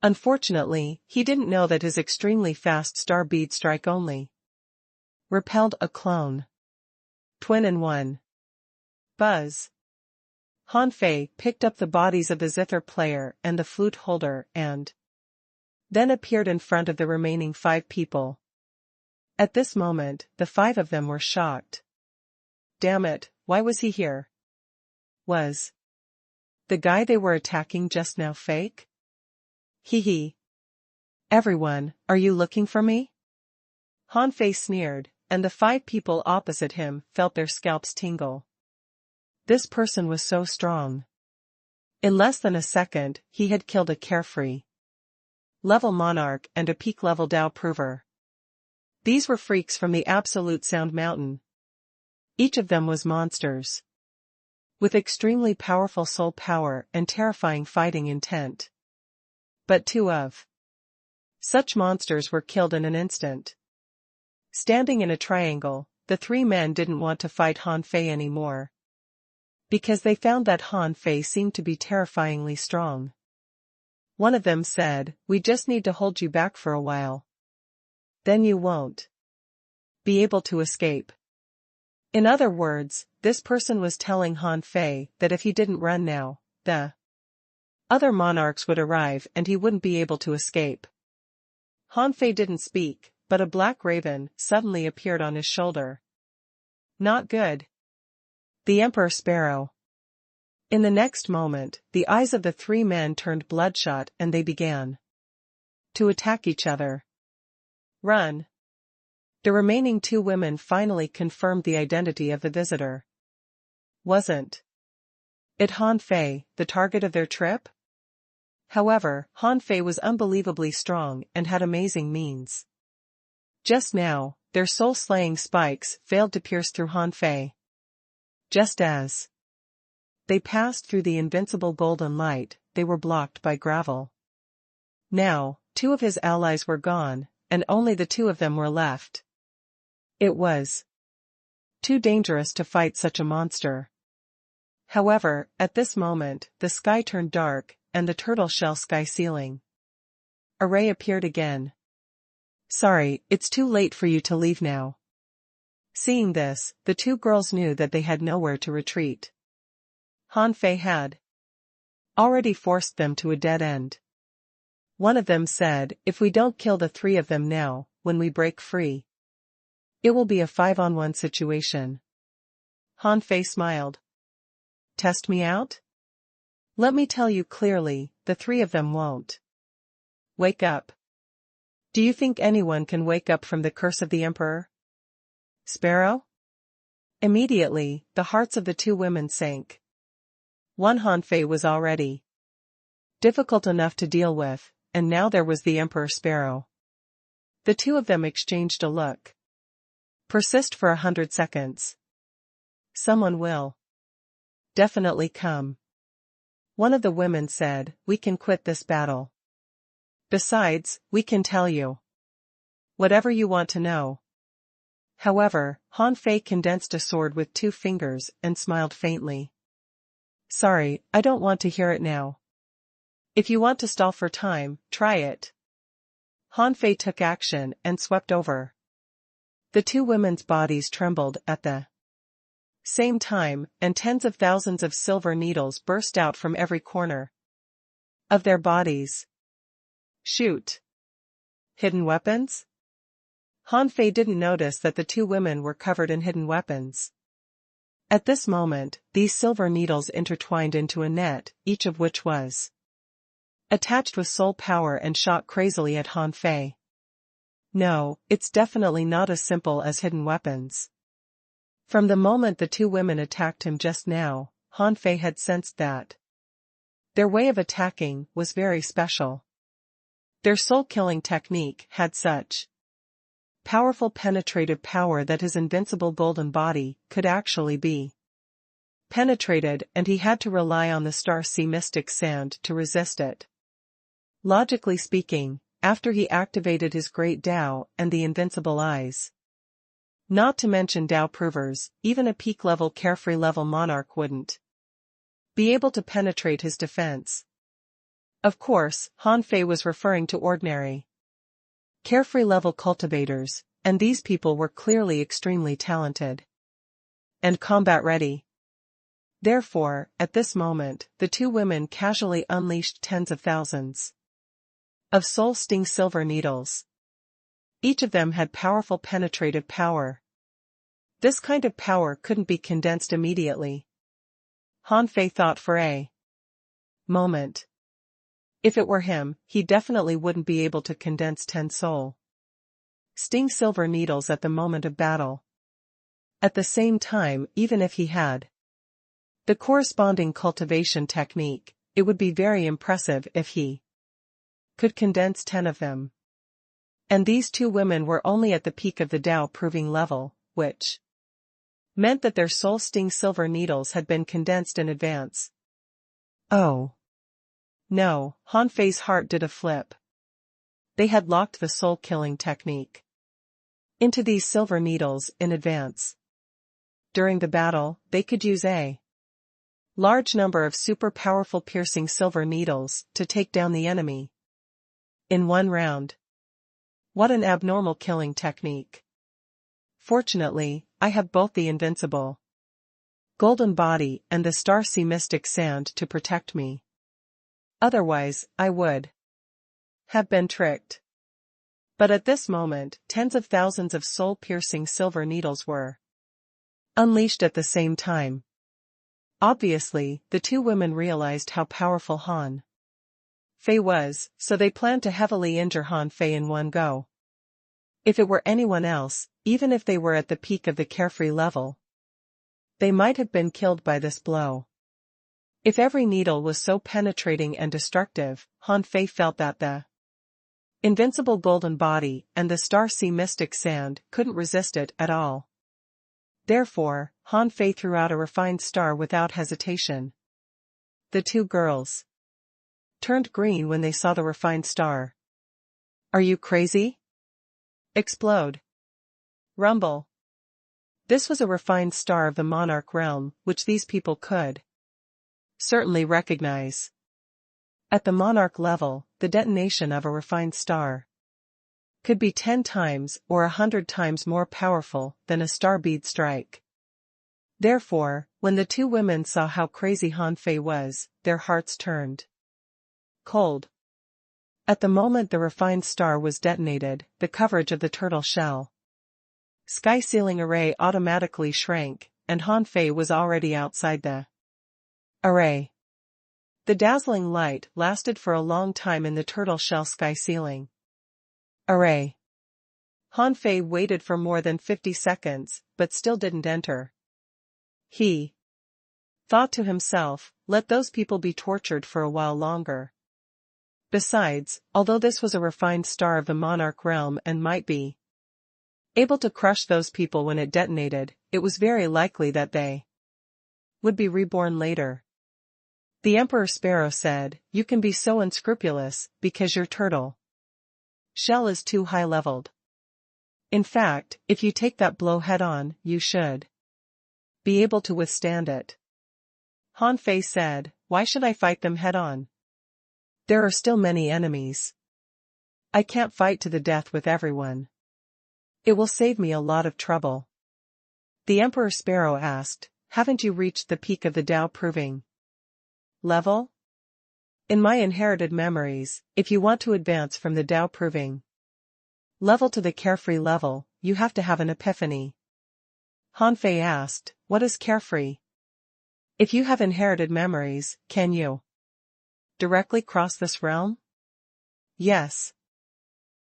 Unfortunately, he didn't know that his extremely fast starbead strike only repelled a clone. Twin in one. Buzz. Han Fei picked up the bodies of the zither player and the flute holder and then appeared in front of the remaining 5 people. At this moment, the 5 of them were shocked. Damn it, why was he here? Was the guy they were attacking just now fake? Hee hee. Everyone, are you looking for me? Han Fei sneered, and the 5 people opposite him felt their scalps tingle. This person was so strong. In less than a second, he had killed a carefree level monarch and a peak level Tao prover. These were freaks from the absolute Sound Mountain. Each of them was monsters, with extremely powerful soul power and terrifying fighting intent. But 2 of such monsters were killed in an instant. Standing in a triangle, the 3 men didn't want to fight Han Fei anymore, because they found that Han Fei seemed to be terrifyingly strong. One of them said, "We just need to hold you back for a while. Then you won't be able to escape." In other words, this person was telling Han Fei that if he didn't run now, the other monarchs would arrive and he wouldn't be able to escape. Han Fei didn't speak, but a black raven suddenly appeared on his shoulder. Not good. The Emperor Sparrow. In the next moment, the eyes of the 3 men turned bloodshot and they began to attack each other. Run. The remaining 2 women finally confirmed the identity of the visitor. Wasn't it Han Fei, the target of their trip? However, Han Fei was unbelievably strong and had amazing means. Just now, their soul-slaying spikes failed to pierce through Han Fei. Just as they passed through the invincible golden light, they were blocked by gravel. Now, 2 of his allies were gone, and only the 2 of them were left. It was too dangerous to fight such a monster. However, at this moment, the sky turned dark, and the turtle shell sky ceiling array appeared again. Sorry, it's too late for you to leave now. Seeing this, the 2 girls knew that they had nowhere to retreat. Han Fei had already forced them to a dead end. One of them said, "If we don't kill the 3 of them now, when we break free, it will be a 5-on-1 situation." Han Fei smiled. Test me out? Let me tell you clearly, the 3 of them won't wake up. Do you think anyone can wake up from the curse of the Emperor Sparrow? Immediately, the hearts of the 2 women sank. One Han Fei was already difficult enough to deal with, and now there was the Emperor Sparrow. The 2 of them exchanged a look. Persist for 100 seconds. Someone will definitely come. One of the women said, "We can quit this battle. Besides, we can tell you whatever you want to know." However, Han Fei condensed a sword with 2 fingers and smiled faintly. Sorry, I don't want to hear it now. If you want to stall for time, try it. Han Fei took action and swept over. The 2 women's bodies trembled at the same time, and tens of thousands of silver needles burst out from every corner of their bodies. Shoot! Hidden weapons? Han Fei didn't notice that the 2 women were covered in hidden weapons. At this moment, these silver needles intertwined into a net, each of which was attached with soul power and shot crazily at Han Fei. No, it's definitely not as simple as hidden weapons. From the moment the 2 women attacked him just now, Han Fei had sensed that their way of attacking was very special. Their soul-killing technique had such powerful penetrative power that his invincible golden body could actually be penetrated, and he had to rely on the Star Sea Mystic Sand to resist it. Logically speaking, after he activated his great Tao and the invincible eyes, not to mention Tao provers, even a peak-level carefree-level monarch wouldn't be able to penetrate his defense. Of course, Han Fei was referring to ordinary carefree-level cultivators, and these people were clearly extremely talented and combat-ready. Therefore, at this moment, the 2 women casually unleashed tens of thousands of soul-sting silver needles. Each of them had powerful penetrative power. This kind of power couldn't be condensed immediately. Han Fei thought for a moment. If it were him, he definitely wouldn't be able to condense 10 soul-sting silver needles at the moment of battle. At the same time, even if he had the corresponding cultivation technique, it would be very impressive if he could condense 10 of them. And these 2 women were only at the peak of the Tao proving level, which meant that their soul-sting silver needles had been condensed in advance. Oh. No, Han Fei's heart did a flip. They had locked the soul-killing technique into these silver needles in advance. During the battle, they could use a large number of super-powerful piercing silver needles to take down the enemy in one round. What an abnormal killing technique. Fortunately, I have both the invincible golden body and the Star Sea Mystic Sand to protect me. Otherwise, I would have been tricked. But at this moment, tens of thousands of soul-piercing silver needles were unleashed at the same time. Obviously, the 2 women realized how powerful Han Fei was, so they planned to heavily injure Han Fei in one go. If it were anyone else, even if they were at the peak of the carefree level, they might have been killed by this blow. If every needle was so penetrating and destructive, Han Fei felt that the invincible golden body and the Star Sea Mystic Sand couldn't resist it at all. Therefore, Han Fei threw out a refined star without hesitation. The 2 girls turned green when they saw the refined star. Are you crazy? Explode. Rumble. This was a refined star of the monarch realm, which these people could certainly recognize. At the monarch level, the detonation of a refined star could be 10 times or 100 times more powerful than a star bead strike. Therefore, when the 2 women saw how crazy Han Fei was, their hearts turned cold. At the moment the refined star was detonated, the coverage of the turtle shell sky ceiling array automatically shrank, and Han Fei was already outside the array. The dazzling light lasted for a long time in the turtle shell sky ceiling array. Han Fei waited for more than 50 seconds, but still didn't enter. He thought to himself, let those people be tortured for a while longer. Besides, although this was a refined star of the monarch realm and might be able to crush those people when it detonated, it was very likely that they would be reborn later. The Emperor Sparrow said, "You can be so unscrupulous, because your turtle shell is too high-leveled. In fact, if you take that blow head-on, you should be able to withstand it. Han Fei said, why should I fight them head-on? There are still many enemies. I can't fight to the death with everyone. It will save me a lot of trouble. The Emperor Sparrow asked, haven't you reached the peak of the Tao proving level? In my inherited memories, if you want to advance from the Tao proving level to the carefree level, you have to have an epiphany. Han Fei asked, what is carefree? If you have inherited memories, can you directly cross this realm? Yes.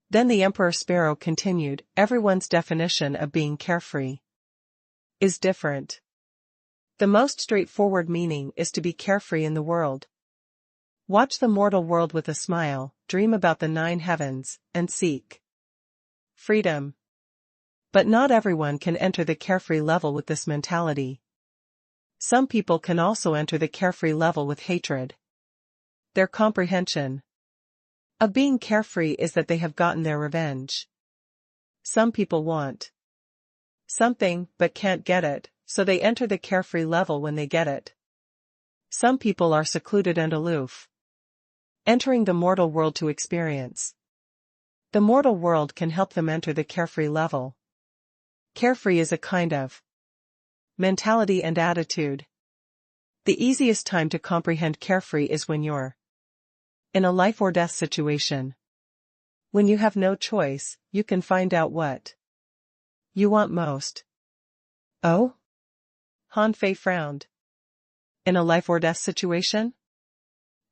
Then the Emperor Sparrow continued, everyone's definition of being carefree is different. The most straightforward meaning is to be carefree in the world. Watch the mortal world with a smile, dream about the 9 heavens, and seek freedom. But not everyone can enter the carefree level with this mentality. Some people can also enter the carefree level with hatred. Their comprehension of being carefree is that they have gotten their revenge. Some people want something but can't get it, so they enter the carefree level when they get it. Some people are secluded and aloof, entering the mortal world to experience. The mortal world can help them enter the carefree level. Carefree is a kind of mentality and attitude. The easiest time to comprehend carefree is when you're in a life or death situation. When you have no choice, you can find out what you want most. Oh? Han Fei frowned. In a life or death situation?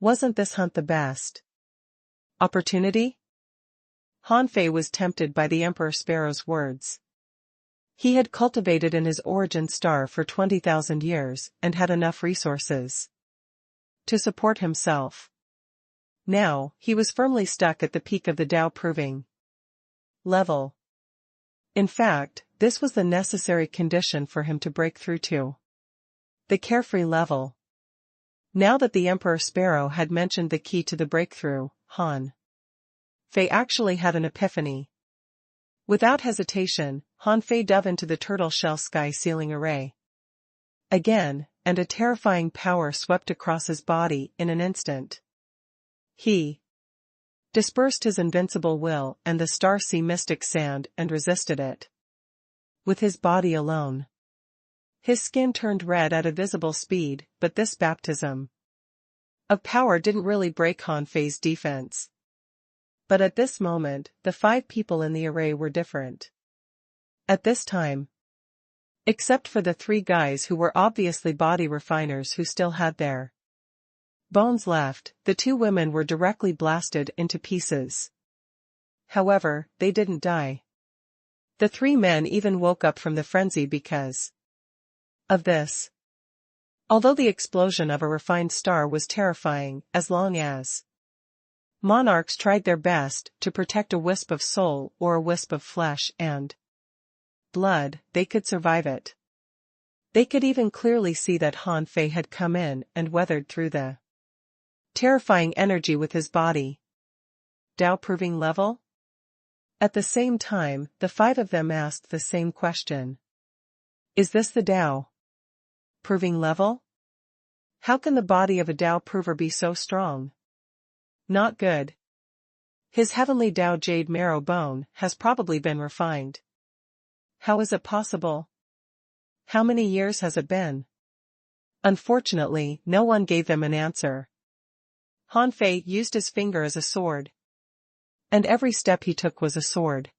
Wasn't this hunt the best opportunity? Han Fei was tempted by the Emperor Sparrow's words. He had cultivated in his origin star for 20,000 years and had enough resources to support himself. Now, he was firmly stuck at the peak of the Tao proving level. In fact, this was the necessary condition for him to break through to the carefree level. Now that the Emperor Sparrow had mentioned the key to the breakthrough, Han Fei actually had an epiphany. Without hesitation, Han Fei dove into the turtle shell sky ceiling array again, and a terrifying power swept across his body in an instant. He dispersed his invincible will and the star sea mystic sand and resisted it. With his body alone. His skin turned red at a visible speed, but this baptism of power didn't really break Han Fei's defense. But at this moment, the 5 people in the array were different. At this time, except for the 3 guys who were obviously body refiners who still had their bones left, the 2 women were directly blasted into pieces. However, they didn't die. The 3 men even woke up from the frenzy because of this. Although the explosion of a refined star was terrifying, as long as monarchs tried their best to protect a wisp of soul or a wisp of flesh and blood, they could survive it. They could even clearly see that Han Fei had come in and weathered through the terrifying energy with his body. Tao proving level? At the same time, the 5 of them asked the same question. Is this the Tao proving level? How can the body of a Tao prover be so strong? Not good. His heavenly Tao jade marrow bone has probably been refined. How is it possible? How many years has it been? Unfortunately, no one gave them an answer. Han Fei used his finger as a sword. And every step he took was a sword.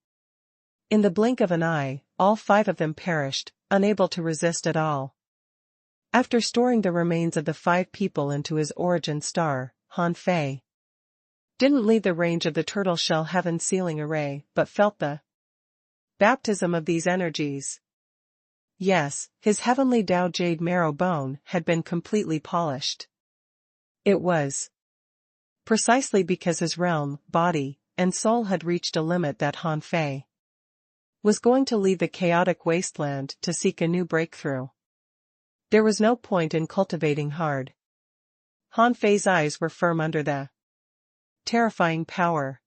In the blink of an eye, all 5 of them perished, unable to resist at all. After storing the remains of the 5 people into his origin star, Han Fei didn't leave the range of the turtle shell heaven ceiling array but felt the baptism of these energies. Yes, his heavenly Tao jade marrow bone had been completely polished. It was precisely because his realm, body, and soul had reached a limit that Han Fei was going to leave the chaotic wasteland to seek a new breakthrough. There was no point in cultivating hard. Han Fei's eyes were firm under the terrifying power.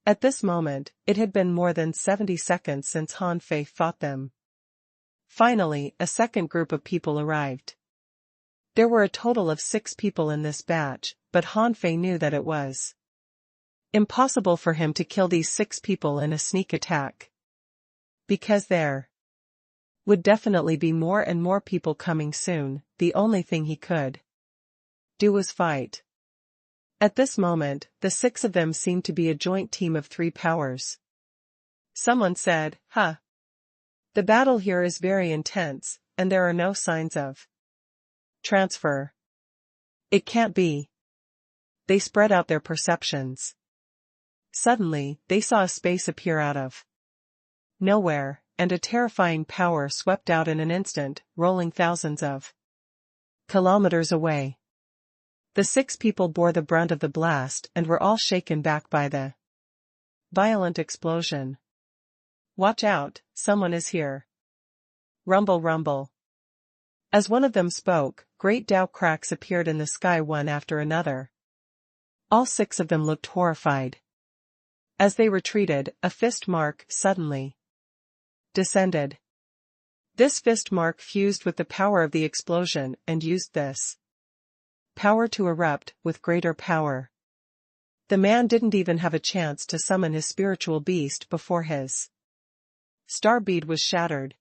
At this moment, it had been more than 70 seconds since Han Fei fought them. Finally, a second group of people arrived. There were a total of 6 people in this batch, but Han Fei knew that it was impossible for him to kill these 6 people in a sneak attack. Because there would definitely be more and more people coming soon, the only thing he could do was fight. At this moment, the 6 of them seemed to be a joint team of 3 powers. Someone said, "Huh. The battle here is very intense, and there are no signs of transfer. It can't be." They spread out their perceptions. Suddenly, they saw a space appear out of nowhere, and a terrifying power swept out in an instant, rolling thousands of kilometers away. The 6 people bore the brunt of the blast and were all shaken back by the violent explosion. "Watch out, someone is here." Rumble, rumble. As one of them spoke, great Tao cracks appeared in the sky one after another. All 6 of them looked horrified. As they retreated, a fist mark suddenly descended. This fist mark fused with the power of the explosion and used this power to erupt with greater power. The man didn't even have a chance to summon his spiritual beast before his star bead was shattered.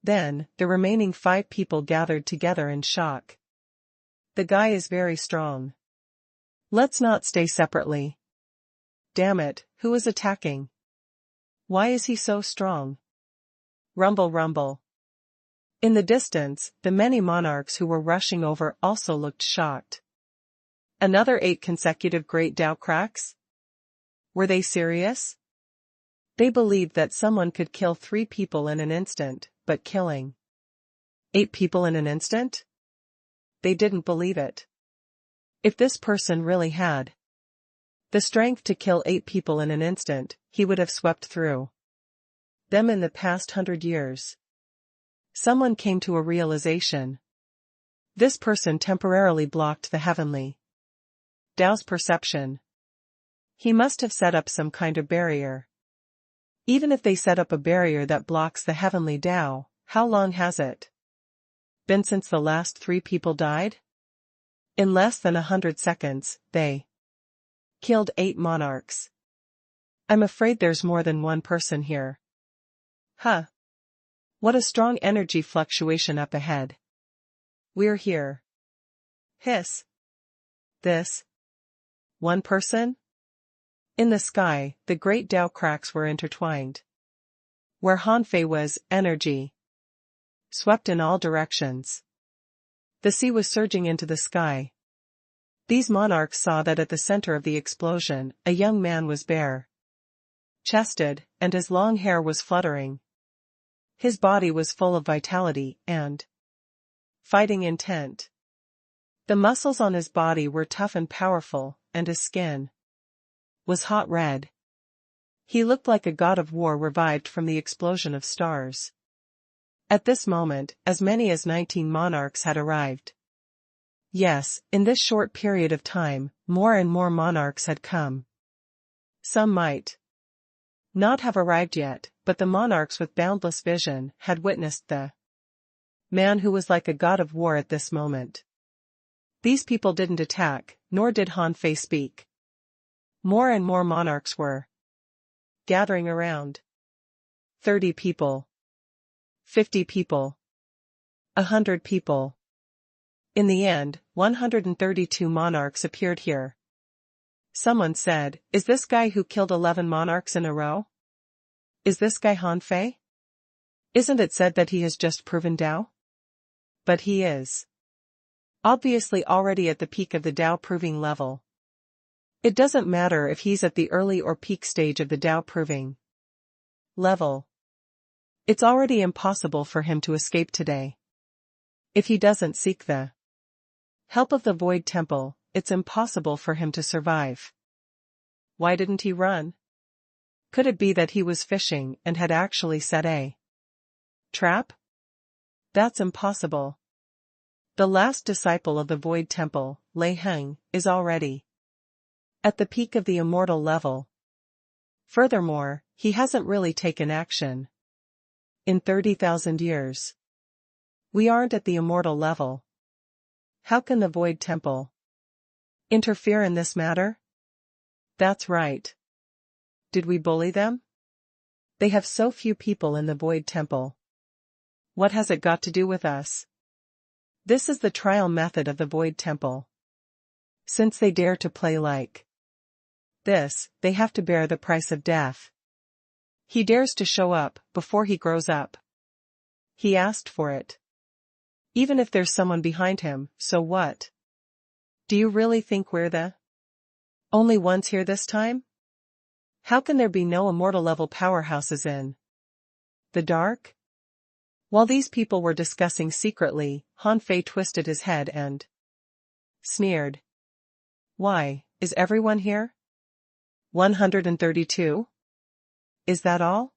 Then, the remaining 5 people gathered together in shock. "The guy is very strong. Let's not stay separately. Damn it, who is attacking? Why is he so strong?" Rumble, rumble. In the distance, the many monarchs who were rushing over also looked shocked. Another 8 consecutive great Tao cracks? Were they serious? They believed that someone could kill 3 people in an instant, but killing 8 people in an instant? They didn't believe it. If this person really had the strength to kill 8 people in an instant, he would have swept through them in the past 100 years. Someone came to a realization. This person temporarily blocked the heavenly Tao's perception. He must have set up some kind of barrier. Even if they set up a barrier that blocks the heavenly Tao, how long has it been since the last 3 people died? In less than 100 seconds, they killed 8 monarchs. I'm afraid there's more than one person here. Huh. What a strong energy fluctuation up ahead. We're here. Hiss. This. One person? In the sky, the great Tao cracks were intertwined. Where Han Fei was, energy swept in all directions. The sea was surging into the sky. These monarchs saw that at the center of the explosion, a young man was bare-chested, and his long hair was fluttering. His body was full of vitality and fighting intent. The muscles on his body were tough and powerful, and his skin was hot red. He looked like a god of war revived from the explosion of stars. At this moment, as many as 19 monarchs had arrived. Yes, in this short period of time, more and more monarchs had come. Some might not have arrived yet, but the monarchs with boundless vision had witnessed the man who was like a god of war at this moment. These people didn't attack, nor did Han Fei speak. More and more monarchs were gathering around. 30 people. 50 people. 100 people. In the end, 132 monarchs appeared here. Someone said, "Is this guy who killed 11 monarchs in a row? Is this guy Han Fei? Isn't it said that he has just proven Tao?" But he is obviously already at the peak of the Tao proving level. It doesn't matter if he's at the early or peak stage of the Tao proving level. It's already impossible for him to escape today. If he doesn't seek the help of the Void Temple, it's impossible for him to survive. Why didn't he run? Could it be that he was fishing and had actually set a trap? That's impossible. The last disciple of the Void Temple, Lei Heng, is already at the peak of the immortal level. Furthermore, he hasn't really taken action. In 30,000 years. We aren't at the immortal level. How can the Void Temple interfere in this matter? That's right. Did we bully them? They have so few people in the Void Temple. What has it got to do with us? This is the trial method of the Void Temple. Since they dare to play like this, they have to bear the price of death. He dares to show up before he grows up. He asked for it. Even if there's someone behind him, so what? Do you really think we're the only ones here this time? How can there be no immortal level powerhouses in the dark? While these people were discussing secretly, Han Fei twisted his head and sneered. Why, is everyone here? 132? Is that all?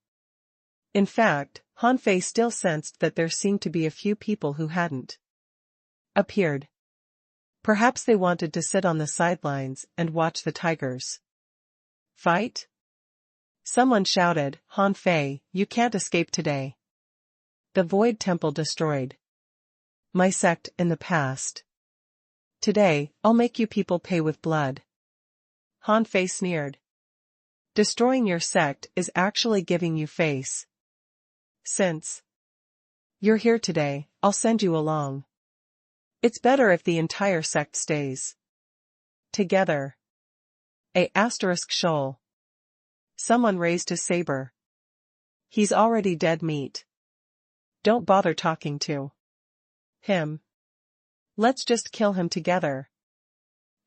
In fact, Han Fei still sensed that there seemed to be a few people who hadn't appeared. Perhaps they wanted to sit on the sidelines and watch the tigers fight? Someone shouted, Han Fei, you can't escape today. The Void Temple destroyed my sect in the past. Today, I'll make you people pay with blood. Han Fei sneered. Destroying your sect is actually giving you face. Since you're here today, I'll send you along. It's better if the entire sect stays together. Shoal. Someone raised his saber. He's already dead meat. Don't bother talking to him. Let's just kill him together.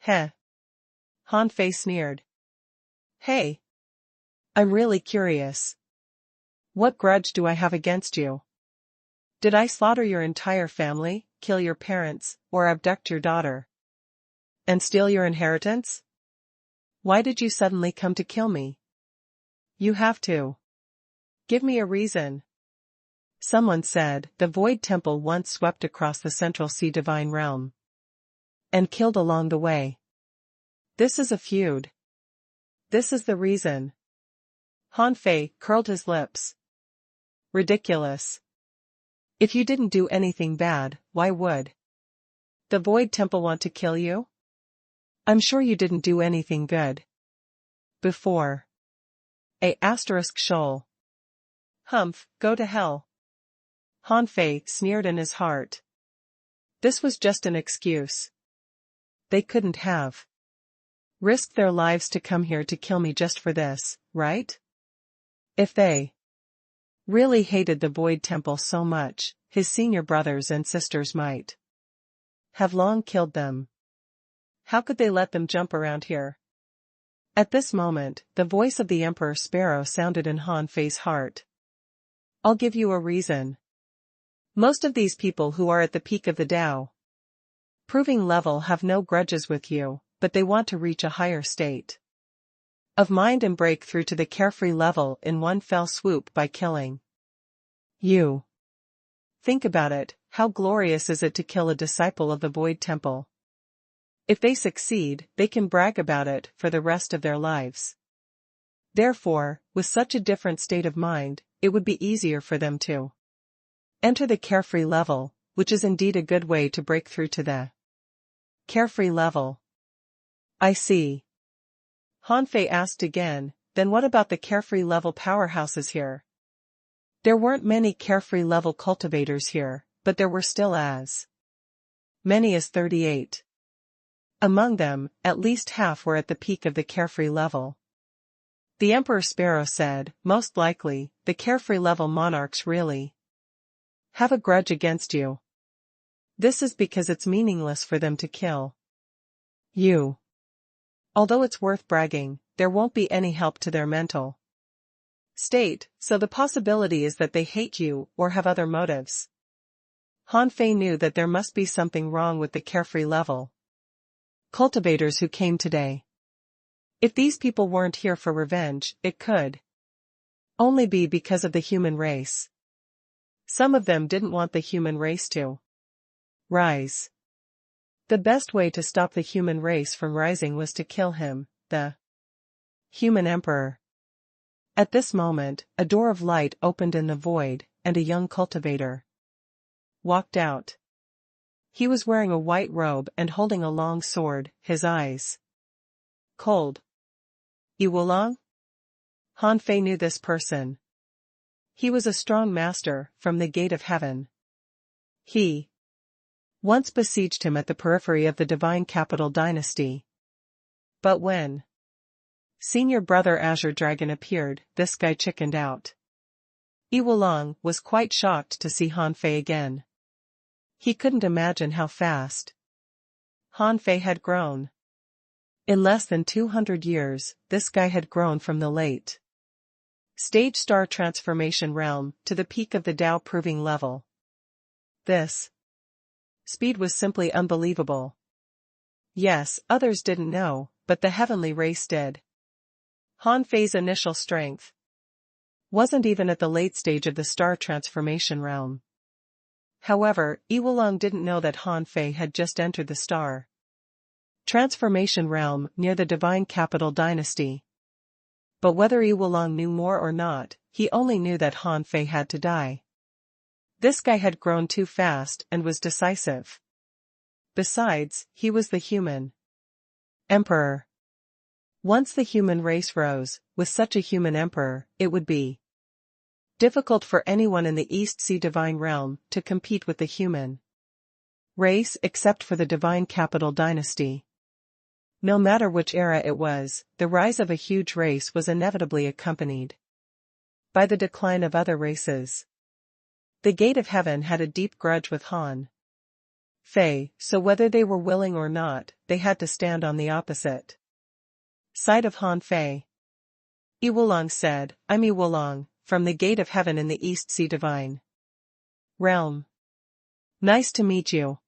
Heh. Han Fei sneered. Hey. I'm really curious. What grudge do I have against you? Did I slaughter your entire family, kill your parents, or abduct your daughter? And steal your inheritance? Why did you suddenly come to kill me? You have to give me a reason. Someone said, the Void Temple once swept across the Central Sea Divine Realm and killed along the way. This is a feud. This is the reason. Han Fei curled his lips. Ridiculous. If you didn't do anything bad, why would the Void Temple want to kill you? I'm sure you didn't do anything good before. Shoal. Humph, go to hell. Han Fei sneered in his heart. This was just an excuse. They couldn't have risked their lives to come here to kill me just for this, right? If they really hated the Void Temple so much, his senior brothers and sisters might have long killed them. How could they let them jump around here? At this moment, the voice of the Emperor Sparrow sounded in Han Fei's heart. I'll give you a reason. Most of these people who are at the peak of the Tao proving level have no grudges with you, but they want to reach a higher state of mind and break through to the carefree level in one fell swoop by killing you. Think about it, how glorious is it to kill a disciple of the Void Temple? If they succeed, they can brag about it for the rest of their lives. Therefore, with such a different state of mind, it would be easier for them to enter the carefree level, which is indeed a good way to break through to the carefree level. I see. Han Fei asked again, then what about the carefree level powerhouses here? There weren't many carefree level cultivators here, but there were still as many as 38. Among them, at least half were at the peak of the carefree level. The Emperor Sparrow said, most likely, the carefree level monarchs really have a grudge against you. This is because it's meaningless for them to kill you. Although it's worth bragging, there won't be any help to their mental state, so the possibility is that they hate you or have other motives. Han Fei knew that there must be something wrong with the carefree level cultivators who came today. If these people weren't here for revenge, it could only be because of the human race. Some of them didn't want the human race to rise. The best way to stop the human race from rising was to kill him, the human emperor. At this moment, a door of light opened in the void, and a young cultivator walked out. He was wearing a white robe and holding a long sword, his eyes cold. Iwulong? Han Fei knew this person. He was a strong master, from the gate of heaven. He once besieged him at the periphery of the divine capital dynasty. But when Senior Brother Azure Dragon appeared, this guy chickened out. Iwulong was quite shocked to see Han Fei again. He couldn't imagine how fast Han Fei had grown. In less than 200 years, this guy had grown from the late stage star transformation realm to the peak of the Tao proving level. This speed was simply unbelievable. Yes, others didn't know, but the heavenly race did. Han Fei's initial strength wasn't even at the late stage of the star transformation realm. However, Iwulong didn't know that Han Fei had just entered the star transformation realm near the divine capital dynasty. But whether Iwulong knew more or not, he only knew that Han Fei had to die. This guy had grown too fast and was decisive. Besides, he was the human emperor. Once the human race rose, with such a human emperor, it would be difficult for anyone in the East Sea divine realm to compete with the human race except for the divine capital dynasty. No matter which era it was, the rise of a huge race was inevitably accompanied by the decline of other races. The gate of heaven had a deep grudge with Han Fei, so whether they were willing or not, they had to stand on the opposite side of Han Fei. Iwulong said, "I'm Iwulong, from the gate of heaven in the East Sea divine realm. Nice to meet you."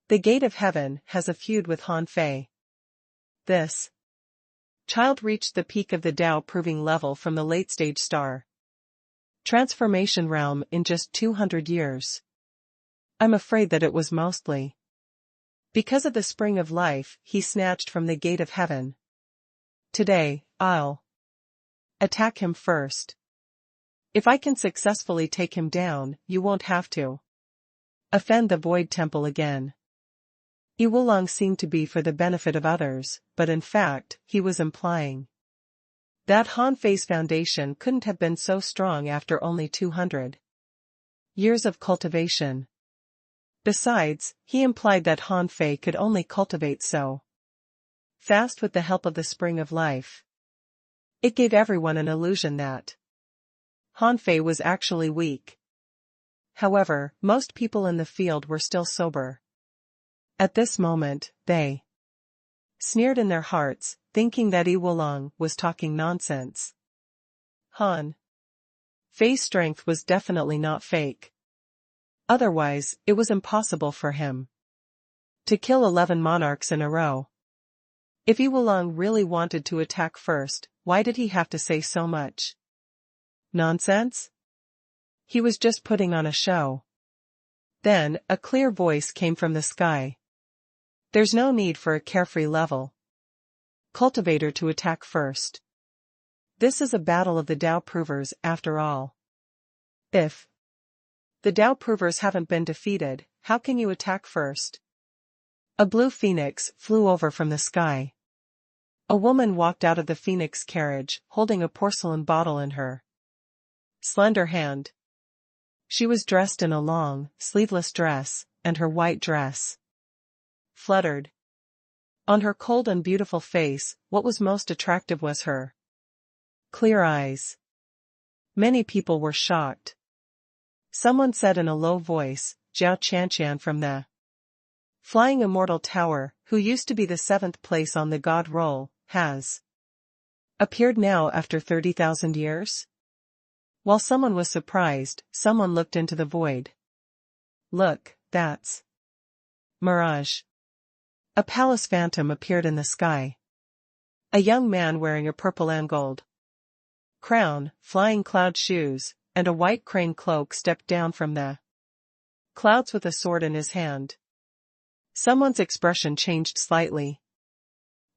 The gate of heaven has a feud with Han Fei. This child reached the peak of the Tao proving level from the late-stage star transformation realm in just 200 years. I'm afraid that it was mostly because of the spring of life he snatched from the gate of heaven. Today, I'll attack him first. If I can successfully take him down, you won't have to offend the Void Temple again. Iwulong seemed to be for the benefit of others, but in fact, he was implying that Han Fei's foundation couldn't have been so strong after only 200 years of cultivation. Besides, he implied that Han Fei could only cultivate so fast with the help of the spring of life. It gave everyone an illusion that Han Fei was actually weak. However, most people in the field were still sober. At this moment, they sneered in their hearts, thinking that Iwulong was talking nonsense. Han Fei's strength was definitely not fake. Otherwise, it was impossible for him to kill 11 monarchs in a row. If Iwulong really wanted to attack first, why did he have to say so much nonsense? He was just putting on a show. Then, a clear voice came from the sky. There's no need for a carefree level cultivator to attack first. This is a battle of the Tao Provers after all. If the Tao Provers haven't been defeated, how can you attack first? A blue phoenix flew over from the sky. A woman walked out of the phoenix carriage, holding a porcelain bottle in her slender hand. She was dressed in a long, sleeveless dress, and her white dress fluttered. On her cold and beautiful face, what was most attractive was her clear eyes. Many people were shocked. Someone said in a low voice, "Zhao Qianqian from the Flying Immortal Tower, who used to be the 7th place on the God roll, has appeared now after 30,000 years?" While someone was surprised, someone looked into the void. "Look, that's Mirage." A palace phantom appeared in the sky. A young man wearing a purple and gold crown, flying cloud shoes, and a white crane cloak stepped down from the clouds with a sword in his hand. Someone's expression changed slightly.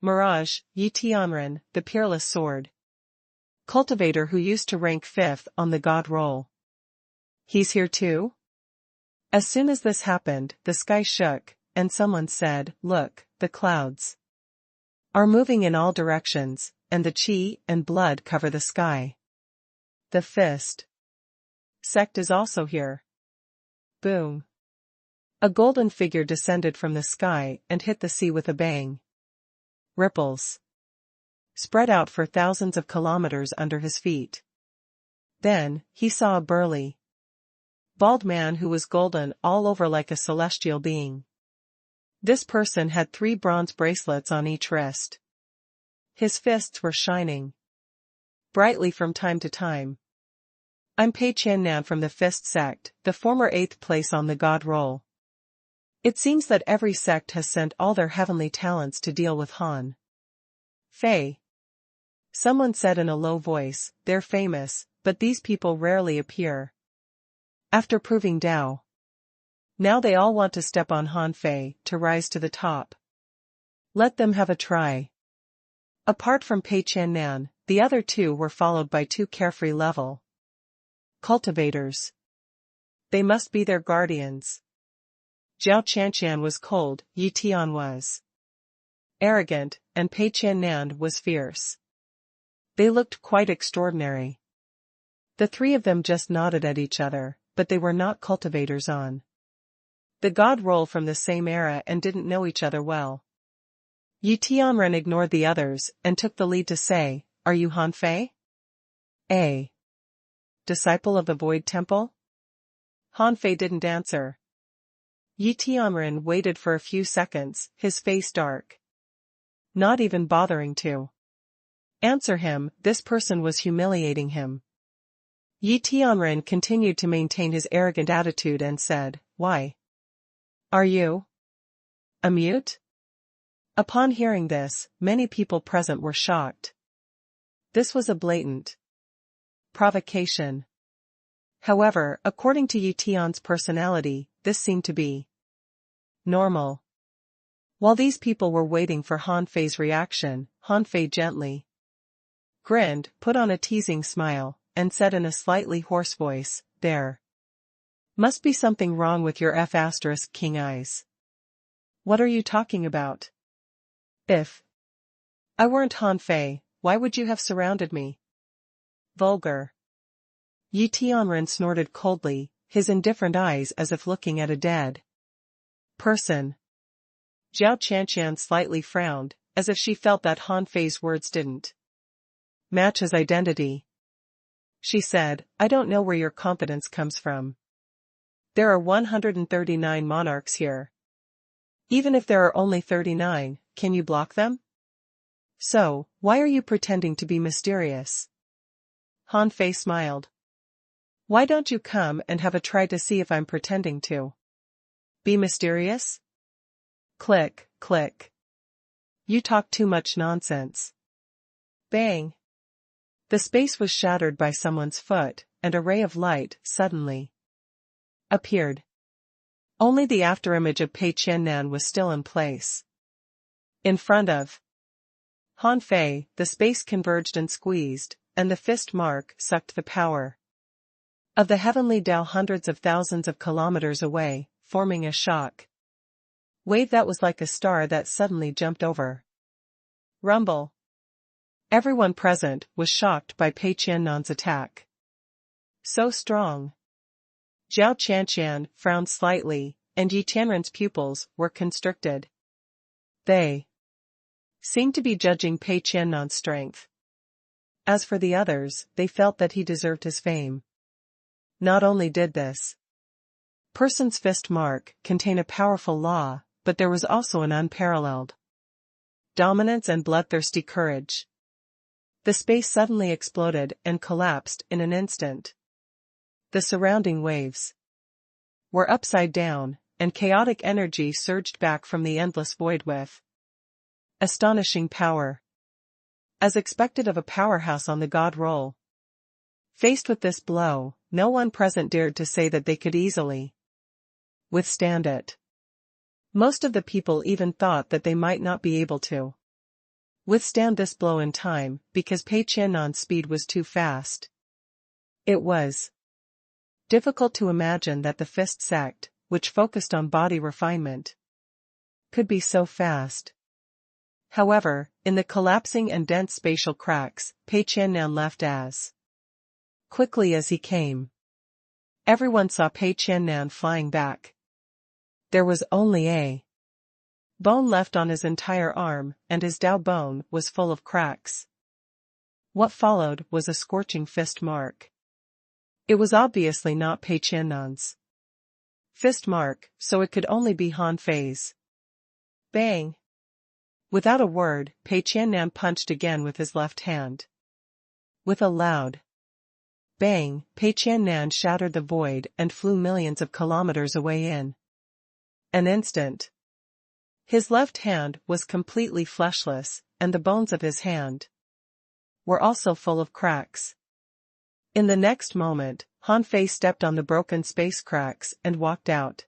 "Mirage, Yi Tianren, the peerless sword." cultivator who used to rank 5th on the god roll. He's here too? As soon as this happened, the sky shook, and someone said, "Look, the clouds are moving in all directions, and the chi and blood cover the sky. The fist sect is also here." Boom. A golden figure descended from the sky and hit the sea with a bang. Ripples spread out for thousands of kilometers under his feet. Then, he saw a burly, bald man who was golden all over like a celestial being. This person had 3 bronze bracelets on each wrist. His fists were shining brightly from time to time. "I'm Pei Qiannan from the Fist sect, the former 8th place on the god roll. It seems that every sect has sent all their heavenly talents to deal with Han Fei." Someone said in a low voice, "They're famous, but these people rarely appear after proving Tao. Now they all want to step on Han Fei to rise to the top. Let them have a try." Apart from Pei Qiannan, the other 2 were followed by 2 carefree level cultivators. They must be their guardians. Zhao Qianqian was cold, Yi Tian was arrogant, and Pei Qiannan was fierce. They looked quite extraordinary. The 3 of them just nodded at each other, but they were not cultivators on the god roll from the same era and didn't know each other well. Yi Tianren ignored the others and took the lead to say, "Are you Han Fei? A disciple of the Void Temple?" Han Fei didn't answer. Yi Tianren waited for a few seconds, his face dark. Not even bothering to answer him, this person was humiliating him. Yi Tianren continued to maintain his arrogant attitude and said, "Why? Are you a mute?" Upon hearing this, many people present were shocked. This was a blatant provocation. However, according to Yi Tian's personality, this seemed to be normal. While these people were waiting for Han Fei's reaction, Han Fei gently grinned, put on a teasing smile, and said in a slightly hoarse voice, "There must be something wrong with your F***king eyes. What are you talking about? If I weren't Han Fei, why would you have surrounded me? Vulgar." Yi Tianren snorted coldly, his indifferent eyes as if looking at a dead person. Zhao Qianqian slightly frowned, as if she felt that Han Fei's words didn't match his identity. She said, "I don't know where your confidence comes from. There are 139 monarchs here. Even if there are only 39, can you block them? So, why are you pretending to be mysterious?" Han Fei smiled. "Why don't you come and have a try to see if I'm pretending to be mysterious?" Click, click. "You talk too much nonsense." Bang. The space was shattered by someone's foot, and a ray of light suddenly appeared. Only the afterimage of Pei Qiannan was still in place. In front of Han Fei, the space converged and squeezed, and the fist mark sucked the power of the heavenly Tao hundreds of thousands of kilometers away, forming a shock wave that was like a star that suddenly jumped over. Rumble. Everyone present was shocked by Pei Qiannan's attack. So strong. Zhao Qianqian frowned slightly, and Yi Tianren's pupils were constricted. They seemed to be judging Pei Qiannan's strength. As for the others, they felt that he deserved his fame. Not only did this person's fist mark contain a powerful law, but there was also an unparalleled dominance and bloodthirsty courage. The space suddenly exploded and collapsed in an instant. The surrounding waves were upside down, and chaotic energy surged back from the endless void with astonishing power. As expected of a powerhouse on the god roll. Faced with this blow, no one present dared to say that they could easily withstand it. Most of the people even thought that they might not be able to. withstand this blow in time because Pei Qiannan's speed was too fast. It was difficult to imagine that the fist sect, which focused on body refinement, could be so fast. However, in the collapsing and dense spatial cracks, Pei Qiannan left as quickly as he came. Everyone saw Pei Qiannan flying back. There was only a bone left on his entire arm, and his Dao bone was full of cracks. What followed was a scorching fist mark. It was obviously not Pei Qiannan's fist mark, so it could only be Han Fei's. Bang! Without a word, Pei Qiannan punched again with his left hand. With a loud bang, Pei Qiannan shattered the void and flew millions of kilometers away in an instant. His left hand was completely fleshless, and the bones of his hand were also full of cracks. In the next moment, Han Fei stepped on the broken space cracks and walked out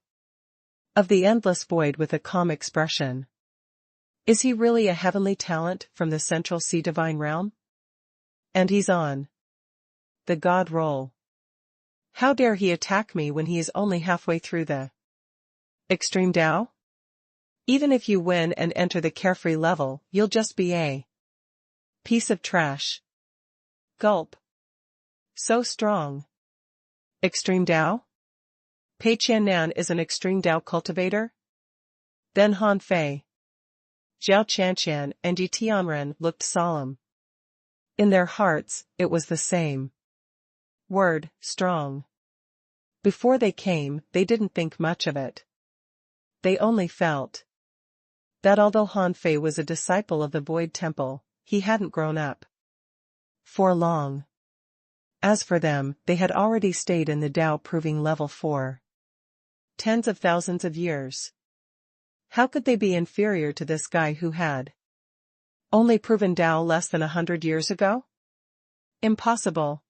of the endless void with a calm expression. Is he really a heavenly talent from the Central Sea Divine Realm? And he's on the God roll. How dare he attack me when he is only halfway through the Extreme Dao? Even if you win and enter the carefree level, you'll just be a piece of trash. Gulp. So strong. Extreme Dao? Pei Qiannan is an Extreme Dao cultivator? Then Han Fei, Zhao Qianqian and Yi Tianren looked solemn. In their hearts, it was the same word, strong. Before they came, they didn't think much of it. They only felt that although Han Fei was a disciple of the Void Temple, he hadn't grown up for long. As for them, they had already stayed in the Dao proving level for tens of thousands of years. How could they be inferior to this guy who had only proven Dao less than 100 years ago? Impossible.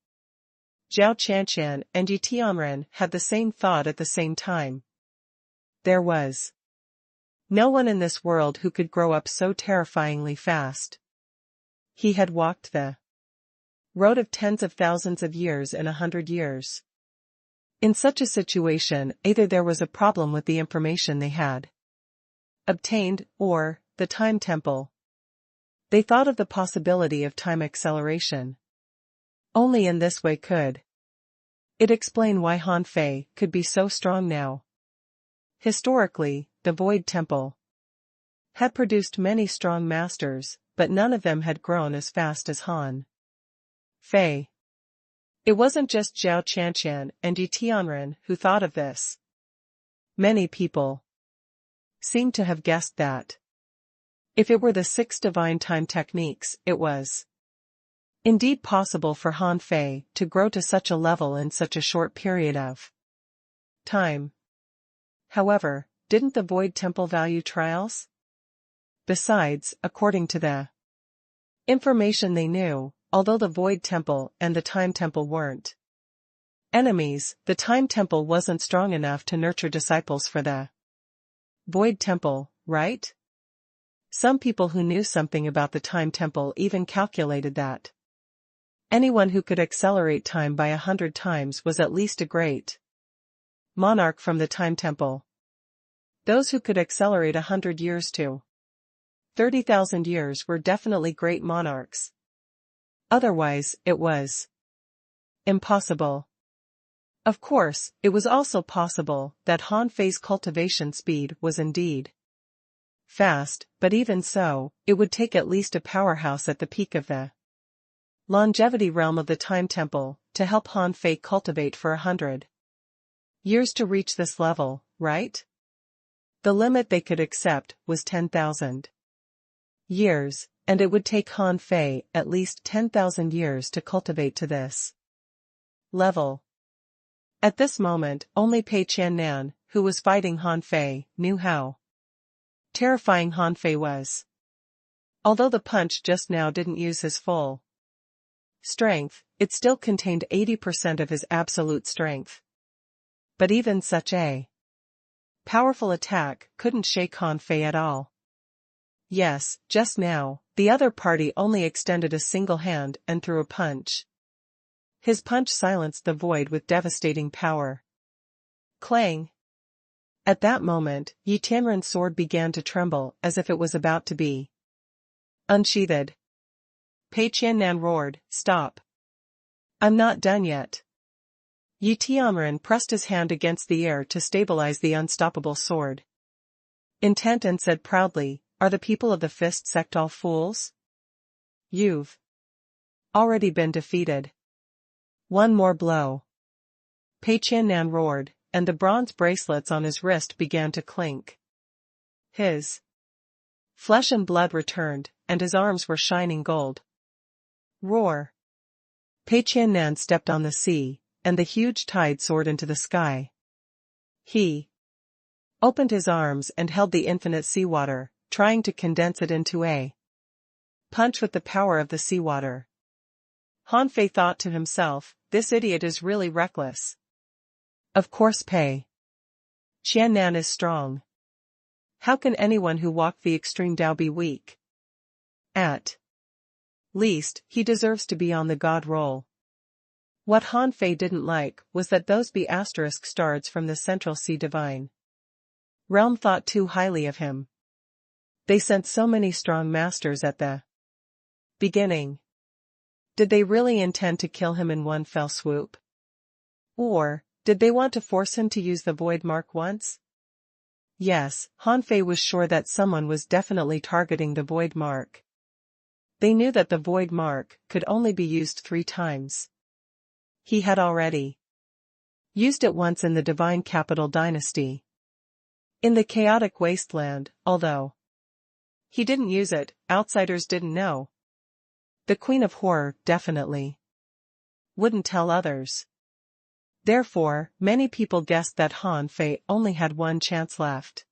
Zhao Qianqian and Yi Tianren had the same thought at the same time. There was no one in this world who could grow up so terrifyingly fast. He had walked the road of tens of thousands of years in 100 years. In such a situation, either there was a problem with the information they had obtained, or the time temple. They thought of the possibility of time acceleration. Only in this way could it explain why Han Fei could be so strong now. Historically, the Void Temple had produced many strong masters, but none of them had grown as fast as Han Fei. It wasn't just Zhao Qianqian and Yi Tianren who thought of this. Many people seemed to have guessed that if it were the 6 divine time techniques, it was indeed possible for Han Fei to grow to such a level in such a short period of time. However, didn't the Void Temple value trials? Besides, according to the information they knew, although the Void Temple and the Time Temple weren't enemies, the Time Temple wasn't strong enough to nurture disciples for the Void Temple, right? Some people who knew something about the Time Temple even calculated that anyone who could accelerate time by 100 times was at least a great monarch from the Time Temple. Those who could accelerate 100 years to 30,000 years were definitely great monarchs. Otherwise, it was impossible. Of course, it was also possible that Han Fei's cultivation speed was indeed fast, but even so, it would take at least a powerhouse at the peak of the longevity realm of the Time Temple to help Han Fei cultivate for 100 years to reach this level, right? The limit they could accept was 10,000 years, and it would take Han Fei at least 10,000 years to cultivate to this level. At this moment, only Pei Qiannan, who was fighting Han Fei, knew how terrifying Han Fei was. Although the punch just now didn't use his full strength, it still contained 80% of his absolute strength. But even such a powerful attack couldn't shake Han Fei at all. Yes, just now, the other party only extended a single hand and threw a punch. His punch silenced the void with devastating power. Clang! At that moment, Yi Tianren's sword began to tremble as if it was about to be unsheathed. Pei Qiannan roared, "Stop! I'm not done yet." Yi Tianren pressed his hand against the air to stabilize the unstoppable sword. Intent and said proudly, "Are the people of the Fist sect all fools? You've already been defeated. One more blow." Pei Qiannan roared, and the bronze bracelets on his wrist began to clink. His flesh and blood returned, and his arms were shining gold. Roar! Pei Qiannan stepped on the sea, and the huge tide soared into the sky. He opened his arms and held the infinite seawater, trying to condense it into a punch with the power of the seawater. Han Fei thought to himself, "This idiot is really reckless. Of course Pei Qiannan is strong. How can anyone who walked the extreme Tao be weak? At least, he deserves to be on the god roll." What Han Fei didn't like was that those B** stars from the Central Sea Divine realm thought too highly of him. They sent so many strong masters at the beginning. Did they really intend to kill him in one fell swoop? Or did they want to force him to use the void mark once? Yes, Han Fei was sure that someone was definitely targeting the void mark. They knew that the void mark could only be used 3 times. He had already used it once in the Divine Capital Dynasty. In the chaotic wasteland, although he didn't use it, outsiders didn't know. The Queen of Horror definitely wouldn't tell others. Therefore, many people guessed that Han Fei only had one chance left.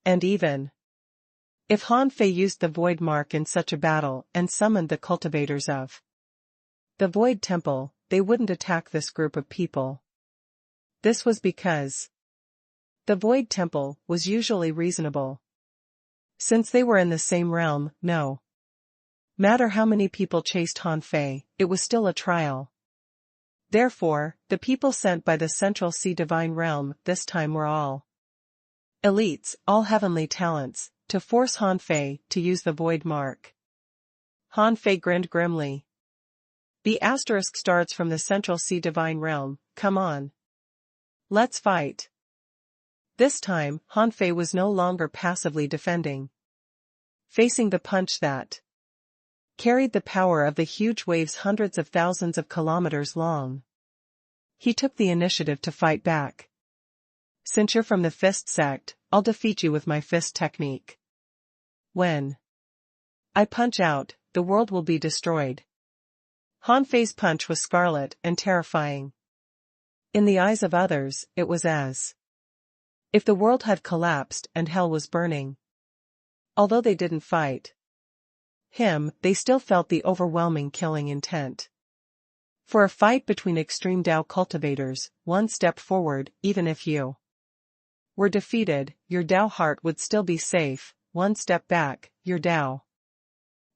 And even if Han Fei used the void mark in such a battle and summoned the cultivators of the Void Temple, they wouldn't attack this group of people. This was because the Void Temple was usually reasonable. Since they were in the same realm, no matter how many people chased Han Fei, it was still a trial. Therefore, the people sent by the Central Sea Divine Realm this time were all elites, all heavenly talents, to force Han Fei to use the void mark. Han Fei grinned grimly. "B** stars from the Central Sea Divine Realm, come on. Let's fight." This time, Han Fei was no longer passively defending. Facing the punch that carried the power of the huge waves hundreds of thousands of kilometers long, he took the initiative to fight back. "Since you're from the Fist sect, I'll defeat you with my fist technique. When I punch out, the world will be destroyed." Han Fei's punch was scarlet and terrifying. In the eyes of others, it was as if the world had collapsed and hell was burning. Although they didn't fight him, they still felt the overwhelming killing intent. For a fight between extreme Tao cultivators, one step forward, even if you were defeated, your Tao heart would still be safe. One step back, your Tao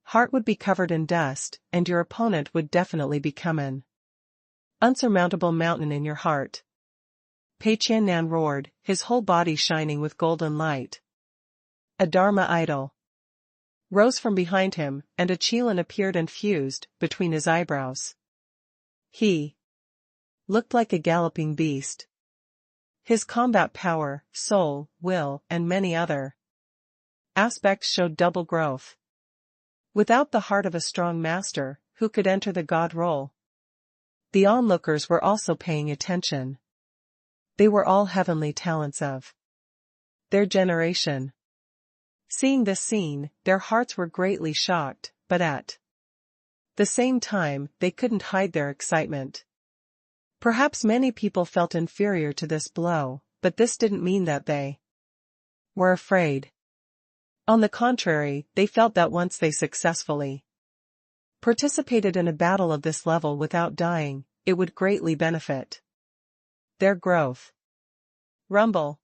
heart would be covered in dust, and your opponent would definitely become an unsurmountable mountain in your heart. Pei Qiannan roared, his whole body shining with golden light. A Dharma idol rose from behind him, and a qilin appeared and fused between his eyebrows. He looked like a galloping beast. His combat power, soul, will, and many other aspects showed double growth. Without the heart of a strong master, who could enter the god role? The onlookers were also paying attention. They were all heavenly talents of their generation. Seeing this scene, their hearts were greatly shocked, but at the same time, they couldn't hide their excitement. Perhaps many people felt inferior to this blow, but this didn't mean that they were afraid. On the contrary, they felt that once they successfully participated in a battle of this level without dying, it would greatly benefit their growth. Rumble.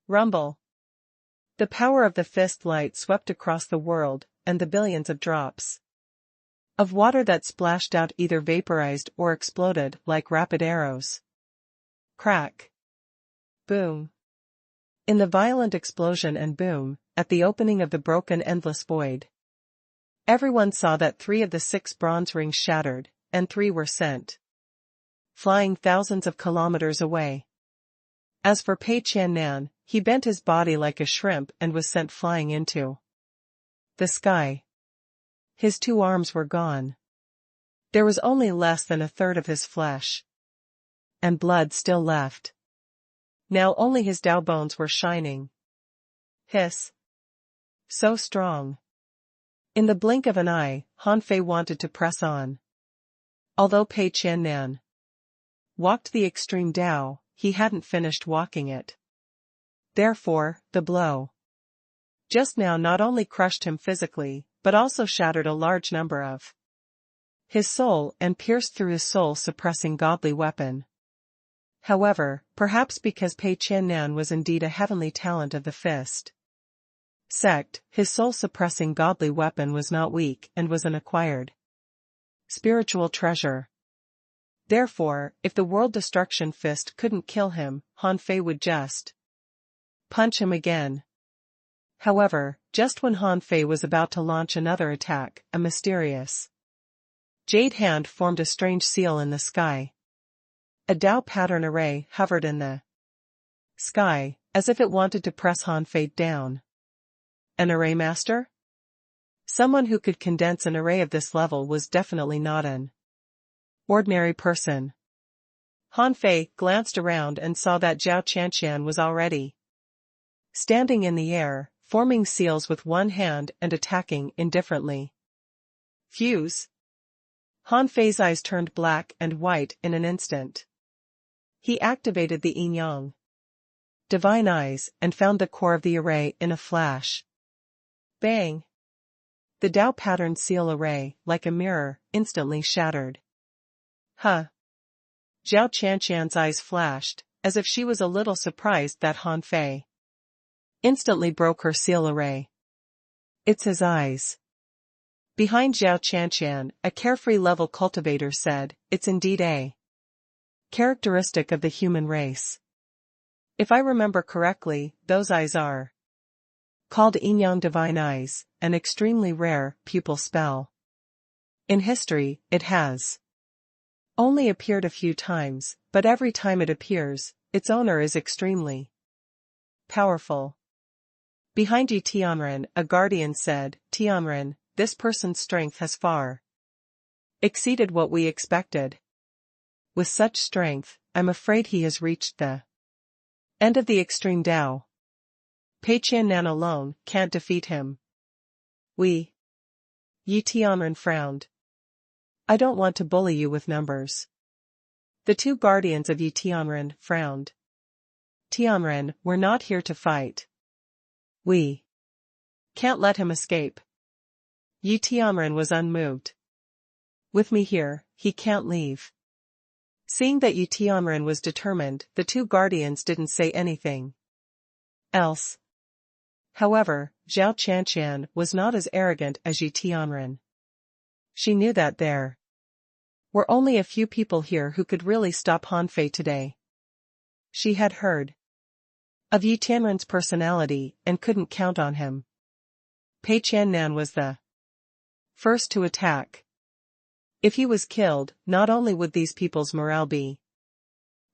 Rumble. The power of the fist light swept across the world, and the billions of drops of water that splashed out either vaporized or exploded like rapid arrows. Crack. Boom. In the violent explosion and boom, at the opening of the broken endless void, everyone saw that 3 of the 6 bronze rings shattered, and 3 were sent flying thousands of kilometers away. As for Pei Qiannan, he bent his body like a shrimp and was sent flying into the sky. His 2 arms were gone. There was only less than a third of his flesh and blood still left. Now only his Dao bones were shining. Hiss. So strong. In the blink of an eye, Han Fei wanted to press on. Although Pei Qiannan walked the extreme Dao, he hadn't finished walking it. Therefore, the blow just now not only crushed him physically, but also shattered a large number of his soul and pierced through his soul-suppressing godly weapon. However, perhaps because Pei Qiannan was indeed a heavenly talent of the fist sect, his soul-suppressing godly weapon was not weak and was an acquired spiritual treasure. Therefore, if the world destruction fist couldn't kill him, Han Fei would just punch him again. However, just when Han Fei was about to launch another attack, a mysterious jade hand formed a strange seal in the sky. A Dao pattern array hovered in the sky, as if it wanted to press Han Fei down. An array master? Someone who could condense an array of this level was definitely not an ordinary person. Han Fei glanced around and saw that Zhao Qianqian was already standing in the air, forming seals with one hand and attacking indifferently. Fuse. Han Fei's eyes turned black and white in an instant. He activated the yin-yang divine eyes and found the core of the array in a flash. Bang! The Dao pattern seal array, like a mirror, instantly shattered. Huh! Zhao Qianqian's eyes flashed, as if she was a little surprised that Han Fei instantly broke her seal array. It's his eyes. Behind Zhao Qianqian, a carefree level cultivator said, it's indeed a characteristic of the human race. If I remember correctly, those eyes are called yin-yang divine eyes, an extremely rare pupil spell. In history, it has only appeared a few times, but every time it appears, its owner is extremely powerful. Behind you Tianren, a guardian said, Tianren, this person's strength has far exceeded what we expected. With such strength, I'm afraid he has reached the end of the extreme Dao. Pei Qiannan alone can't defeat him. Yi Tianren frowned. I don't want to bully you with numbers. The 2 guardians of Yi Tianren frowned. Tianren, we're not here to fight. We can't let him escape. Yi Tianren was unmoved. With me here, he can't leave. Seeing that Yi Tianren was determined, the 2 guardians didn't say anything else. However, Zhao Qianqian was not as arrogant as Yi Tianren. She knew that there were only a few people here who could really stop Han Fei today. She had heard of Yi Tianren's personality and couldn't count on him. Pei Qiannan was the first to attack. If he was killed, not only would these people's morale be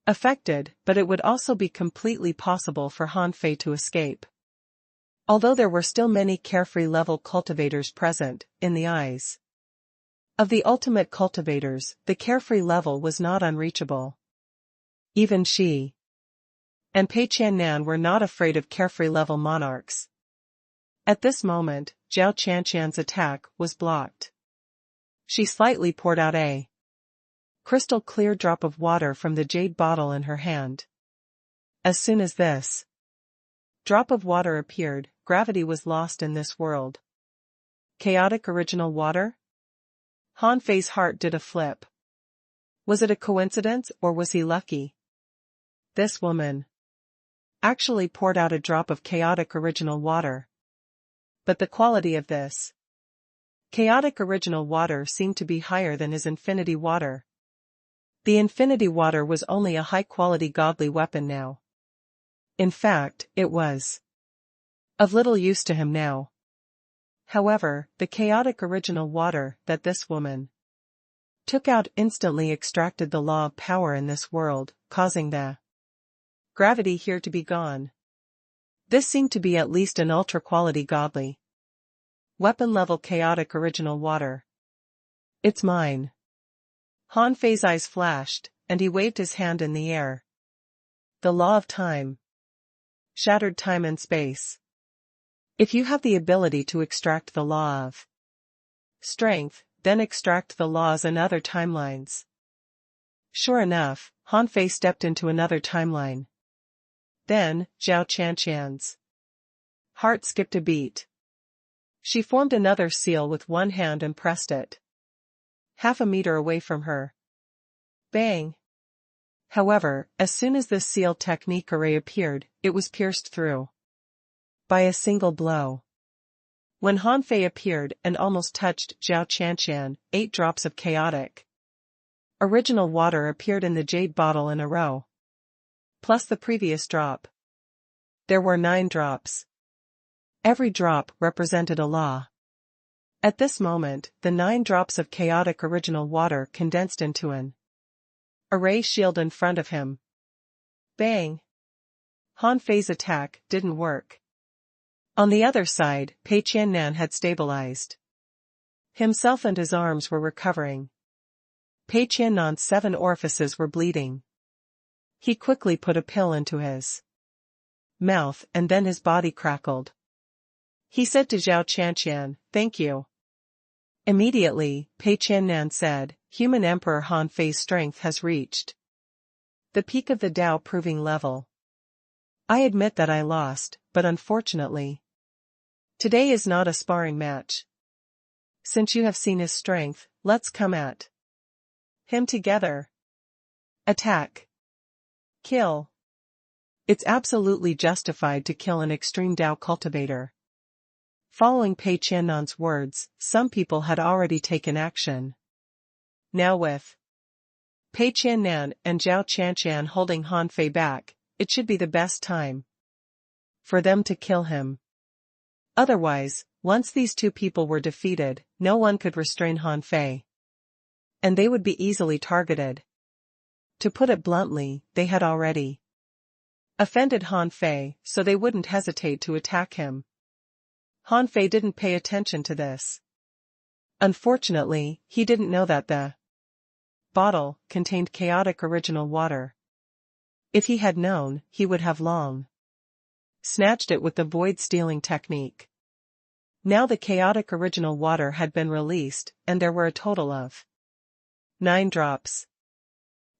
affected, but it would also be completely possible for Han Fei to escape. Although there were still many carefree level cultivators present, in the eyes of the ultimate cultivators, the carefree level was not unreachable. Even she and Pei Qiannan were not afraid of carefree level monarchs. At this moment, Zhao Qianqian's attack was blocked. She slightly poured out a crystal clear drop of water from the jade bottle in her hand. As soon as this drop of water appeared, gravity was lost in this world. Chaotic original water? Han Fei's heart did a flip. Was it a coincidence or was he lucky? This woman actually poured out a drop of chaotic original water. But the quality of this chaotic original water seemed to be higher than his infinity water. The infinity water was only a high-quality godly weapon now. In fact, it was of little use to him now. However, the chaotic original water that this woman took out instantly extracted the law of power in this world, causing the gravity here to be gone. This seemed to be at least an ultra-quality godly weapon-level chaotic original water. It's mine. Han Fei's eyes flashed, and he waved his hand in the air. The law of time shattered time and space. If you have the ability to extract the law of strength, then extract the laws in other timelines. Sure enough, Han Fei stepped into another timeline. Then, Zhao Qianqian's heart skipped a beat. She formed another seal with one hand and pressed it half a meter away from her. Bang! However, as soon as this seal technique array appeared, it was pierced through by a single blow. When Han Fei appeared and almost touched Zhao Qianqian, 8 drops of chaotic original water appeared in the jade bottle in a row. Plus the previous drop. There were 9 drops. Every drop represented a law. At this moment, the 9 drops of chaotic original water condensed into an array shield in front of him. Bang! Han Fei's attack didn't work. On the other side, Pei Qiannan had stabilized himself and his arms were recovering. Pei Qiannan's 7 orifices were bleeding. He quickly put a pill into his mouth and then his body crackled. He said to Zhao Qianqian, "Thank you." Immediately, Pei Qiannan said, "Human Emperor Han Fei's strength has reached the peak of the Tao proving level. I admit that I lost, but unfortunately, today is not a sparring match. Since you have seen his strength, let's come at him together. Attack. Kill." It's absolutely justified to kill an extreme Tao cultivator. Following Pei Qiannan's words, some people had already taken action. Now with Pei Qiannan and Zhao Qianqian holding Han Fei back, it should be the best time for them to kill him. Otherwise, once these 2 people were defeated, no one could restrain Han Fei. And they would be easily targeted. To put it bluntly, they had already offended Han Fei, so they wouldn't hesitate to attack him. Han Fei didn't pay attention to this. Unfortunately, he didn't know that the bottle contained chaotic original water. If he had known, he would have long snatched it with the void-stealing technique. Now the chaotic original water had been released, and there were a total of 9 drops.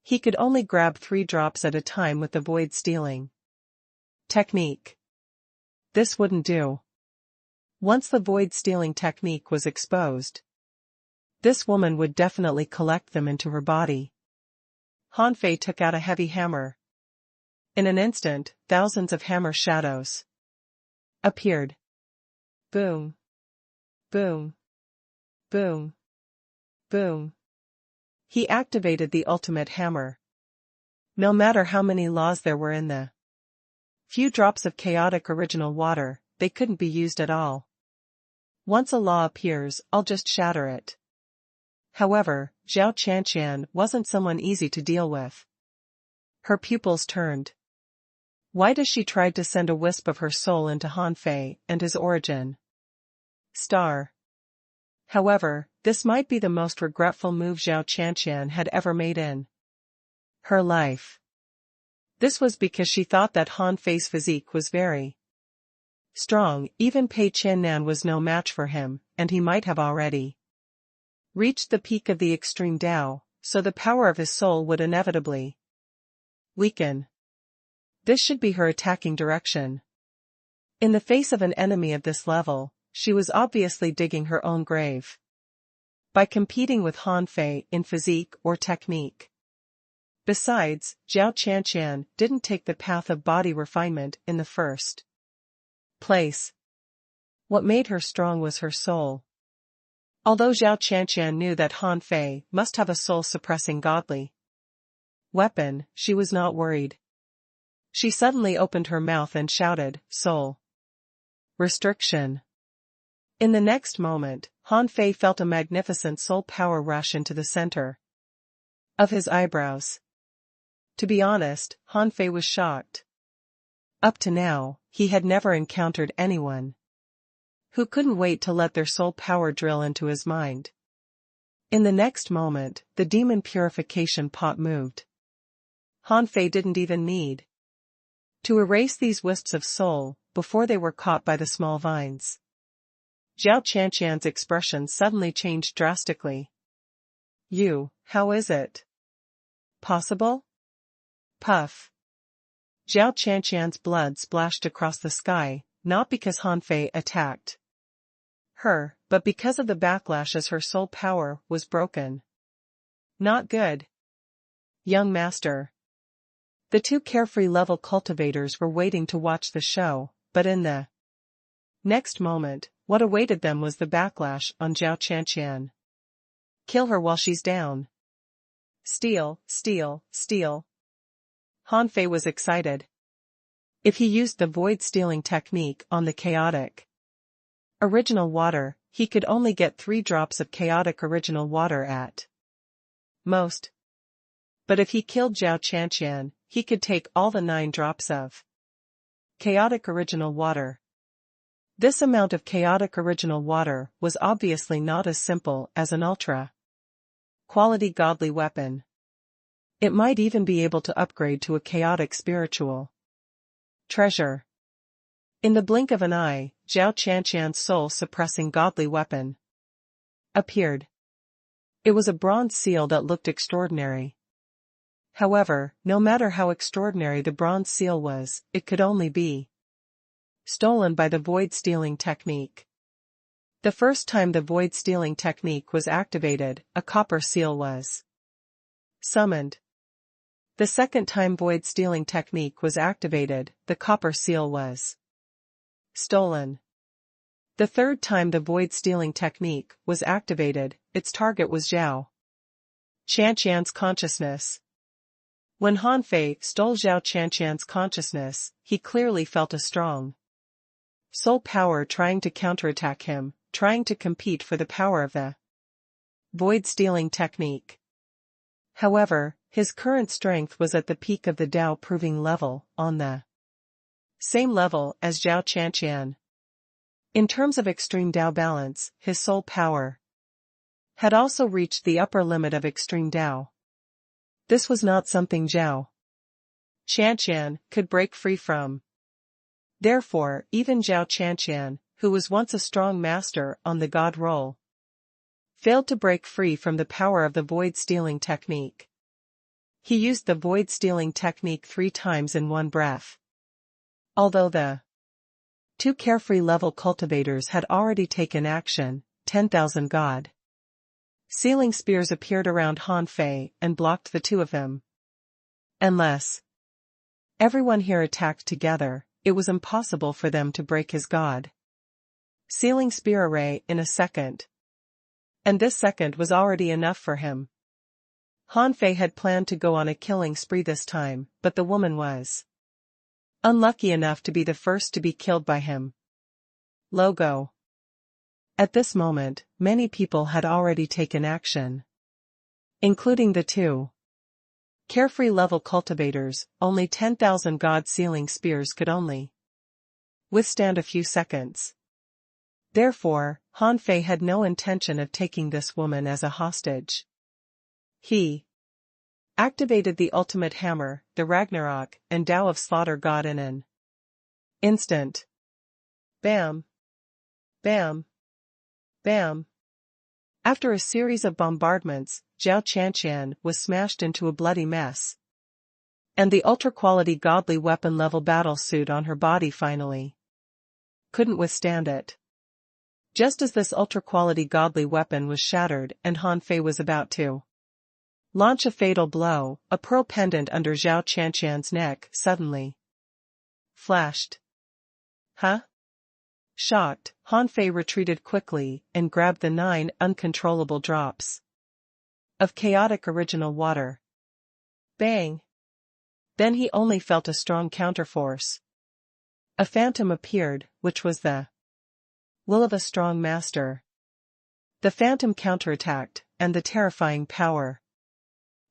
He could only grab 3 drops at a time with the void-stealing technique. This wouldn't do. Once the void-stealing technique was exposed, this woman would definitely collect them into her body. Han Fei took out a heavy hammer. In an instant, thousands of hammer shadows appeared. Boom. Boom. Boom. Boom. He activated the ultimate hammer. No matter how many laws there were in the few drops of chaotic original water, they couldn't be used at all. Once a law appears, I'll just shatter it. However, Zhao Qianqian wasn't someone easy to deal with. Her pupils turned. Why does she try to send a wisp of her soul into Han Fei and his origin star? However, this might be the most regretful move Zhao Qianqian had ever made in her life. This was because she thought that Han Fei's physique was very strong. Even Pei Qiannan was no match for him, and he might have already reached the peak of the extreme Tao, so the power of his soul would inevitably weaken. This should be her attacking direction. In the face of an enemy of this level, she was obviously digging her own grave by competing with Han Fei in physique or technique. Besides, Zhao Qianqian didn't take the path of body refinement in the first place. What made her strong was her soul. Although Zhao Qianqian knew that Han Fei must have a soul-suppressing godly weapon, she was not worried. She suddenly opened her mouth and shouted, "Soul restriction." In the next moment, Han Fei felt a magnificent soul power rush into the center of his eyebrows. To be honest, Han Fei was shocked. Up to now, he had never encountered anyone who couldn't wait to let their soul power drill into his mind. In the next moment, the demon purification pot moved. Han Fei didn't even need to erase these wisps of soul before they were caught by the small vines. Zhao Qianqian's expression suddenly changed drastically. How is it possible? Puff. Zhao Qianqian's blood splashed across the sky, not because Han Fei attacked her, but because of the backlash as her soul power was broken. Not good. Young master. The two carefree level cultivators were waiting to watch the show, but in the next moment, what awaited them was the backlash on Zhao Qianqian. Kill her while she's down. Steal, steal, steal. Han Fei was excited. If he used the void stealing technique on the chaotic original water, he could only get 3 drops of chaotic original water at most. But if he killed Zhao Qianqian, he could take all the 9 drops of chaotic original water. This amount of chaotic original water was obviously not as simple as an ultra-quality godly weapon. It might even be able to upgrade to a chaotic spiritual treasure. In the blink of an eye, Zhao Qianqian's soul-suppressing godly weapon appeared. It was a bronze seal that looked extraordinary. However, no matter how extraordinary the bronze seal was, it could only be stolen by the void-stealing technique. The first time the void-stealing technique was activated, a copper seal was summoned. The second time void-stealing technique was activated, the copper seal was stolen. The third time the void-stealing technique was activated, its target was Zhao Qianqian's consciousness. When Han Fei stole Zhao Qianqian's consciousness, he clearly felt a strong soul power trying to counterattack him, trying to compete for the power of the void-stealing technique. However, his current strength was at the peak of the Dao proving level, on the same level as Zhao Qianqian. In terms of extreme Dao balance, his soul power had also reached the upper limit of extreme Dao. This was not something Zhao Qianqian could break free from. Therefore, even Zhao Qianqian, who was once a strong master on the god role, failed to break free from the power of the void-stealing technique. He used the void-stealing technique 3 times in one breath. Although the 2 carefree level cultivators had already taken action, 10,000 god sealing spears appeared around Han Fei and blocked the 2 of them. Unless everyone here attacked together, it was impossible for them to break his god sealing spear array in a second. And this second was already enough for him. Han Fei had planned to go on a killing spree this time, but the woman was unlucky enough to be the first to be killed by him. Logo. At this moment, many people had already taken action, including the 2 carefree level cultivators. Only 10,000 god sealing spears could only withstand a few seconds. Therefore, Han Fei had no intention of taking this woman as a hostage. He activated the ultimate hammer, the Ragnarok, and Tao of Slaughter God in an instant. Bam! Bam! Bam! After a series of bombardments, Zhao Qianqian was smashed into a bloody mess. And the ultra-quality godly weapon level battle suit on her body finally couldn't withstand it. Just as this ultra-quality godly weapon was shattered and Han Fei was about to Launch a fatal blow. A pearl pendant under Zhao Qianqian's neck suddenly flashed. Huh? Shocked, Han Fei retreated quickly and grabbed the 9 uncontrollable drops of chaotic original water. Bang! Then he only felt a strong counterforce. A phantom appeared, which was the will of a strong master. The phantom counterattacked, and the terrifying power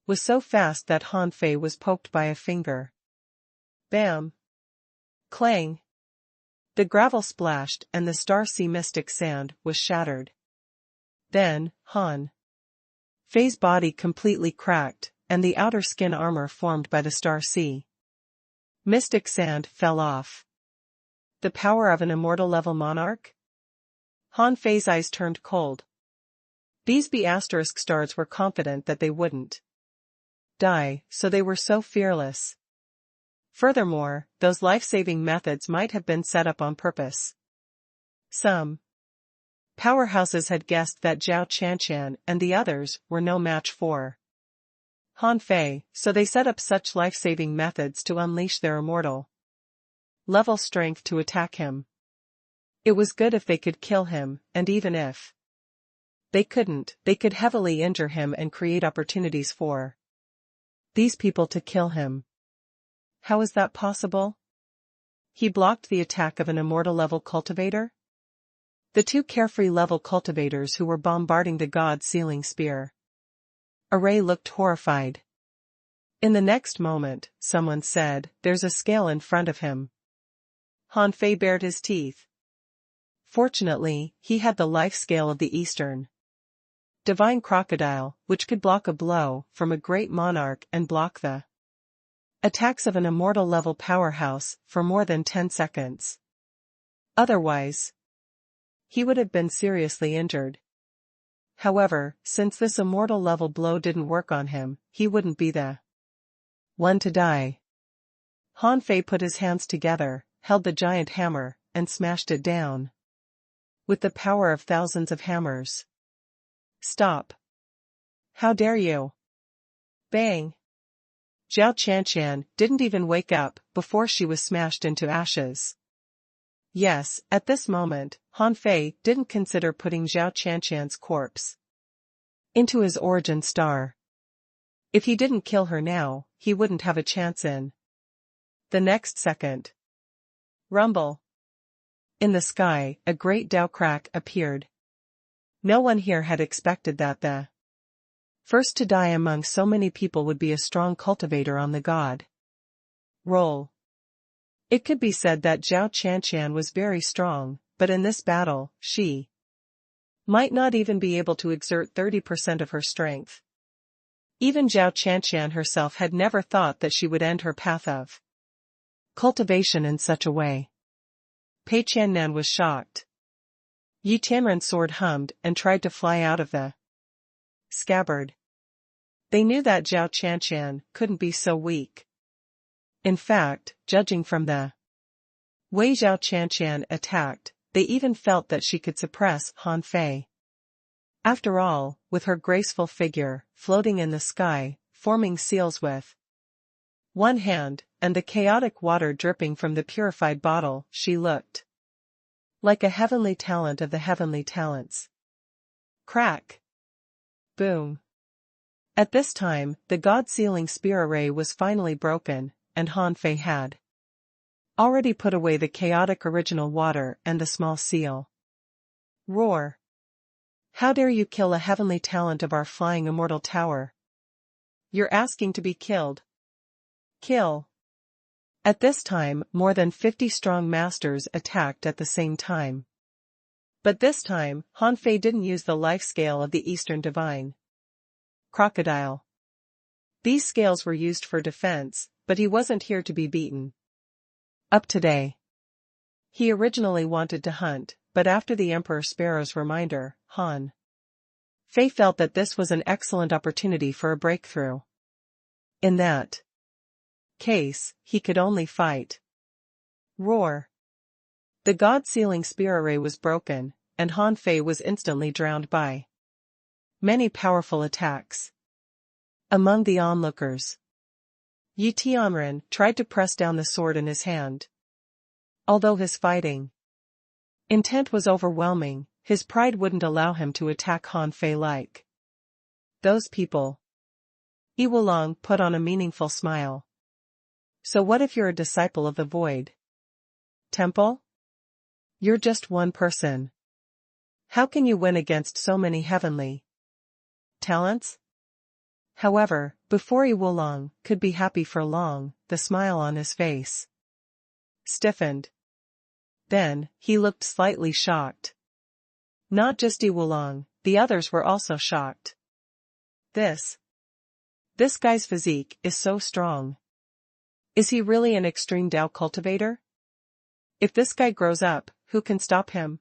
was so fast that Han Fei was poked by a finger. Bam! Clang! The gravel splashed and the Star Sea mystic sand was shattered. Then, Han Fei's body completely cracked, and the outer skin armor formed by the Star Sea mystic sand fell off. The power of an immortal-level monarch? Han Fei's eyes turned cold. These B** stars were confident that they wouldn't die, so they were so fearless. Furthermore, those life-saving methods might have been set up on purpose. Some powerhouses had guessed that Zhao Qianqian and the others were no match for Han Fei, so they set up such life-saving methods to unleash their immortal level strength to attack him. It was good if they could kill him, and even if they couldn't, they could heavily injure him and create opportunities for these people to kill him. How is that possible? He blocked the attack of an immortal-level cultivator? The 2 carefree-level cultivators who were bombarding the god-sealing spear array looked horrified. In the next moment, someone said, "There's a scale in front of him." Han Fei bared his teeth. Fortunately, he had the life scale of the Eastern divine crocodile, which could block a blow from a great monarch and block the attacks of an immortal-level powerhouse for more than 10 seconds. Otherwise, he would have been seriously injured. However, since this immortal-level blow didn't work on him, he wouldn't be the one to die. Han Fei put his hands together, held the giant hammer, and smashed it down with the power of thousands of hammers. Stop! How dare you! Bang! Zhao Qianqian didn't even wake up before she was smashed into ashes. Yes, at this moment, Han Fei didn't consider putting Zhao Qianqian's corpse into his origin star. If he didn't kill her now, he wouldn't have a chance in the next second. Rumble! In the sky, a great Dao crack appeared. No one here had expected that the first to die among so many people would be a strong cultivator on the god roll. It could be said that Zhao Qianqian was very strong, but in this battle, she might not even be able to exert 30% of her strength. Even Zhao Qianqian herself had never thought that she would end her path of cultivation in such a way. Pei Qiannan was shocked. Yi Tianren's sword hummed and tried to fly out of the scabbard. They knew that Zhao Qianqian couldn't be so weak. In fact, judging from the way Zhao Qianqian attacked, they even felt that she could suppress Han Fei. After all, with her graceful figure, floating in the sky, forming seals with one hand, and the chaotic water dripping from the purified bottle, she looked like a heavenly talent of the heavenly talents. Crack! Boom! At this time, the god-sealing spear array was finally broken, and Han Fei had already put away the chaotic original water and the small seal. Roar! How dare you kill a heavenly talent of our flying immortal tower? You're asking to be killed. Kill! At this time, more than 50 strong masters attacked at the same time. But this time, Han Fei didn't use the life scale of the Eastern Divine Crocodile. These scales were used for defense, but he wasn't here to be beaten up today. He originally wanted to hunt, but after the Emperor Sparrow's reminder, Han Fei felt that this was an excellent opportunity for a breakthrough. In that case, he could only fight. Roar! The god-sealing spear array was broken, and Han Fei was instantly drowned by many powerful attacks. Among the onlookers, Yi Tianren tried to press down the sword in his hand. Although his fighting intent was overwhelming, his pride wouldn't allow him to attack Han Fei like those people. Yi Wulong put on a meaningful smile. So what if you're a disciple of the Void Temple? You're just one person. How can you win against so many heavenly talents? However, before Yi Wulong could be happy for long, the smile on his face stiffened. Then, he looked slightly shocked. Not just Yi Wulong, the others were also shocked. This guy's physique is so strong. Is he really an extreme Dao cultivator? If this guy grows up, who can stop him?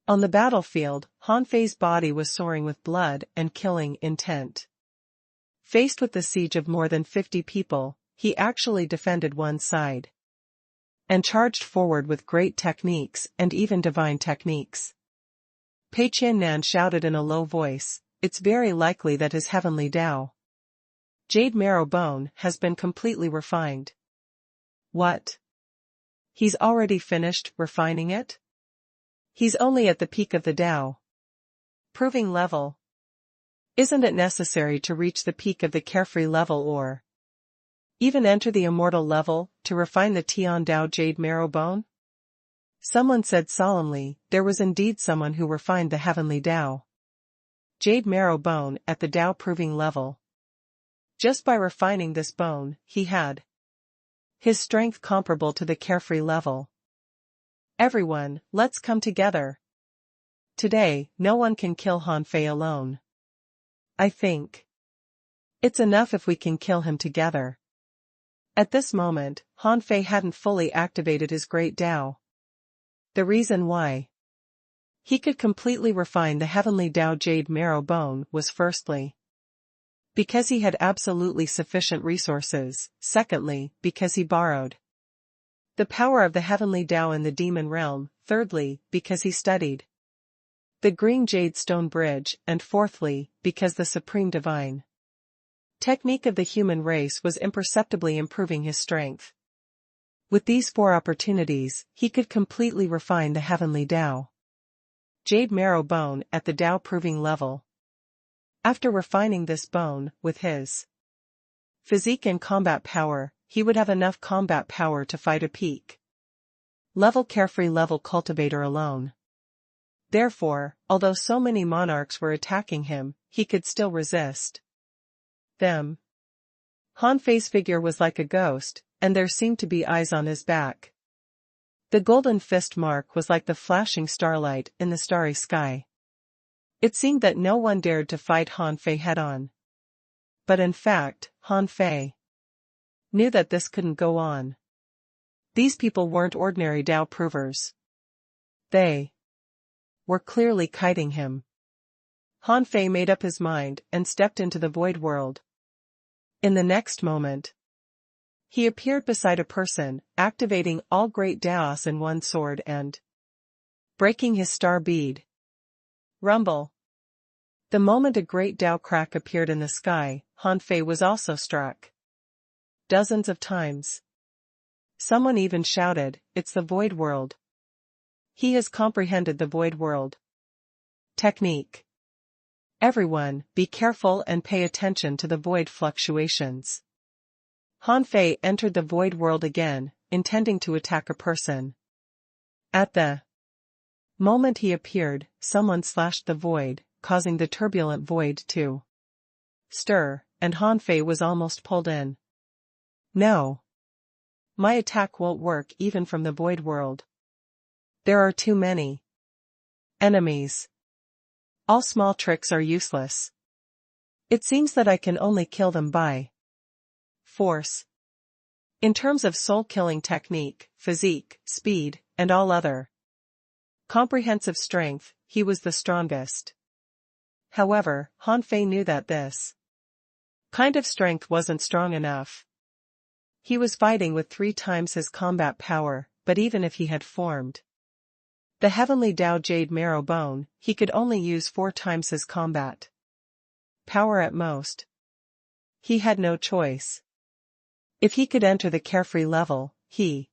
On the battlefield, Han Fei's body was soaring with blood and killing intent. Faced with the siege of more than 50 people, he actually defended one side and charged forward with great techniques and even divine techniques. Pei Qiannan shouted in a low voice, "It's very likely that his heavenly Dao Jade Marrow Bone has been completely refined." What? He's already finished refining it? He's only at the peak of the Dao proving level. Isn't it necessary to reach the peak of the carefree level or even enter the immortal level to refine the Tian Dao Jade Marrow Bone? Someone said solemnly, there was indeed someone who refined the heavenly Dao Jade Marrow Bone at the Dao proving level. Just by refining this bone, he had his strength comparable to the carefree level. Everyone, let's come together. Today, no one can kill Han Fei alone. I think it's enough if we can kill him together. At this moment, Han Fei hadn't fully activated his great Dao. The reason why he could completely refine the heavenly Dao Jade Marrow Bone was firstly because he had absolutely sufficient resources, secondly, because he borrowed the power of the heavenly Dao in the demon realm, thirdly, because he studied the green jade stone bridge, and fourthly, because the supreme divine technique of the human race was imperceptibly improving his strength. With these 4 opportunities, he could completely refine the heavenly Dao Jade Marrow Bone at the Dao proving level. After refining this bone with his physique and combat power, he would have enough combat power to fight a peak level carefree level cultivator alone. Therefore, although so many monarchs were attacking him, he could still resist them. Han Fei's figure was like a ghost, and there seemed to be eyes on his back. The golden fist mark was like the flashing starlight in the starry sky. It seemed that no one dared to fight Han Fei head-on. But in fact, Han Fei knew that this couldn't go on. These people weren't ordinary Dao provers. They were clearly kiting him. Han Fei made up his mind and stepped into the void world. In the next moment, he appeared beside a person, activating all great Daos in one sword and breaking his star bead. Rumble. The moment a great Dao crack appeared in the sky, Han Fei was also struck. Dozens of times. Someone even shouted, "It's the void world. He has comprehended the void world technique." Everyone, be careful and pay attention to the void fluctuations. Han Fei entered the void world again, intending to attack a person. At the moment he appeared, someone slashed the void, causing the turbulent void to stir, and Han Fei was almost pulled in. No. My attack won't work even from the void world. There are too many enemies. All small tricks are useless. It seems that I can only kill them by force. In terms of soul-killing technique, physique, speed, and all other comprehensive strength, he was the strongest. However, Han Fei knew that this kind of strength wasn't strong enough. He was fighting with 3 times his combat power, but even if he had formed the heavenly Dao Jade Marrow Bone, he could only use 4 times his combat power at most. He had no choice. If he could enter the carefree level, he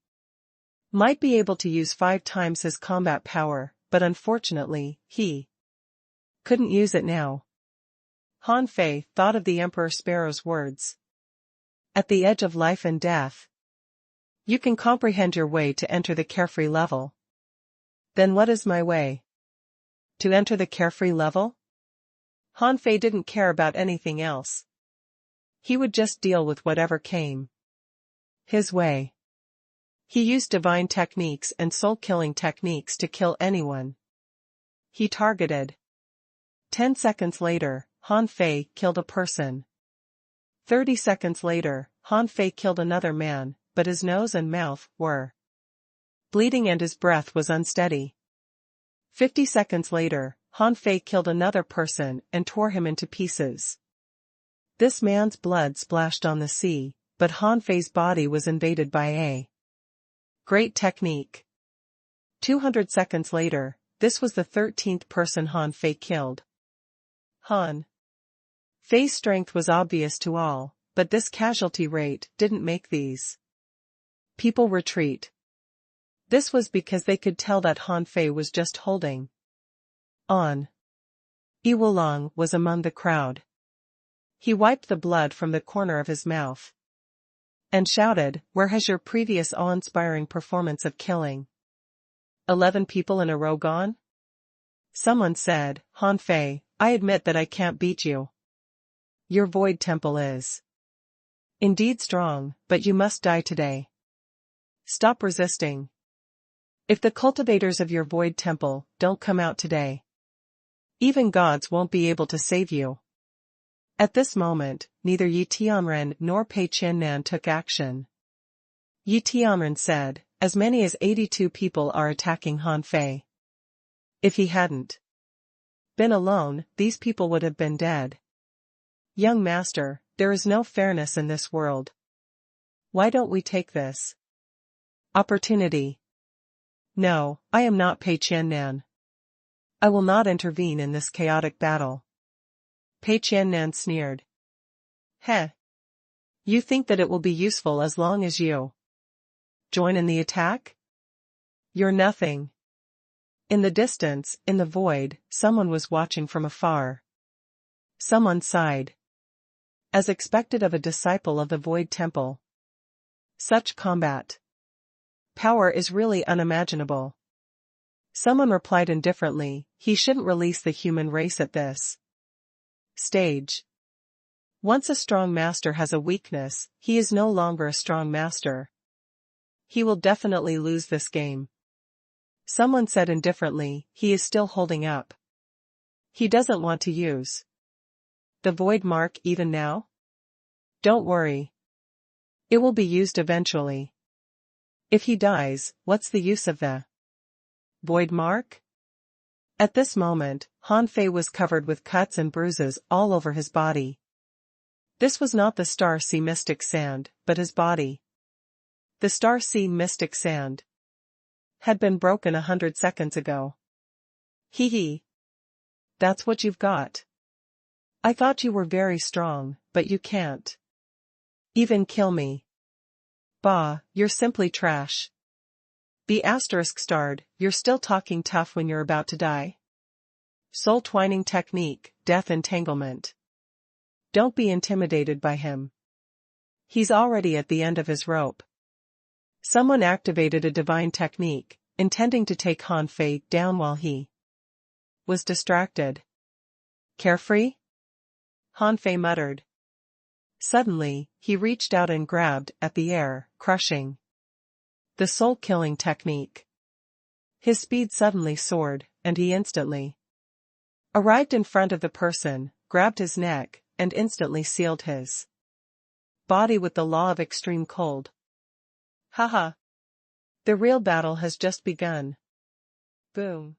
might be able to use 5 times his combat power, but unfortunately, he couldn't use it now. Han Fei thought of the Emperor Sparrow's words. At the edge of life and death. You can comprehend your way to enter the carefree level. Then what is my way? To enter the carefree level? Han Fei didn't care about anything else. He would just deal with whatever came his way. He used divine techniques and soul-killing techniques to kill anyone he targeted. 10 seconds later, Han Fei killed a person. 30 seconds later, Han Fei killed another man, but his nose and mouth were bleeding and his breath was unsteady. 50 seconds later, Han Fei killed another person and tore him into pieces. This man's blood splashed on the sea, but Han Fei's body was invaded by a great technique. 200 seconds later, this was the 13th person Han Fei killed. Han Fei's strength was obvious to all, but this casualty rate didn't make these people retreat. This was because they could tell that Han Fei was just holding on. Yi Wulong was among the crowd. He wiped the blood from the corner of his mouth and shouted, "Where has your previous awe-inspiring performance of killing 11 people in a row gone?" Someone said, "Han Fei, I admit that I can't beat you. Your void temple is indeed strong, but you must die today. Stop resisting. If the cultivators of your void temple don't come out today, even gods won't be able to save you." At this moment, neither Yi Tianren nor Pei Qiannan took action. Yi Tianren said, "As many as 82 people are attacking Han Fei. If he hadn't been alone, these people would have been dead. Young master, there is no fairness in this world. Why don't we take this opportunity?" "No, I am not Pei Qiannan. I will not intervene in this chaotic battle." Pei Qiannan sneered. "Heh. You think that it will be useful as long as you join in the attack? You're nothing." In the distance, in the void, someone was watching from afar. Someone sighed. As expected of a disciple of the Void Temple. Such combat power is really unimaginable. Someone replied indifferently, "He shouldn't release the human race at this stage. Once a strong master has a weakness, he is no longer a strong master. He will definitely lose this game." Someone said indifferently, "He is still holding up. He doesn't want to use the void mark even now? Don't worry. It will be used eventually. If he dies, what's the use of the void mark?" At this moment, Han Fei was covered with cuts and bruises all over his body. This was not the Star Sea mystic sand, but his body. The Star Sea mystic sand had been broken 100 seconds ago. Hee hee. That's what you've got. I thought you were very strong, but you can't even kill me. Bah, you're simply trash. Be *starred, you're still talking tough when you're about to die. Soul twining technique, death entanglement. Don't be intimidated by him. He's already at the end of his rope. Someone activated a divine technique, intending to take Han Fei down while he was distracted. Carefree? Han Fei muttered. Suddenly, he reached out and grabbed at the air, crushing the soul-killing technique. His speed suddenly soared, and he instantly arrived in front of the person, grabbed his neck, and instantly sealed his body with the law of extreme cold. Haha. The real battle has just begun. Boom.